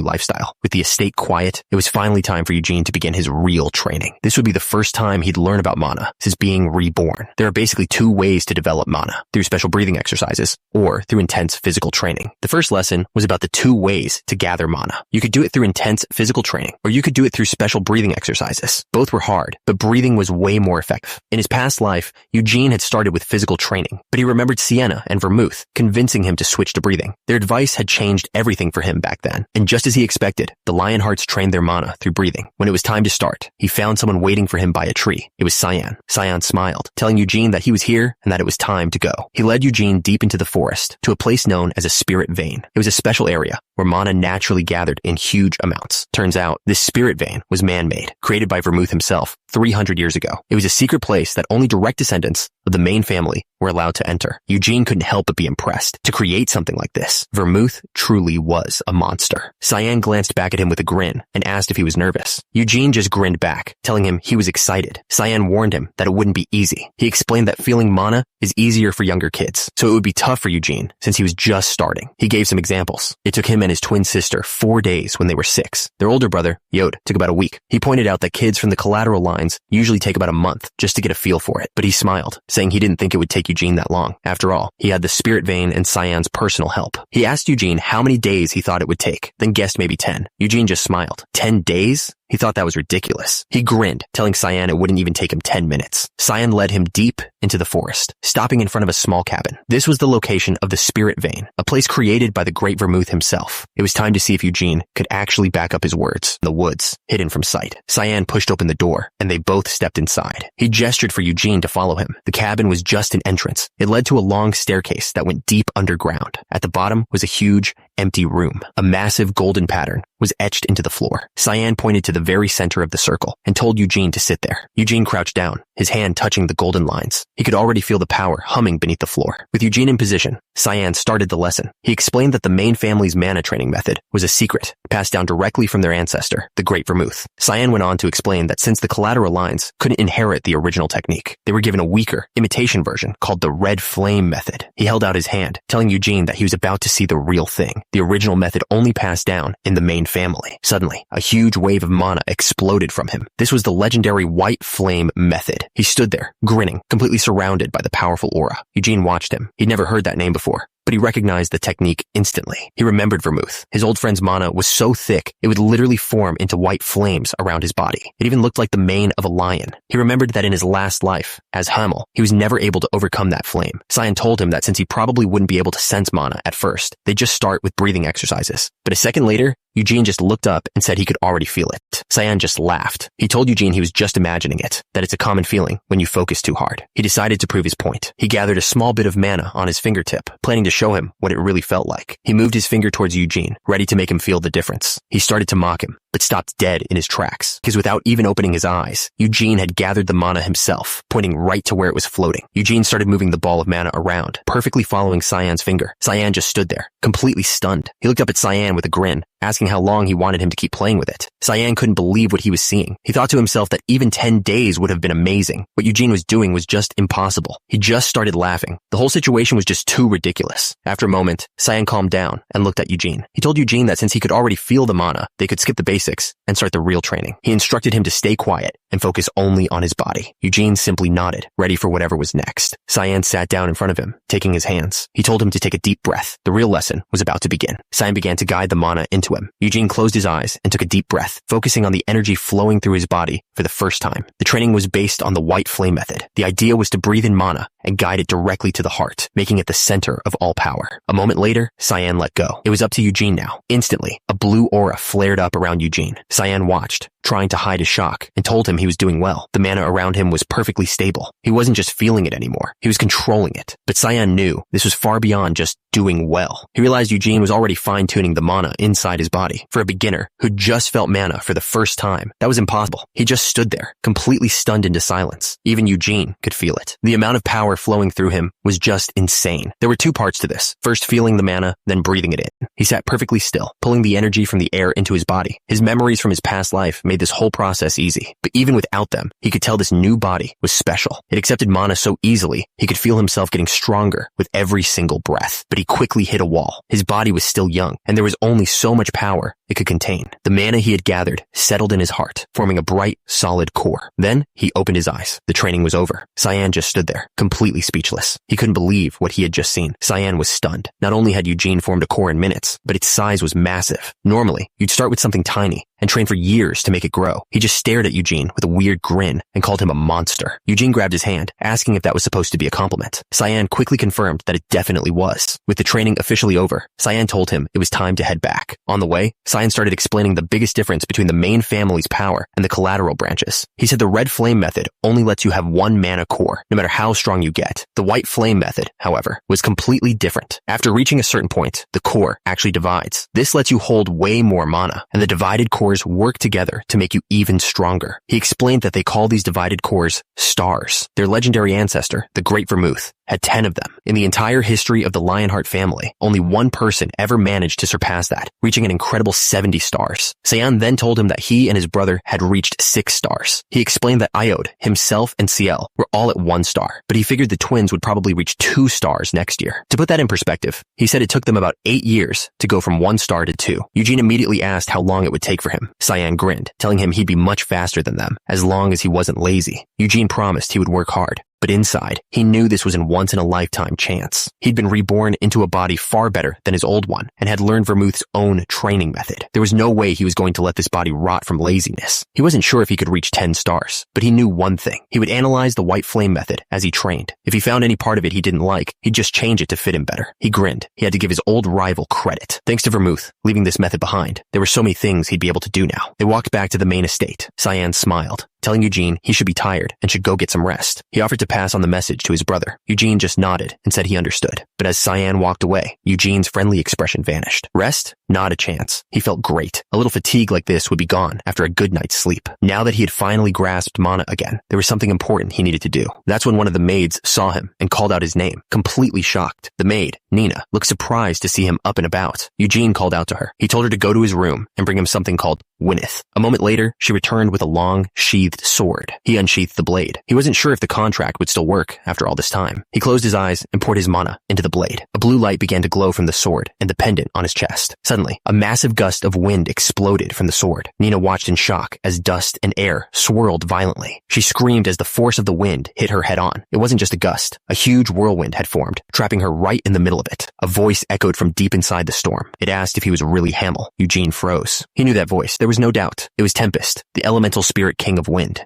lifestyle. With the estate quiet, it was finally time for Eugene to begin his real training. This would be the first time he'd learn about mana since being reborn. There are basically two ways to develop mana, through special breathing exercises or through intense physical training. The first lesson was about the two ways to gather mana. You could do it through intense physical training, or you could do it through special breathing exercises. Both were hard, but breathing was way more effective. In his past life, Eugene had started with physical training, but he remembered Sienna and Vermouth convincing him to switch to breathing. Their advice had changed everything for him back then, and just as he expected, the Lionhearts trained their mana through breathing. When it was time to start, he found someone waiting for him by a tree. It was Cyan. Cyan smiled, telling Eugene that he was here and that it was time to go. He led Eugene deep into the forest to a place known as a spirit vein. It was a special area where mana naturally gathered in huge amounts. Turns out, this spirit vein was man-made, created by Vermouth himself 300 years ago. It was a secret place that only direct descendants of the main family were allowed to enter. Eugene couldn't help but be impressed. To create something like this, Vermouth truly was a monster. Cyan glanced back at him with a grin and asked if he was nervous. Eugene just grinned back, telling him he was excited. Cyan warned him that it wouldn't be easy. He explained that feeling mana is easier for younger kids, so it would be tough for Eugene since he was just starting. He gave some examples. It took him and his twin sister 4 days when they were 6. Their older brother, Yod, took about a week. He pointed out that kids from the collateral lines usually take about a month just to get a feel for it, but he smiled, saying he didn't think it would take Eugene that long. After all, he had the spirit vein and Cyan's personal help. He asked Eugene how many days he thought it would take, then guessed maybe 10. Eugene just smiled. 10 days? He thought that was ridiculous. He grinned, telling Cyan it wouldn't even take him 10 minutes. Cyan led him deep into the forest, stopping in front of a small cabin. This was the location of the spirit vein, a place created by the great Vermouth himself. It was time to see if Eugene could actually back up his words. In the woods, hidden from sight, Cyan pushed open the door, and they both stepped inside. He gestured for Eugene to follow him. The cabin was just an entrance. It led to a long staircase that went deep underground. At the bottom was a huge, empty room. A massive golden pattern was etched into the floor. Cyan pointed to the very center of the circle and told Eugene to sit there. Eugene crouched down, his hand touching the golden lines. He could already feel the power humming beneath the floor. With Eugene in position, Cyan started the lesson. He explained that the main family's mana training method was a secret, passed down directly from their ancestor, the Great Vermouth. Cyan went on to explain that since the collateral lines couldn't inherit the original technique, they were given a weaker, imitation version called the Red Flame method. He held out his hand, telling Eugene that he was about to see the real thing. The original method only passed down in the main family. Suddenly, a huge wave of mana exploded from him. This was the legendary White Flame method. He stood there, grinning, completely surrounded by the powerful aura. Eugene watched him. He'd never heard that name before, but he recognized the technique instantly. He remembered Vermouth. His old friend's mana was so thick, it would literally form into white flames around his body. It even looked like the mane of a lion. He remembered that in his last life, as Hamel, he was never able to overcome that flame. Cyan told him that since he probably wouldn't be able to sense mana at first, they'd just start with breathing exercises. But a second later, Eugene just looked up and said he could already feel it. Cyan just laughed. He told Eugene he was just imagining it, that it's a common feeling when you focus too hard. He decided to prove his point. He gathered a small bit of mana on his fingertip, planning to show him what it really felt like. He moved his finger towards Eugene, ready to make him feel the difference. He started to mock him, but stopped dead in his tracks, because without even opening his eyes, Eugene had gathered the mana himself, pointing right to where it was floating. Eugene started moving the ball of mana around, perfectly following Cyan's finger. Cyan just stood there, completely stunned. He looked up at Cyan with a grin, asking how long he wanted him to keep playing with it. Cyan couldn't believe what he was seeing. He thought to himself that even 10 days would have been amazing. What Eugene was doing was just impossible. He just started laughing. The whole situation was just too ridiculous. After a moment, Cyan calmed down and looked at Eugene. He told Eugene that since he could already feel the mana, they could skip the basics and start the real training. He instructed him to stay quiet and focus only on his body. Eugene simply nodded, ready for whatever was next. Cyan sat down in front of him, taking his hands. He told him to take a deep breath. The real lesson was about to begin. Cyan began to guide the mana into him. Eugene closed his eyes and took a deep breath, focusing on the energy flowing through his body for the first time. The training was based on the White Flame method. The idea was to breathe in mana and guide it directly to the heart, making it the center of all power. A moment later, Cyan let go. It was up to Eugene now. Instantly, a blue aura flared up around Eugene. Cyan watched, trying to hide his shock, and told him he was doing well. The mana around him was perfectly stable. He wasn't just feeling it anymore. He was controlling it. But Cyan knew this was far beyond just doing well. He realized Eugene was already fine-tuning the mana inside his body. For a beginner who just felt mana for the first time, that was impossible. He just stood there, completely stunned into silence. Even Eugene could feel it. The amount of power flowing through him was just insane. There were two parts to this. First feeling the mana, then breathing it in. He sat perfectly still, pulling the energy from the air into his body. His memories from his past life made this whole process easy. But even without them, he could tell this new body was special. It accepted mana so easily, he could feel himself getting stronger with every single breath. But he quickly hit a wall. His body was still young, and there was only so much power it could contain. The mana he had gathered settled in his heart, forming a bright, solid core. Then he opened his eyes. The training was over. Cyan just stood there, completely speechless. He couldn't believe what he had just seen. Cyan was stunned. Not only had Eugene formed a core in minutes, but its size was massive. Normally, you'd start with something tiny and train for years to make it grow. He just stared at Eugene with a weird grin and called him a monster. Eugene grabbed his hand, asking if that was supposed to be a compliment. Cyan quickly confirmed that it definitely was. With the training officially over, Cyan told him it was time to head back. On the way, Cyan started explaining the biggest difference between the main family's power and the collateral branches. He said the red flame method only lets you have one mana core, no matter how strong you get. The white flame method, however, was completely different. After reaching a certain point, the core actually divides. This lets you hold way more mana, and the divided cores work together to make you even stronger. He explained that they call these divided cores stars. Their legendary ancestor, the Great Vermouth, had 10 of them. In the entire history of the Lionheart family, only one person ever managed to surpass that, reaching an incredible 70 stars. Cyan then told him that he and his brother had reached 6 stars. He explained that Iode, himself, and Ciel were all at 1 star, but he figured the twins would probably reach 2 stars next year. To put that in perspective, he said it took them about 8 years to go from 1 star to 2. Eugene immediately asked how long it would take for him. Cyan grinned, telling him he'd be much faster than them, as long as he wasn't lazy. Eugene promised he would work hard. But inside, he knew this was a once-in-a-lifetime chance. He'd been reborn into a body far better than his old one and had learned Vermouth's own training method. There was no way he was going to let this body rot from laziness. He wasn't sure if he could reach 10 stars, but he knew one thing. He would analyze the white flame method as he trained. If he found any part of it he didn't like, he'd just change it to fit him better. He grinned. He had to give his old rival credit. Thanks to Vermouth, leaving this method behind, there were so many things he'd be able to do now. They walked back to the main estate. Cyan smiled, telling Eugene he should be tired and should go get some rest. He offered to pass on the message to his brother. Eugene just nodded and said he understood. But as Cyan walked away, Eugene's friendly expression vanished. Rest? Not a chance. He felt great. A little fatigue like this would be gone after a good night's sleep. Now that he had finally grasped mana again, there was something important he needed to do. That's when one of the maids saw him and called out his name, completely shocked. The maid, Nina, looked surprised to see him up and about. Eugene called out to her. He told her to go to his room and bring him something called Winneth. A moment later, she returned with a long, sheathed sword. He unsheathed the blade. He wasn't sure if the contract would still work after all this time. He closed his eyes and poured his mana into the blade. A blue light began to glow from the sword and the pendant on his chest. Suddenly, a massive gust of wind exploded from the sword. Nina watched in shock as dust and air swirled violently. She screamed as the force of the wind hit her head on. It wasn't just a gust. A huge whirlwind had formed, trapping her right in the middle of it. A voice echoed from deep inside the storm. It asked if he was really Hamel. Eugene froze. He knew that voice. There was no doubt. It was Tempest, the elemental spirit king of wind.